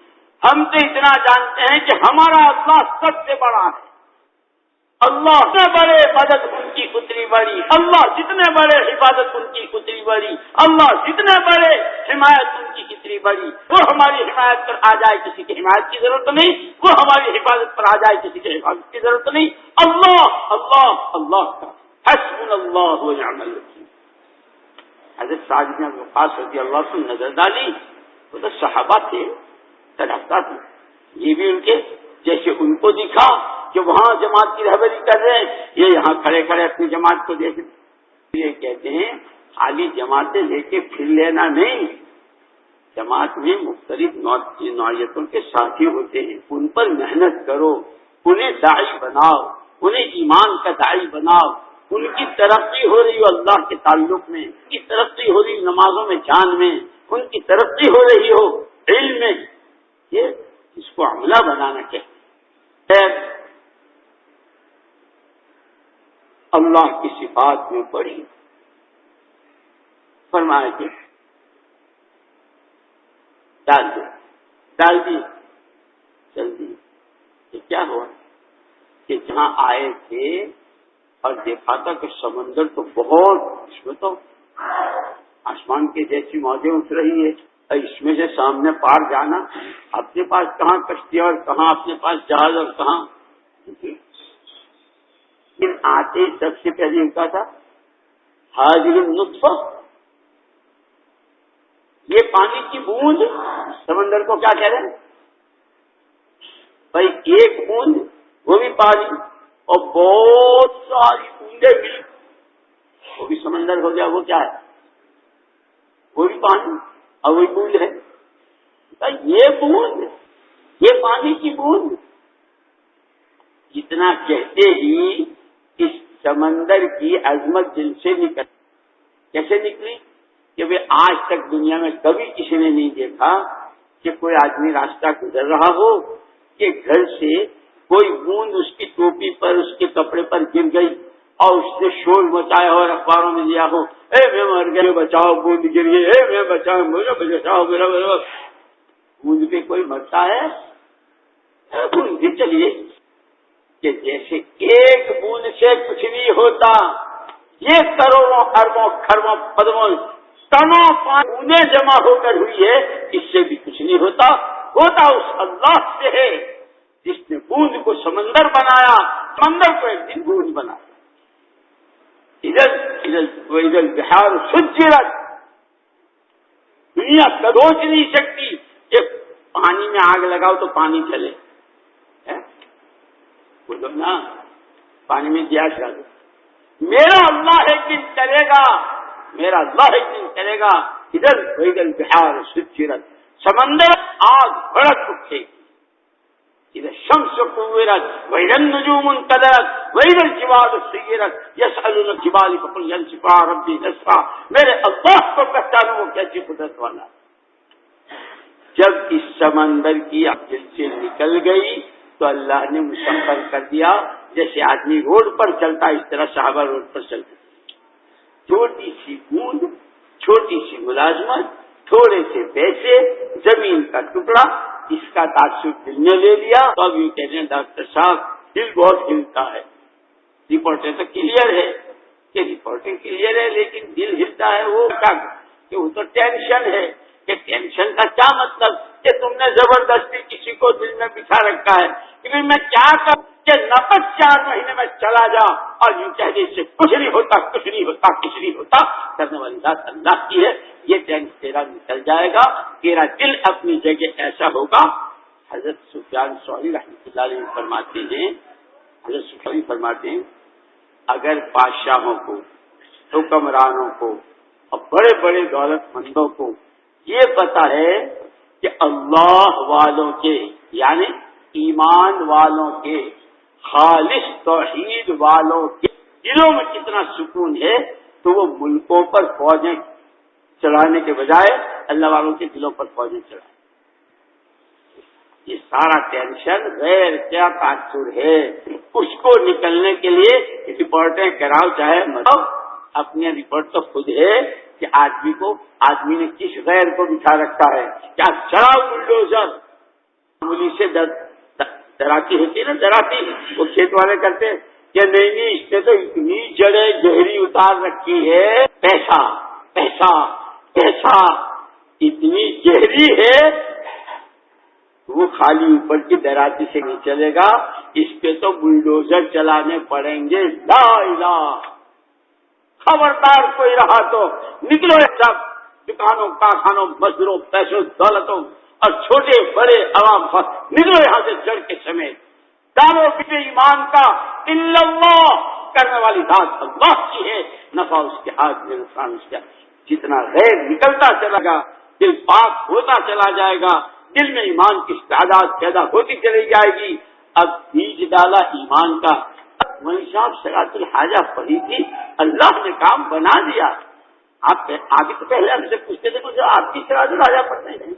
ہم تو اتنا جانتے ہیں کہ ہمارا اللہ سب سے بڑا ہے، اللہ سے بڑے مدد کی اتنی بڑی، اللہ جتنے بڑے حفاظت ان کی اتنی بڑی، اللہ جتنے بڑے حمایت ان کی کتنی بڑی۔ وہ ہماری حمایت پر آ جائے کسی کی حمایت کی ضرورت نہیں، وہ ہماری حفاظت پر آ جائے کسی کی حفاظت کی ضرورت نہیں۔ اللہ اللہ اللہ کا حسبنا اللہ ونعم الوکیل۔ حضرت سعد بن ابی وقاص رضی اللہ عنہ نظر ڈالی، وہ تو صحابہ تھے، صدقہ تھے، یہ بھی ان کے جیسے ان کو دکھا کہ وہاں جماعت کی رہبری کر رہے ہیں، یہ یہاں کھڑے کھڑے اپنی جماعت کو دیکھ، یہ کہتے ہیں خالی جماعتیں لے کے پھر لینا نہیں، جماعت میں مختلف نوعیتوں کے ساتھی ہوتے ہیں، ان پر محنت کرو، انہیں داعی بناؤ، انہیں ایمان کا داعی بناؤ، ان کی ترقی ہو رہی ہو اللہ کے تعلق میں، ان کی ترقی ہو رہی نمازوں میں جان میں، ان کی ترقی ہو رہی ہو علم میں، یہ اس کو عملہ بنانا چاہیے۔ اللہ کی صفات میں پڑھی، فرمایا کہ ڈال دی چل دی۔ یہ کیا ہوا کہ جہاں آئے تھے اور دیکھا تھا کہ سمندر تو بہت، اس میں تو آسمان کے جیسی موجیں اٹھ رہی ہے، اور اس میں سے سامنے پار جانا، اپنے پاس کہاں کشتی اور کہاں اپنے پاس جہاز اور کہاں، لیکن آتے سب سے پہلے ان کا تھا حاضر النطفہ، یہ پانی کی بوند سمندر کو کیا کہہ رہے ہیں بھائی، ایک بوند وہ بھی پانی، اور بہت ساری بوندیں ملی وہ بھی سمندر ہو گیا، وہ کیا ہے، وہ بھی پانی اور وہی بوند ہے۔ یہ بوند، یہ پانی کی بوند، اتنا کہتے ہی اس سمندر کی عظمت دل سے نکل، کیسے نکلی کہ وہ آج تک دنیا میں کبھی کسی نے نہیں دیکھا کہ کوئی آدمی راستہ گزر رہا ہو کہ گھر سے کوئی بوند اس کی ٹوپی پر، اس کے کپڑے پر گر گئی اور اس نے شور مچایا اور اخباروں میں دیا ہو، اے میں مر گیا بچاؤ بوند گر گئی، اے میں بچاؤ مجھے بچاؤ میرا بوند پہ کوئی مرتا ہے؟ بوند بھی چلیے کہ جیسے ایک بوند سے کچھ نہیں ہوتا، یہ کروڑوں اربوں کھربوں قدموں ٹنوں بوندیں جمع ہو کر ہوئی ہے، اس سے بھی کچھ نہیں ہوتا، ہوتا اس اللہ سے ہے جس نے بوند کو سمندر بنایا، سمندر کو ایک دن بوند بنایا۔ ادھر بہار سجرت، دنیا سوچ نہیں سکتی کہ پانی میں آگ لگاؤ تو پانی چلے، بولو نا پانی میں گیس ڈالو، میرا اللہ ایک دن چلے گا، میرا اللہ ایک دن چلے گا۔ ادھر بہار سجرت، سمندر آگ بھڑک اٹھے گی، ادھر شمس کورت وإذا النجوم انکدرت وإذا الجبال سیرت یسألون الجبال فقل ينسفها ربی نسفا، میرے اللہ کو پہچانو وہ کیسی قدرت والا۔ جب اس سمندر کی دل سے نکل گئی تو اللہ نے مسخر کر دیا، جیسے آدمی روڈ پر چلتا اس طرح صحابہ روڈ پر چلتے، چھوٹی سی بوند، چھوٹی سی ملازمت، تھوڑے سے پیسے، زمین کا ٹکڑا، اس کا تاثر دل نے لے لیا۔ تو اب یہ کہتے ہیں ڈاکٹر صاحب دل بہت ہلتا ہے، رپورٹیں تو کلیئر ہے کہ رپورٹیں کلیئر ہے لیکن دل ہلتا ہے، وہ کیا کہ وہ تو ٹینشن ہے، کہ ٹینشن کا کیا مطلب کہ تم نے زبردستی کسی کو دل میں بٹھا رکھا ہے کہ میں کیا کروں کہ نقد 4 مہینے میں چلا جا اور یوں کہہ دے اس سے کچھ نہیں ہوتا، کچھ نہیں ہوتا، کچھ نہیں ہوتا، کرنے والی ذات اللہ کی ہے، یہ ٹینشن تیرا نکل جائے گا، تیرا دل اپنی جگہ ایسا ہوگا۔ حضرت سفیان ثوری رحمۃ اللہ علیہ فرماتے ہیں، حضرت سفیان فرماتے ہیں اگر بادشاہوں کو، حکمرانوں کو اور بڑے بڑے دولت مندوں کو یہ پتا ہے کہ اللہ والوں کے یعنی ایمان والوں کے، خالص توحید والوں کے دلوں میں کتنا سکون ہے، تو وہ ملکوں پر فوجیں چلانے کے بجائے اللہ والوں کے دلوں پر فوجیں چلائیں۔ یہ سارا ٹینشن غیر کیا تاثر ہے، اس کو نکلنے کے لیے رپورٹیں کراؤ چاہے مطلب اپنی رپورٹ تو خود ہے کہ آدمی نے کس غیر کو بٹھا رکھا ہے، کیا چڑھاؤ بلڈوزر معمولی سے دراتی ہوتی ہے نا، دراتی وہ کھیت والے کرتے کہ نہیں اس نے تو اتنی جڑیں گہری اتار رکھی ہے، پیسہ پیسہ پیسہ اتنی گہری ہے، وہ خالی اوپر کی دراتی سے نہیں چلے گا، اس پہ تو بلڈوزر چلانے پڑیں گے۔ لا الہ، خبردار کوئی رہا تو نکلو سب دکانوں کارخانوں مزدوروں پیسوں دولتوں اور چھوٹے بڑے عوام نکلو یہاں سے جڑ کے سمیت۔ دارو بے ایمان کا الا اللہ، کرنے والی ذات اللہ کی ہے، نفع اس کے ہاتھ میں، نقصان اس کا۔ جتنا غیر نکلتا چلا گا دل پاک ہوتا چلا جائے گا، دل میں ایمان کی تعداد پیدا ہوتی چلی جائے گی۔ اب بیج ڈالا ایمان کا، وہی صاحب صلاۃ الحاجہ پڑھی تھی، اللہ نے کام بنا دیا۔ آپ آگے تو پہلے ہم سے پوچھتے تھے مجھے آپ کی صلاۃ الحاجہ پڑھتے ہیں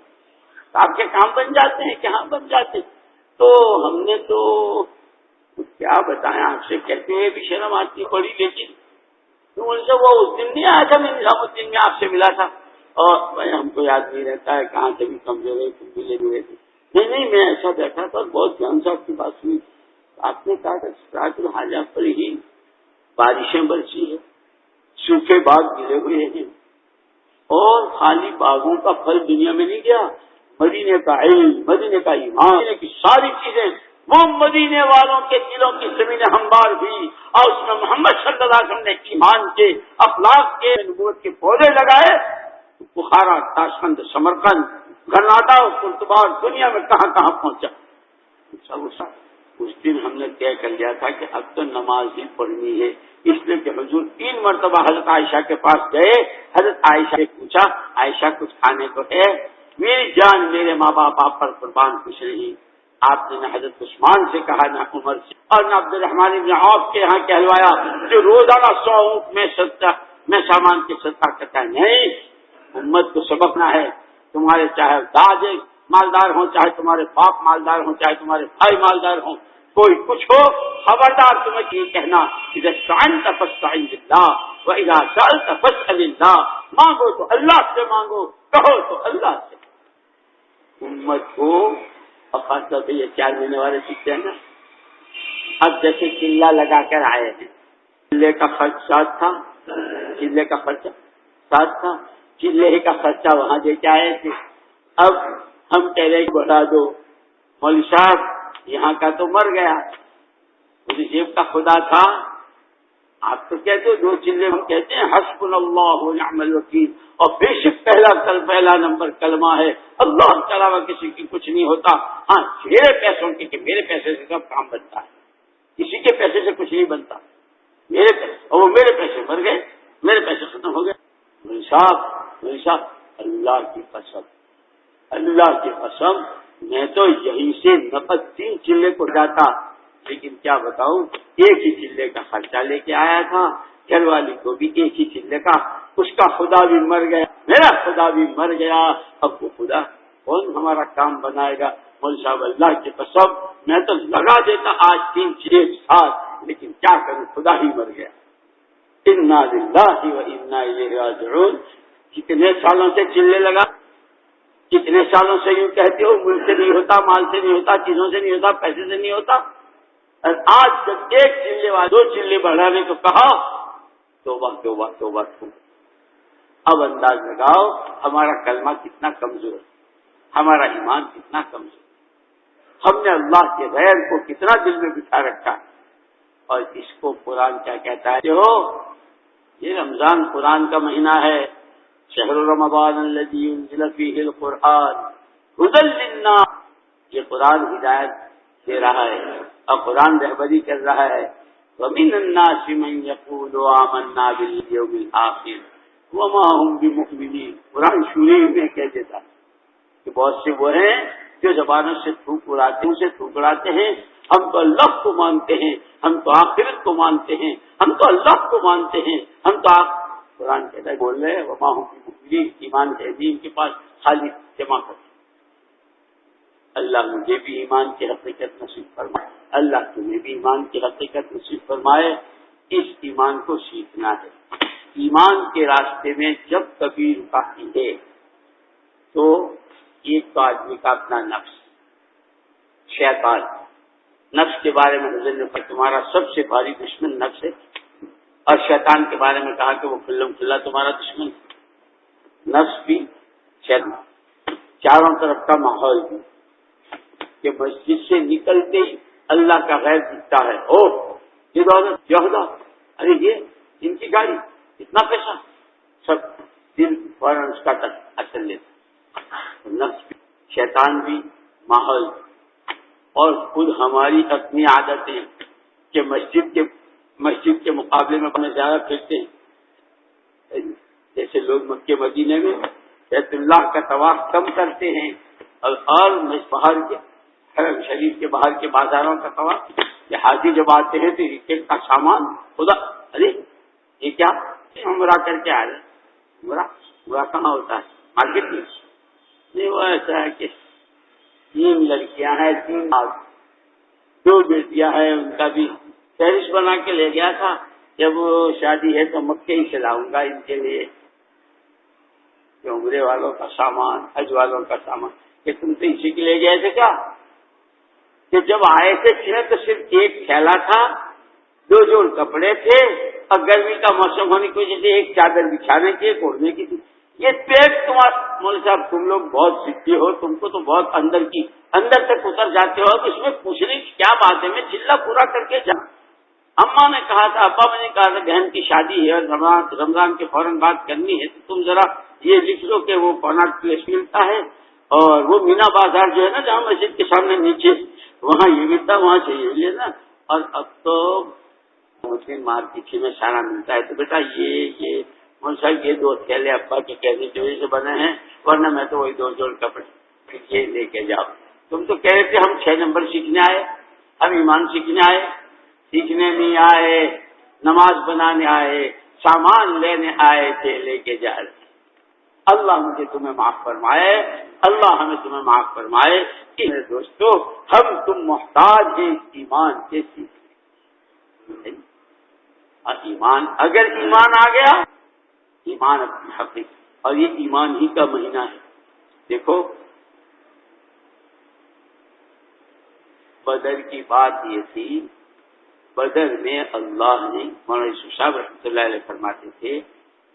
آپ کے کام بن جاتے ہیں، کہاں بن جاتے ہیں؟ تو ہم نے تو کیا بتایا آپ سے، کہتے ہوئے بھی شرم آتی پڑی، لیکن تو ان سے وہ اس دن نہیں آیا تھا، میں نظام الدین میں آپ سے ملا تھا، اور بھائی ہم کو یاد نہیں رہتا ہے کہاں سے بھی کمزور ہے، ملے ہوئے تھے۔ نہیں میں ایسا بیٹھا تھا، بہت دھیان سے آپ کی بات ہوئی، آپ نے کہا کہ صلاۃ الحاجہ پر ہی بارشیں برسی ہے، سوکھے باغ گرے ہوئے ہیں، اور خالی باغوں کا پھل دنیا میں نہیں گیا، مدینے کا علم، مدینے کا ایمان، مدینے کی ساری چیزیں، وہ مدینے والوں کے دلوں کی زمینیں ہموار ہوئی، اور اس میں محمد صلی اللہ علیہ وسلم نے ایمان کے، اخلاق کے، نبوت کے پودے لگائے۔ بخارا، تاشقند، سمرقند، گرناٹا اور قرطبہ دنیا میں کہاں کہاں پہنچا۔ اس دن ہم نے طے کر لیا تھا کہ اب تو نماز ہی پڑھنی ہے، اس لیے کہ حضور 3 مرتبہ حضرت عائشہ کے پاس گئے، حضرت عائشہ سے پوچھا عائشہ کچھ کھانے کو ہے؟ میری جان میرے ماں باپ آپ پر قربان خوش رہی۔ آپ نے نہ حضرت عثمان سے کہا، نہ عمر سے، اور نہ عبد الرحمن بن عوف کے یہاں کہلوایا جو روزانہ 100 اونٹ میں سامان کے صدقہ کرتا ہے۔ نہیں، امت کو سبقنا ہے، تمہارے چاہے دادے مالدار ہوں، چاہے تمہارے باپ مالدار ہوں، چاہے تمہارے بھائی مالدار ہوں، کوئی کچھ ہو، خبردار تمہیں یہ کہنا اذا استعنت فاستعن باللہ واذا سألت فاسأل اللہ، مانگو تو اللہ سے مانگو، کہو تو اللہ سے۔ امت کو اور خاص طور پہ یہ 4 مہینے والے سیکھتے ہیں نا، اب جیسے چلہ لگا کر آئے ہیں، چلے کا خرچ ساتھ تھا، چلے کا خرچہ ساتھ تھا، چلے کا خرچہ وہاں دے کے آئے تھے۔ اب ہم کہہ رہے بتا دو، مولوی صاحب یہاں کا تو مر گیا، مجھے جیب کا خدا تھا، آپ تو کہتے ہو 2 چلے، ہم کہتے ہیں حسبنا اللہ ونعم الوکیل، اور بے شک پہلا نمبر کلمہ ہے، اللہ کے علاوہ کسی کی کچھ نہیں ہوتا۔ ہاں میرے پیسوں کی، کہ میرے پیسے سے سب کام بنتا ہے، کسی کے پیسے سے کچھ نہیں بنتا، میرے پیسے، اور وہ میرے پیسے مر گئے، میرے پیسے ختم ہو گئے۔ مولوی صاحب اللہ کی قسم، اللہ کی قسم، میں تو یہیں سے نقد 3 چلے کو جاتا، لیکن کیا بتاؤں، ایک ہی چلے کا خرچہ لے کے آیا تھا، گھر والی کو بھی ایک ہی چلے کا، اس کا خدا بھی مر گیا، میرا خدا بھی مر گیا، اب وہ خدا کون ہمارا کام بنائے گا؟ مولوی صاحب اللہ کی قسم میں تو لگا دیتا آج 3 چلے ساتھ، لیکن کیا کروں، خدا ہی مر گیا۔ انا للہ و انا الیہ راجعون۔ کتنے سالوں سے چلے لگا، کتنے سالوں سے یوں کہتے ہو ملک سے نہیں ہوتا، مال سے نہیں ہوتا، چیزوں سے نہیں ہوتا، پیسے سے نہیں ہوتا، اور آج جب 1 چلے والے 2 چلے بڑھانے کو کہا، توبہ توبہ توبہ توبہ۔ اب انداز لگاؤ ہمارا کلمہ کتنا کمزور ہے، ہمارا ایمان کتنا کمزور ہے، ہم نے اللہ کے غیر کو کتنا دل میں بٹھا رکھا ہے۔ اور اس کو قرآن کیا کہتا ہے؟ جو یہ رمضان قرآن کا مہینہ ہے، شہر رمضان الذی انزل فیہ القرآن ھدی للناس، یہ قرآن ہدایت دے رہا ہے اور قرآن رہبری کر رہا ہے۔ ومن الناس من یقول آمنا بالیوم الآخر وما هم بمؤمنین، قرآن شروع میں کہہ دیتا کہ بہت سے وہ ہیں جو زبانوں سے تھوک اڑاتے ہیں، ہم تو اللہ کو مانتے ہیں، ہم تو آخرت کو مانتے ہیں، ہم تو اللہ کو مانتے ہیں، ہم تو قرآن کہتا ہے بول رہے ہیں وما هم بمؤمنین، ایمان ہے دین کے پاس خالی جمع کرتے۔ اللہ مجھے بھی ایمان کی حقیقت نصیب فرمائے، اللہ تمہیں بھی ایمان کی حقیقت نصیب فرمائے۔ اس ایمان کو سیکھنا ہے۔ ایمان کے راستے میں جب کبھی رکاوٹ ہے تو ایک تو آدمی کا اپنا نفس، شیطان، نفس کے بارے میں حضرت نے کہا تمہارا سب سے بھاری دشمن نفس ہے، اور شیطان کے بارے میں کہا کہ وہ کھلم کھلا تمہارا دشمن ہے۔ نفس بھی، شیطان، چاروں طرف کا ماحول بھی، کہ مسجد سے نکلتے ہی اللہ کا غیر دکھتا ہے، او یہ دولت یہودا، ارے یہ ان کی گاڑی، اتنا پیسہ، سب دل فوراً اس کا اثر لیتا۔ نفس بھی، شیطان بھی، ماحول بھی، اور خود ہماری اپنی عادتیں کہ مسجد کے مقابلے میں اپنے زیادہ پھرتے ہیں، جیسے لوگ مکے مدینے میں بیت اللہ کا طواف کم کرتے ہیں، اور باہر کے حرم شریف کے باہر کے بازاروں کا طواف، یہ حاجی جب آتے ہیں تو ایک کا سامان خدا، ارے یہ کیا عمرہ کر کے آ رہے ہیں، عمرہ کہاں ہوتا ہے؟ مارکیٹ میں نہیں، وہ ایسا ہے کہ 3 لڑکیاں ہیں، 3 2 بیٹیاں ہیں، ان کا بھی فہرست بنا کے لے گیا تھا، جب شادی ہے تو مکے ہی سے لاؤں گا ان کے لیے، کہ عمرے والوں کا سامان، حج والوں کا سامان، کہ تم تو اسی کے لے گئے تھے کیا؟ کہ جب آئے تھے پھر تو صرف ایک تھیلا تھا، 2 جوڑ کپڑے تھے، اور گرمی کا موسم ہونے کی وجہ سے ایک چادر بچھانے کی، ایک اوڑھنے کی تھی۔ یہ پیٹ تمہارا، مولوی صاحب تم لوگ بہت سچے ہو، تم کو تو بہت اندر تک اتر جاتے ہو، اس میں پوچھنے کی کیا بات ہے؟ میں چلا پورا کر کے جا۔ اماں نے کہا تھا، ابا میں نے کہا تھا بہن کی شادی ہے اور رمضان کے فوراً بات کرنی ہے، تو تم ذرا یہ لکھ لو کہ وہ کوناٹ پلیس ملتا ہے، اور وہ مینا بازار جو ہے نا جہاں مسجد کے سامنے نیچے، وہاں یہ ملتا، وہاں سے یہ لینا، اور اب تو مسلم مارکیٹ میں سارا ملتا ہے، تو بیٹا یہ صاحب یہ 2 تھیلے ابا کے کہنے کی وجہ سے بنے ہیں، ورنہ میں تو وہی 2 جوڑ کپڑے یہ لے کے جاؤ۔ تم تو کہہ رہے تھے ہم 6 نمبر سیکھنے آئے، ہم ایمان سیکھنے آئے، سیکھنے نہیں آئے، نماز بنانے آئے، سامان لینے آئے تھے، لے کے جا رہے۔ اللہ مجھے تمہیں معاف فرمائے، اللہ ہمیں تمہیں معاف فرمائے کہ میرے دوستو ہم تم محتاج ہیں ایمان کے سیکھنے۔ اور ایمان، اگر ایمان آ گیا، ایمان اپنی حقیقت، اور یہ ایمان ہی کا مہینہ ہے۔ دیکھو بدر کی بات یہ تھی، بدر میں اللہ نے، مولانا یوسف صاحب رحمۃ اللہ علیہ فرماتے تھے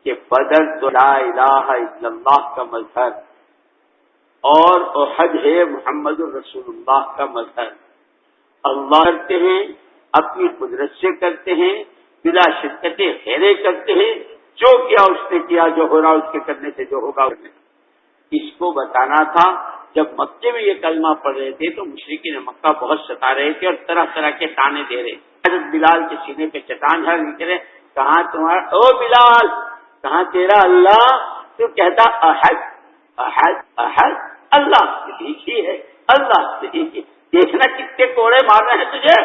کہ بدر تو لا الہ الا اللہ کا مظہر، اور احد ہے محمد الرسول اللہ کا مظہر۔ اللہ کرتے ہیں، اپنی قدرت سے کرتے ہیں، بلا شدت خیرے کرتے ہیں، جو کیا اس نے کیا، جو ہو رہا اس کے کرنے سے جو ہوگا اس نے۔ اس کو بتانا تھا۔ جب مکے میں یہ کلمہ پڑھ رہے تھے تو مشرکین مکہ بہت ستا رہے تھے اور طرح طرح کے تانے دے رہے، حضرت بلال کے سینے پہ چٹان جھاڑ نکلے، کہاں تمہارا، او بلال کہاں تیرا اللہ؟ تو کہتا احد احد احد، اللہ ایک ہی ہے، اللہ ایک ہی، دیکھنا کتنے کوڑے مار رہے ہیں تجھے،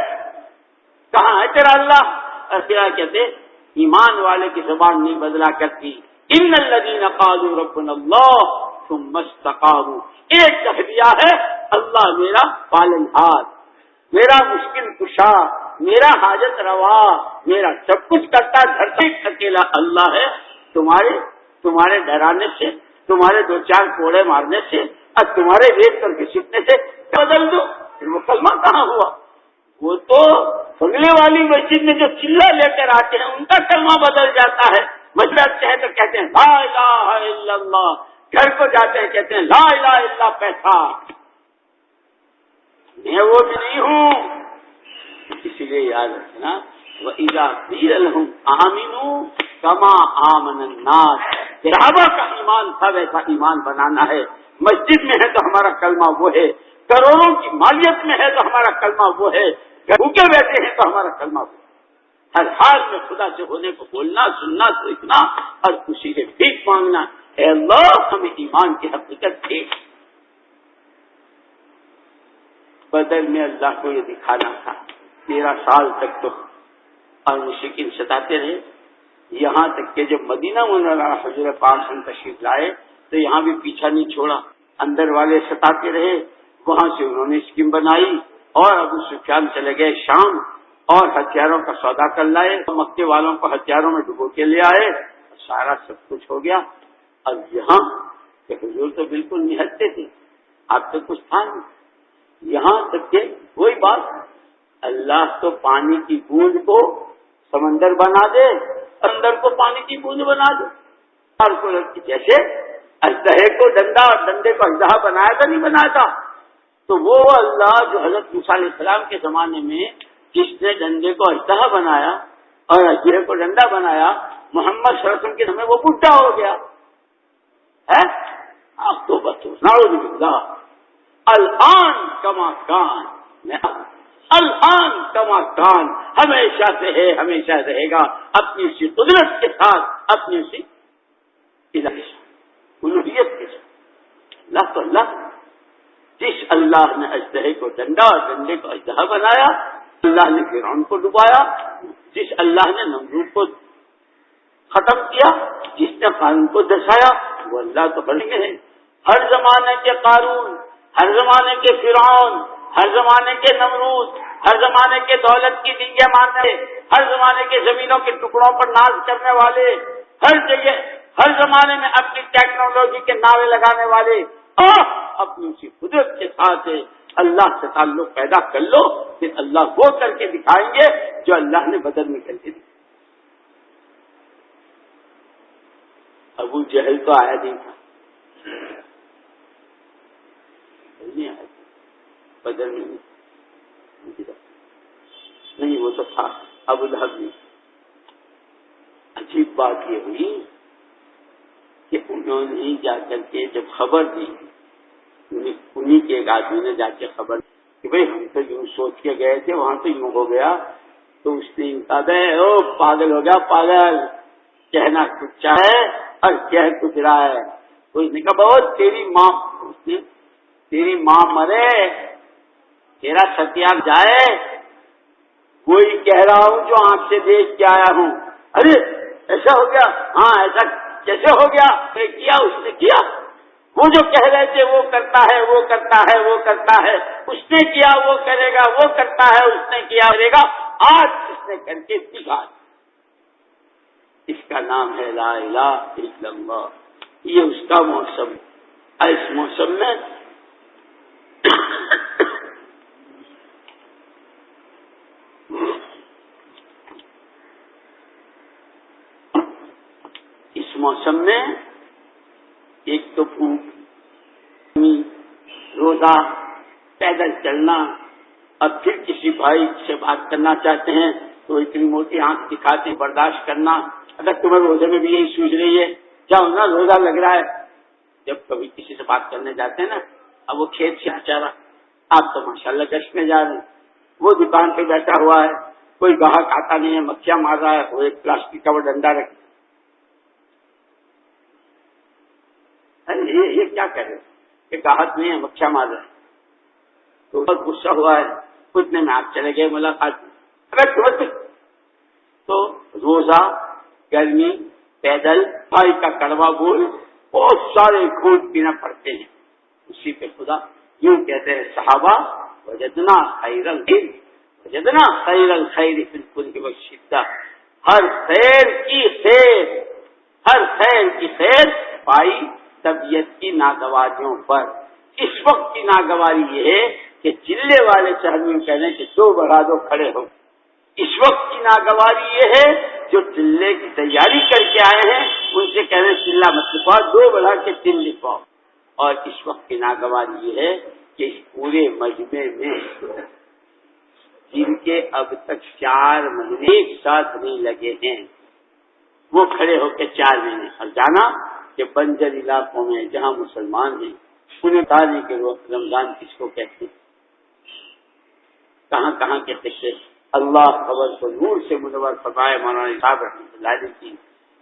کہاں ہے تیرا اللہ؟ اور پھر کہتے ایمان والے کی زبان نہیں بدلا کرتی، ان الذین قالوا ربنا اللہ ثم استقاموا، ایک کہہ دیا ہے اللہ میرا پالنہار، میرا مشکل کشا، میرا حاجت روا، میرا سب کچھ کرتا، دھرتی اکیلا اللہ ہے، تمہارے ڈرانے سے، تمہارے 2-4 کوڑے مارنے سے، اور تمہارے ریت کر کے سیکھنے سے بدل دو۔ پھر مسلمان کہاں ہوا؟ وہ تو بنگلے والی مسجد میں جو چلا لے کر آتے ہیں ان کا کلمہ بدل جاتا ہے، مسجد ہے تو کہتے ہیں لا الہ الا اللہ، گھر کو جاتے ہیں کہتے ہیں لا الہ الا پیسہ، میں وہ بھی نہیں ہوں۔ اسی لیے یاد رکھنا، وَإِذَا قِيلَ لَهُمْ آمِنُوا كَمَا آمَنَ النَّاسُ، صحابہ کا ایمان تھا ویسا ایمان بنانا ہے۔ مسجد میں ہے تو ہمارا کلمہ وہ ہے، کروڑوں کی مالیت میں ہے تو ہمارا کلمہ وہ ہے، بھوکے بیٹھے ہیں تو ہمارا کلمہ وہ ہے۔ ہر حال میں خدا سے ہونے کو بولنا، سننا، سیکھنا، اور اسی سے بھیک مانگنا، اے اللہ ہمیں ایمان کی حقیقت دے۔ بدر میں اللہ کو یہ دکھانا تھا، 13 سال تک تو اور مشرکین ستاتے رہے، یہاں تک کہ جب مدینہ منورہ حضور پاک صلی اللہ علیہ وسلم تشریف لائے تو یہاں بھی پیچھا نہیں چھوڑا، اندر والے ستاتے رہے، وہاں سے انہوں نے اسکیم بنائی، اور ابو سفیان چلے گئے شام اور ہتھیاروں کا سودا کر لائے، مکے والوں کو ہتھیاروں میں ڈبو کے لے آئے، سارا سب کچھ ہو گیا۔ اب یہاں کہ حضور تو بالکل نہتے تھے، آپ تو کچھ تھا نہیں، یہاں تک کہ وہی بات اللہ تو پانی کی بوند کو سمندر بنا دے، سمندر کو پانی کی بوند بنا دے، اور جیسے اژدہے کو ڈنڈا اور ڈنڈے کو اژدہا بنایا تھا نہیں بنایا تھا، تو وہ اللہ جو حضرت موسیٰ علیہ السلام کے زمانے میں جس نے ڈنڈے کو اژدہا بنایا اور اژدہے کو ڈنڈا بنایا، محمد صلی اللہ علیہ وسلم کے سمے وہ بڈھا ہو گیا ہے۔ آپ تو بچو نعوذ باللہ، الآن کما کان، الآن کما کان، ہمیشہ سے ہے، ہمیشہ رہے گا، اپنی اسی قدرت کے ساتھ، اپنی اسی الوہیت کے ساتھ۔ اللہ تو اللہ، جس اللہ نے اژدہے کو ڈنڈا اور ڈنڈے کو اژدہا بنایا، اللہ نے فرعون کو ڈبایا، جس اللہ نے نمرود کو ختم کیا، جس نے قارون کو دسایا، وہ اللہ تو بڑھیں گے۔ ہر زمانے کے قارون، ہر زمانے کے فرعون، ہر زمانے کے نمرود، ہر زمانے کے دولت کی ڈنگیں مارنے، ہر زمانے کے زمینوں کے ٹکڑوں پر ناز کرنے والے، ہر جگہ ہر زمانے میں اپنی ٹیکنالوجی کے نعرے لگانے والے، اپنی اسی قدرت کے ساتھ اللہ سے تعلق پیدا کر لو، پھر اللہ وہ کر کے دکھائیں گے جو اللہ نے بدر میں کر کے دکھایا۔ ابو جہل تو آیا نہیں تھا، نہیں آیا بدر میں نہیں، وہ تو تھا ابو لہب نہیں۔ عجیب بات یہ ہوئی کہ انہوں نے جا کر کے جب خبر دی، انہیں کے ایک آدمی نے جا کے خبر دی کہ بھئی ہم تو یوں سوچ کے گئے تھے، وہاں تو یوں ہو گیا، تو اس نے کہا او پاگل ہو گیا، پاگل، کہنا کچھ چاہے اور کہہ کچھ رہا ہے۔ تو اس نے کہا بہت تیری ماں مرے، تیرا ستیاب جائے، کوئی کہہ رہا ہوں جو آنکھ سے دیکھ کے آیا ہوں۔ ارے ایسا ہو گیا؟ ہاں ایسا کیسے ہو گیا؟ میں کیا، اس نے کیا، وہ جو کہہ رہے تھے وہ کرتا ہے، وہ کرتا ہے، وہ کرتا ہے، اس نے کیا وہ کرے گا، وہ کرتا ہے اس نے کیا کرے گا، آج اس نے کر کے دکھا۔ اس کا نام ہے لا الہ الا اللہ۔ یہ اس کا موسم، اس موسم میں اس موسم میں ایک تو بھوک، روزہ، پیدل چلنا، اب پھر کسی بھائی سے بات کرنا چاہتے ہیں تو اتنی موٹی آنکھ دکھاتے ہیں، برداشت کرنا۔ اگر تمہیں روزے میں بھی یہی سوچ رہی ہے، جاؤ نا روزہ لگ رہا ہے۔ جب کبھی کسی سے بات کرنے جاتے ہیں نا، اب وہ کھیت سے چارہ، آپ تو ماشاءاللہ گشت میں جا رہے ہیں، وہ دکان پہ بیٹھا ہوا ہے، کوئی گاہک آتا نہیں ہے، مکھیاں مار رہا ہے، وہ ایک پلاسٹک کا وہ ڈنڈا رکھ، یہ کیا کہہ رہے کہ گاہک نہیں ہے، مکھیاں مار رہے ہیں، تو بہت غصہ ہوا ہے، اتنے میں آپ چلے گئے ملاقات میں۔ تو روزہ، گرمی، پیدل، بھائی کا کڑوا بول، بہت سارے گھونٹ پینا پڑتے ہیں۔ اسی پہ خدا یوں کہتے ہیں صحابہ، وجدنا خیر الخیر، وجدنا خیر الخیر فی الکل والشدہ، ہر خیر کی خیر، ہر خیر کی خیر پائی طبیعت کی ناگواریوں پر۔ اس وقت کی ناگواری یہ ہے کہ چلے والے شہریوں کہنے کہ دو بڑھا دو کھڑے ہو۔ اس وقت کی ناگواری یہ ہے جو چلے کی تیاری کر کے آئے ہیں ان سے کہہ رہے چلا مت لکھواؤ، دو بڑھا کے تین لکھواؤ۔ اور اس وقت کی ناگواری یہ ہے کہ اس پورے مجمع میں جن کے اب تک 4 مہینے ایک ساتھ نہیں لگے ہیں، وہ کھڑے ہو کے 4 مہینے اور جانا کہ بنجر علاقوں میں جہاں مسلمان ہیں انہیں تانے کے رمضان کس کو کہتے ہیں، کہاں کہاں کے قصے۔ اللہ خبر کو نور سے منور فرمائے مولانا صاحب رحمۃ اللہ علیہ کی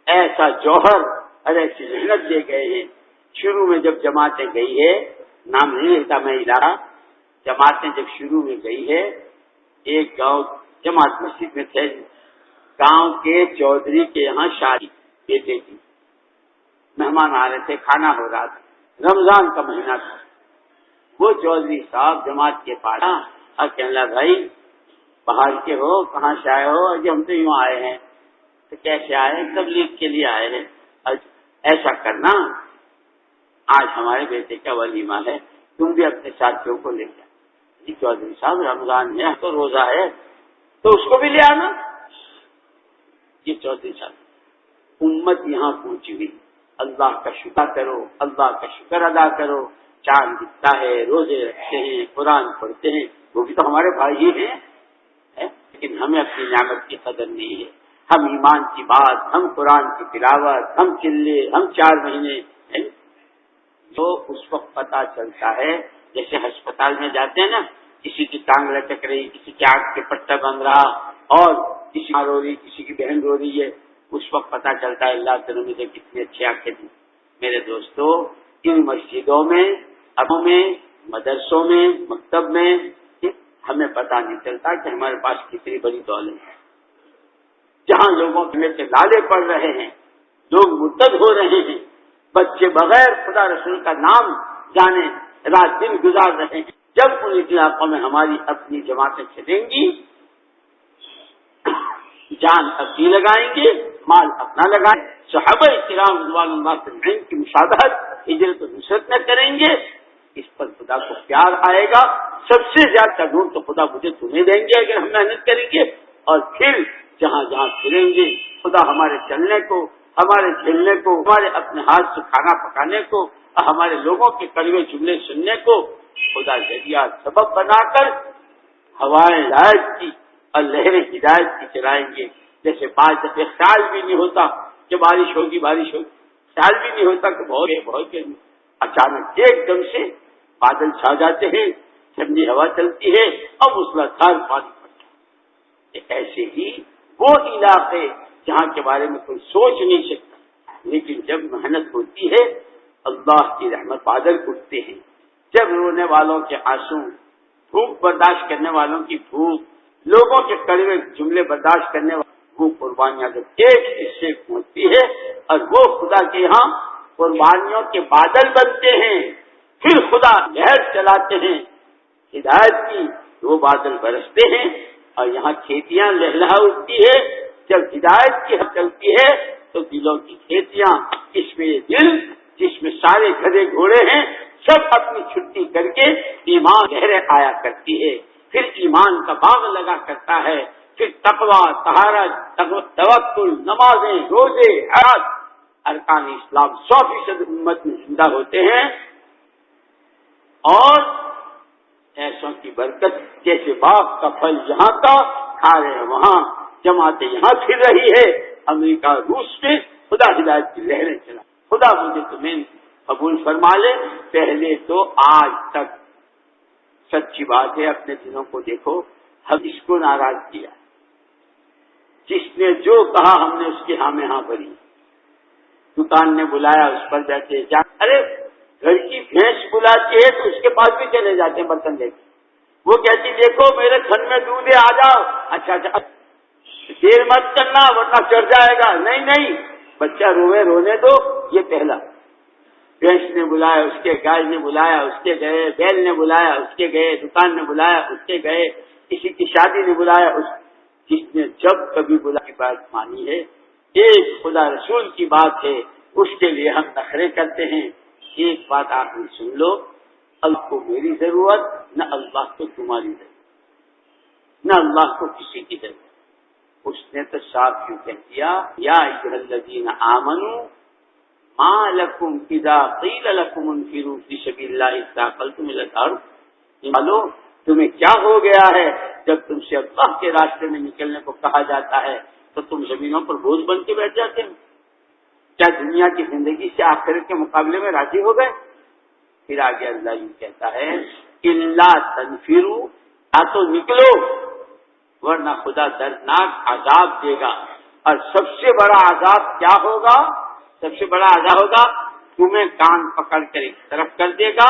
ایسا جوہر اور ایسی محنت دے گئے ہیں۔ شروع میں جب جماعتیں گئی ہے، نام نہیں لیتا میں علاقہ، جماعتیں جب شروع میں گئی ہے، ایک گاؤں جماعت مسجد میں تھے، گاؤں کے چودھری کے یہاں شادی بیٹے کی، مہمان آ رہے تھے، کھانا ہو رہا تھا، رمضان کا مہینہ تھا۔ وہ چودھری صاحب جماعت کے پاڑا اور کہنے لگا بھائی باہر کے ہو، کہاں سے آئے ہو؟ جی ہم تو یوں آئے ہیں۔ تو کیسے آئے؟ تبلیغ کے لیے آئے ہیں۔ ایسا کرنا، آج ہمارے بیٹے کا ولیمہ ہے، تم بھی اپنے ساتھیوں کو لے جاؤ۔ جی چودھری صاحب رمضان ہے تو روزہ ہے تو اس کو بھی لے آنا. یہ چودھری صاحب امت یہاں پہنچی ہوئی. اللہ کا شکر کرو, اللہ کا شکر ادا کرو. چاند دکھتا ہے, روزے رکھتے ہیں, قرآن پڑھتے ہیں, وہ بھی تو ہمارے بھائی ہی ہیں. لیکن ہمیں اپنی نعمت کی قدر نہیں ہے. ہم ایمان کی بات, ہم قرآن کی تلاوت, ہم چلے, ہم 4 مہینے جو اس وقت پتہ چلتا ہے. جیسے ہسپتال میں جاتے ہیں نا, کسی کی ٹانگ لٹک رہی, کسی کی آنکھ کے پٹا بن رہا, اور کسی ماں رو رہی, کسی کی بہن رو رہی ہے, اس وقت پتہ چلتا ہے اللہ تعالیٰ نے کتنی اچھی آنکھیں دی. میرے دوستو, ان مسجدوں میں, ابوں میں, مدرسوں میں, مکتب میں ہمیں پتہ نہیں چلتا کہ ہمارے پاس کتنی بڑی دولت ہے. جہاں لوگوں کے لیے لالے پڑ رہے ہیں, لوگ مرتد ہو رہے ہیں, بچے بغیر خدا رسول کا نام جانے رات دن گزار رہے ہیں. جب ان علاقوں میں ہماری اپنی جماعتیں چلیں گی, جان اپنی لگائیں گے, مال اپنا لگائیں, صحابہ کرام رضوان اللہ علیہم کی مشابہت ہجرت و نصرت میں کریں گے, اس پر خدا کو پیار آئے گا. سب سے زیادہ نور تو خدا مجھے تمہیں دیں گے اگر ہم محنت کریں گے. اور پھر جہاں جہاں پھریں گے خدا ہمارے چلنے کو, ہمارے کھیلنے کو, ہمارے اپنے ہاتھ سے کھانا پکانے کو, ہمارے لوگوں کے کڑوے جملے سننے کو خدا ذریعہ سبب بنا کر ہوائیں ہدایت کی اور لہریں ہدایت کی چلائیں گے. جیسے 5 دفعے خیال بھی نہیں ہوتا کہ بارش ہوگی, خیال بھی نہیں ہوتا کہ بہت اچانک ایک دم سے بادل چھا جاتے ہیں, ٹھنڈی ہوا چلتی ہے اور موسلادھار پانی پڑتا ہے. ایسے ہی وہ علاقے جہاں کے بارے میں کوئی سوچ نہیں سکتا, لیکن جب محنت ہوتی ہے اللہ کی رحمت بادل اٹھتے ہیں. جب رونے والوں کے آنسو, بھوک برداشت کرنے والوں کی بھوک, لوگوں کے کڑوے جملے برداشت کرنے والوں وہ قربانیاں جب ایک حصے پہنچتی ہے اور وہ خدا کے یہاں قربانیوں کے بادل بنتے ہیں, پھر خدا لہر چلاتے ہیں ہدایت کی, وہ بادل برستے ہیں اور یہاں کھیتیاں لہلہا اٹھتی ہے. جب ہدایت کی حق چلتی ہے تو دلوں کی کھیتیاں, اس میں یہ دل جس میں سارے گھڑے گھوڑے ہیں سب اپنی چھٹی کر کے ایمان لہریں آیا کرتی ہے. پھر ایمان کا باغ لگا کرتا ہے. پھر تقویٰ, طہارت, توکل, نمازیں, روزے, حج, ارکان اسلام 100% امت میں زندہ ہوتے ہیں. اور ایسوں کی برکت جیسے باغ کا پھل یہاں کا کھا رہے ہیں وہاں, جماعتیں یہاں پھر رہی ہے, امریکہ روس میں خدا ہدایت کی لہریں چلا. خدا مجھے تمہیں قبول فرما لے. پہلے تو آج تک سچی بات ہے, اپنے دلوں کو دیکھو, ہم اس کو ناراض کیا, جس نے جو کہا ہم نے اس کی ہاں میں ہاں بھری. دکان نے بلایا اس پر بیٹھے جا, ارے گھر کی بھینس بلاتی ہے تو اس کے پاس بھی چلے جاتے ہیں برتن لے کے. وہ کہتی دیکھو میرے گھر میں دودھ ہے آ جاؤ. اچھا دیر مت کرنا ورنہ چڑھ جائے گا. نہیں, بچہ روے رونے دو. یہ پہلا. بھینس نے بلایا اس کے, گائے نے بلایا اس کے گئے, بیل نے بلایا اس کے گئے, دکان نے بلایا اس کے گئے, کسی کی شادی نے بلایا اس. جس نے جب کبھی بلا کی بات مانی ہے, ایک خدا رسول کی بات ہے, اس کے لیے ہم نخرے کرتے ہیں. ایک بات آپ نے سن لو, اللہ کو میری ضرورت, نہ اللہ کو تمہاری ضرورت, نہ اللہ کو کسی کی ضرورت. اس نے تو صاف کیوں کہہ دیا, یا ایھا الذین آمنوا ما لکم اذا قیل لکم انفروا فی سبیل اللہ اثاقلتم الی الارض. مالو تمہیں کیا ہو گیا ہے جب تم سے اللہ کے راستے میں نکلنے کو کہا جاتا ہے تو تم زمینوں پر بوجھ بن کے بیٹھ جاتے ہیں. کیا دنیا کی زندگی سے آخرت کے مقابلے میں راضی ہو گئے؟ پھر آگے اللہ یوں کہتا ہے الا تنفروا, یا تو نکلو ورنہ خدا دردناک عذاب دے گا. اور سب سے بڑا عذاب کیا ہوگا؟ سب سے بڑا عذاب ہوگا تمہیں کان پکڑ کر ایک طرف کر دے گا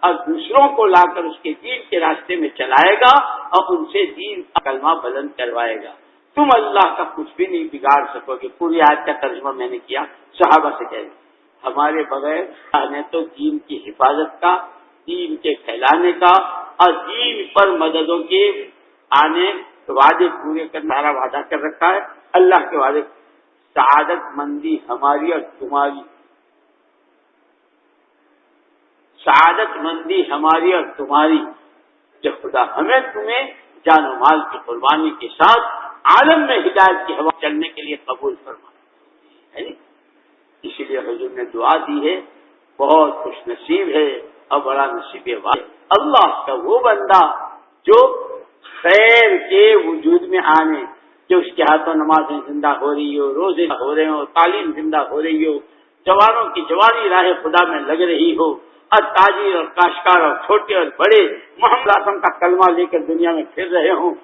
اور دوسروں کو لا کر اس کے دین کے راستے میں چلائے گا اور ان سے دین کا کلمہ بلند کروائے گا. تم اللہ کا کچھ بھی نہیں بگاڑ سکو گے. پوری آیت کا ترجمہ میں نے کیا, صحابہ سے کہہ دیا ہمارے بغیر نے تو دین کی حفاظت کا, دین کے پھیلانے کا اور دین پر مددوں کے آنے وعدے پورے کرنا سارا وعدہ کر رکھا ہے. اللہ کے وعدے, سعادت مندی ہماری اور تمہاری, سعادت مندی ہماری اور تمہاری کہ خدا ہمیں تمہیں جان و مال کی قربانی کے ساتھ عالم میں ہدایت کی ہوا چلنے کے لیے قبول فرمائے. اسی لیے حضور نے دعا دی ہے، بہت خوش نصیب ہے اور بڑا نصیب ہے اللہ کا وہ بندہ جو خیر کے وجود میں آنے، کہ اس کے ہاتھوں نمازیں زندہ ہو رہی ہو، روزے ہو رہے ہو، تعلیم زندہ ہو رہی ہو، جوانوں کی جوانی راہ خدا میں لگ رہی ہو، اور تاجر اور کاشتکار اور چھوٹے اور بڑے محمد اعظم کا کلمہ لے کر دنیا میں پھر رہے ہوں.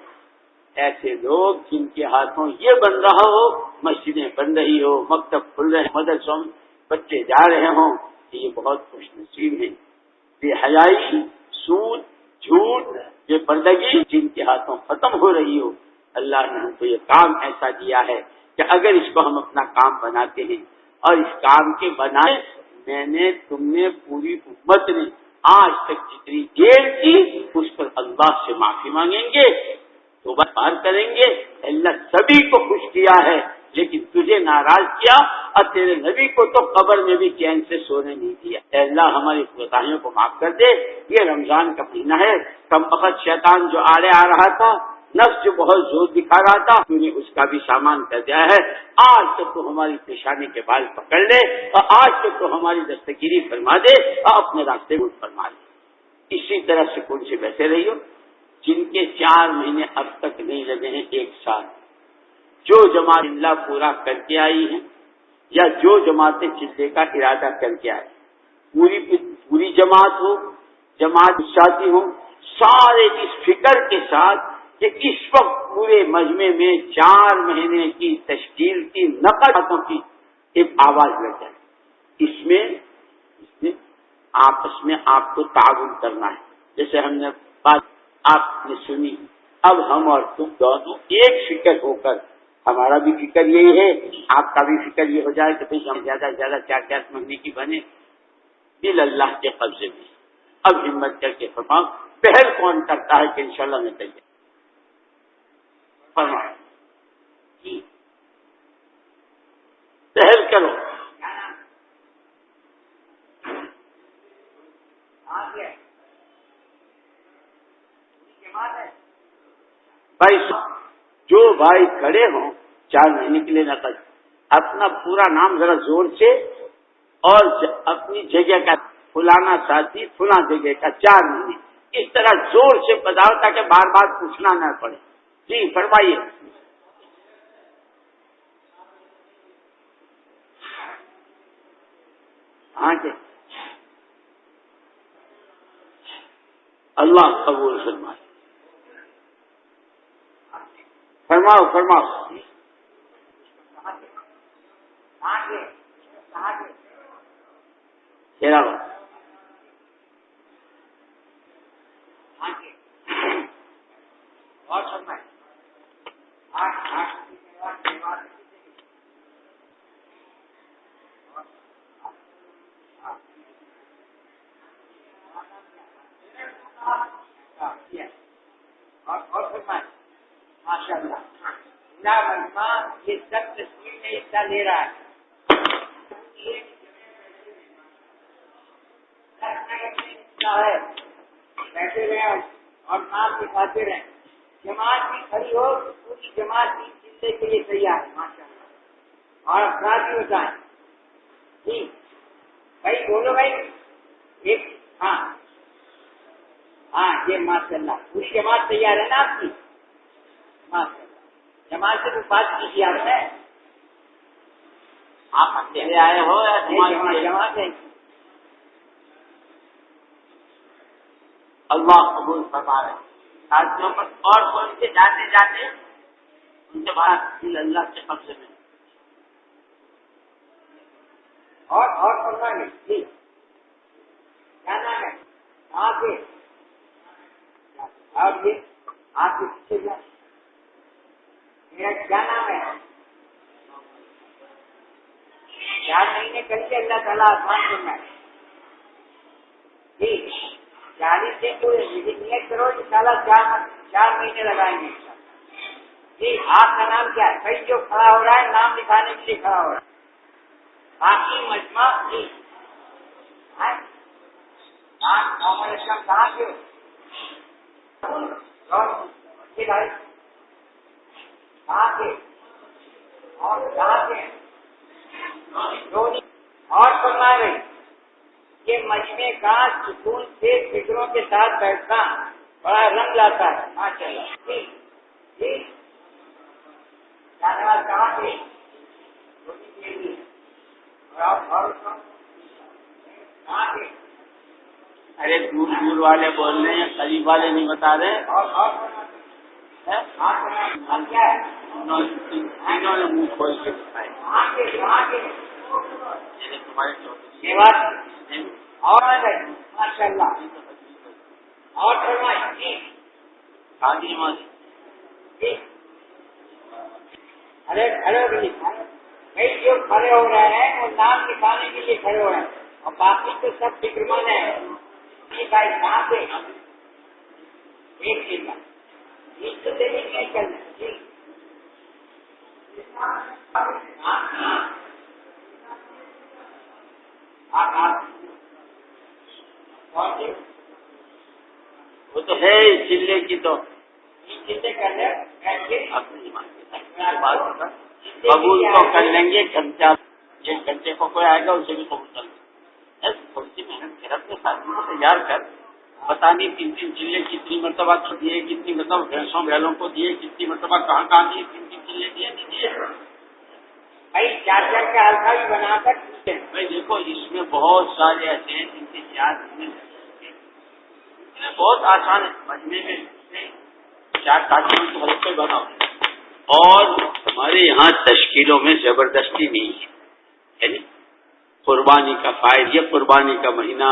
ایسے لوگ جن کے ہاتھوں یہ بن رہا ہو، مسجدیں بن رہی ہو، مکتب کھل رہے ہیں، مدرسوں میں بچے جا رہے ہوں، یہ بہت خوش نصیب ہیں. بے حیائی، سود، جھوٹ، بے پردگی جن کے ہاتھوں ختم ہو رہی ہو، اللہ نے ہم کو یہ کام ایسا دیا ہے کہ اگر اس کو ہم اپنا کام بناتے ہیں اور اس کام کے بنائے، میں نے، تم نے، پوری امت نے آج تک جتنی دیر کی اس پر اللہ سے معافی مانگیں گے، توبہ پار کریں گے. اللہ سبھی کو خوش کیا ہے لیکن تجھے ناراض کیا، اور تیرے نبی کو تو قبر میں بھی چین سے سونے نہیں دیا. اے اللہ ہماری کوتاہیوں کو معاف کر دے. یہ رمضان کا مہینہ ہے، کم وقت شیطان جو آڑے آ رہا تھا، نفس جو بہت زور دکھا رہا تھا، تو نے اس کا بھی سامان کر دیا ہے. آج تک تو ہماری پیشانی کے بال پکڑ لے اور آج تک تو ہماری دستگیری فرما دے اور اپنے راستے کو فرما دے. اسی طرح سکون سے بیٹھے رہیو. جن کے 4 مہینے اب تک نہیں لگے ہیں، 1 سال، جو جماعت اللہ پورا کر کے آئی ہیں یا جو جماعتیں چلے کا ارادہ کر کے آئے، پوری جماعت ہو، جماعت ساتھی ہو، سارے اس فکر کے ساتھ کہ اس وقت پورے مجمع میں 4 مہینے کی تشکیل کی نقلوں کی ایک آواز لگ جائے. اس میں آپس میں آپ کو تعاون کرنا ہے. جیسے ہم نے بات آپ نے سنی، اب ہم اور تم دونوں ایک فکر ہو کر، ہمارا بھی فکر یہی ہے، آپ کا بھی فکر یہ ہو جائے کہ بھائی ہم زیادہ سے زیادہ کیا مہینے کی بنے. دل اللہ کے قبضے میں. اب ہمت کر کے فرماؤ، پہل کون کرتا ہے کہ انشاءاللہ میں تیار فرماؤ جی، پہل کرو. بھائی جو بھائی کھڑے ہوں 4 مہینے کے لیے نقل، اپنا پورا نام ذرا زور سے اور اپنی جگہ کا، فلانا ساتھی فلاں جگہ کا 4 مہینے، اس طرح زور سے بتاؤ تاکہ بار بار پوچھنا نہ پڑے. جی فرمائیے. ہاں جی، اللہ قبول فرمائے. فرماؤ. ماشاء اللہ یہ سب تصویر میں حصہ لے رہا ہے. بیٹھے رہے اور نام دکھاتے رہے. جماعت بھی کھڑی ہو، پوری جماعت بھی چلنے کے لیے تیار ہے ماشاء اللہ. اور افراد بھی ہوتا ہے. جی بھائی بولو بھائی. ایک ہاں یہ ماشاء اللہ پوری جماعت تیار ہے نا آپ کی. ماشاء اللہ جماعت سے تو بات کی آپ ہے. آپ اکیلے آئے ہو یا جماعت ہے؟ اللہ قبول فرما رہے. ساتھیوں پر اور کون سے جاتے ان کے بعد اللہ کے قبضے میں اور فرما گے. جی کیا نام ہے آپ کے؟ آپ کے پیچھے جا. میرا کیا نام ہے؟ 4 مہینے کر کے اللہ تعالیٰ آسمان کرنا ہے. جی 40 دن کو نیت کرو ان شاء اللہ 4 مہینے لگائیں گے. جی آپ کا نام کیا ہے؟ بھائی جو کھڑا ہو رہا ہے نام لکھانے کے لیے کھڑا ہو رہا ہے. باقی مجمع جی محمد اسلام کہاں کے؟ اور فرما رہے کہ مجمع کا سکون سے فکروں کے ساتھ بیٹھنا بڑا رنگ لاتا ہے. ماشاء اللہ. ٹھیک کہاں سے ارے دور دور والے بول رہے ہیں، قریب والے نہیں بتا رہے. تینوں نے منہ کھول کے بتائے یہ بات اور ماشاء اللہ. اور فرمائیں. شادی ماضی ارے کھڑے بھائی جو کھڑے ہو رہے ہیں وہ نام نکالنے کے لیے کھڑے ہو رہے ہیں، اور باقی تو سب فکر مند ہیں. بھائی کہاں سے ایک چیز کا تو دینی نہیں کرنا. ٹھیک وہ تو ہے چلے کی تو چیزیں کر لیں اپنی قبول تو کر لیں گے. ایک گھنٹے کو کوئی آئے گا اسے بھی قبول کر لیں گے. تھوڑی سی محنت کر اپنے ساتھی کو تیار کر بتانی 3 چلے کتنی مرتبہ دیے، کتنی مرتبہ بھینسوں بیلوں کو دیے، کتنی مرتبہ کہاں کہاں دیے، 3 چلے دیے نہیں دیے. بھائی 4 کا حلقہ بھی بنا کر بھائی دیکھو اس میں بہت سارے ایسے ہیں جن کی یاد بہت آسان ہے. مجمے میں 4 کاٹوں کے حلقے بناؤ. اور ہمارے یہاں تشکیلوں میں زبردستی نہیں ہے، یعنی قربانی کا فائد، یہ قربانی کا مہینہ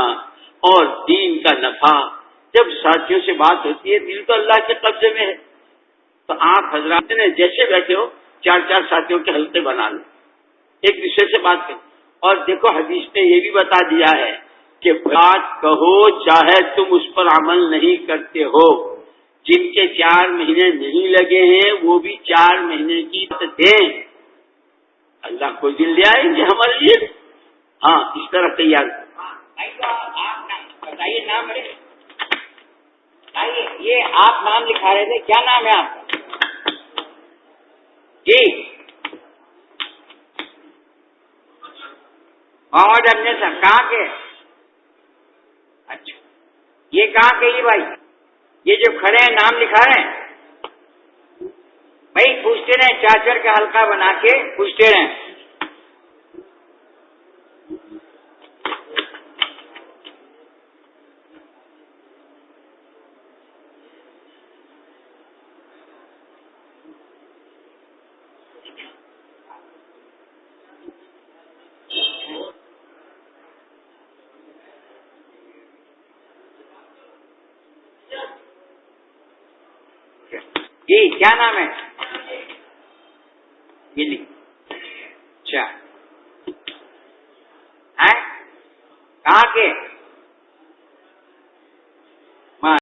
اور دین کا نفع. جب ساتھیوں سے بات ہوتی ہے دل تو اللہ کے قبضے میں ہے، تو آپ حضرات نے جیسے بیٹھے ہو 4 ساتھیوں کے حلقے بنا لو، ایک دوسرے سے بات کرو. اور دیکھو حدیث نے یہ بھی بتا دیا ہے کہ بات کہو چاہے تم اس پر عمل نہیں کرتے ہو. جن کے 4 مہینے نہیں لگے ہیں وہ بھی 4 مہینے کی دیں. اللہ کو دل لے آئیں گے ہمارے لیے. ہاں اس طرح تیار بتائیے. نام بتائیے. یہ آپ نام لکھا رہے تھے، کیا نام ہے آپ کا؟ جی محمد ابن صاحب. کہاں کے؟ اچھا یہ کہاں کے؟ یہ بھائی یہ جو کھڑے ہیں نام لکھا رہے ہیں بھائی، پوچھتے رہے 4 کا حلقہ بنا کے پوچھتے رہے. جی کیا نام ہے؟ گلی. اچھا کہاں کے؟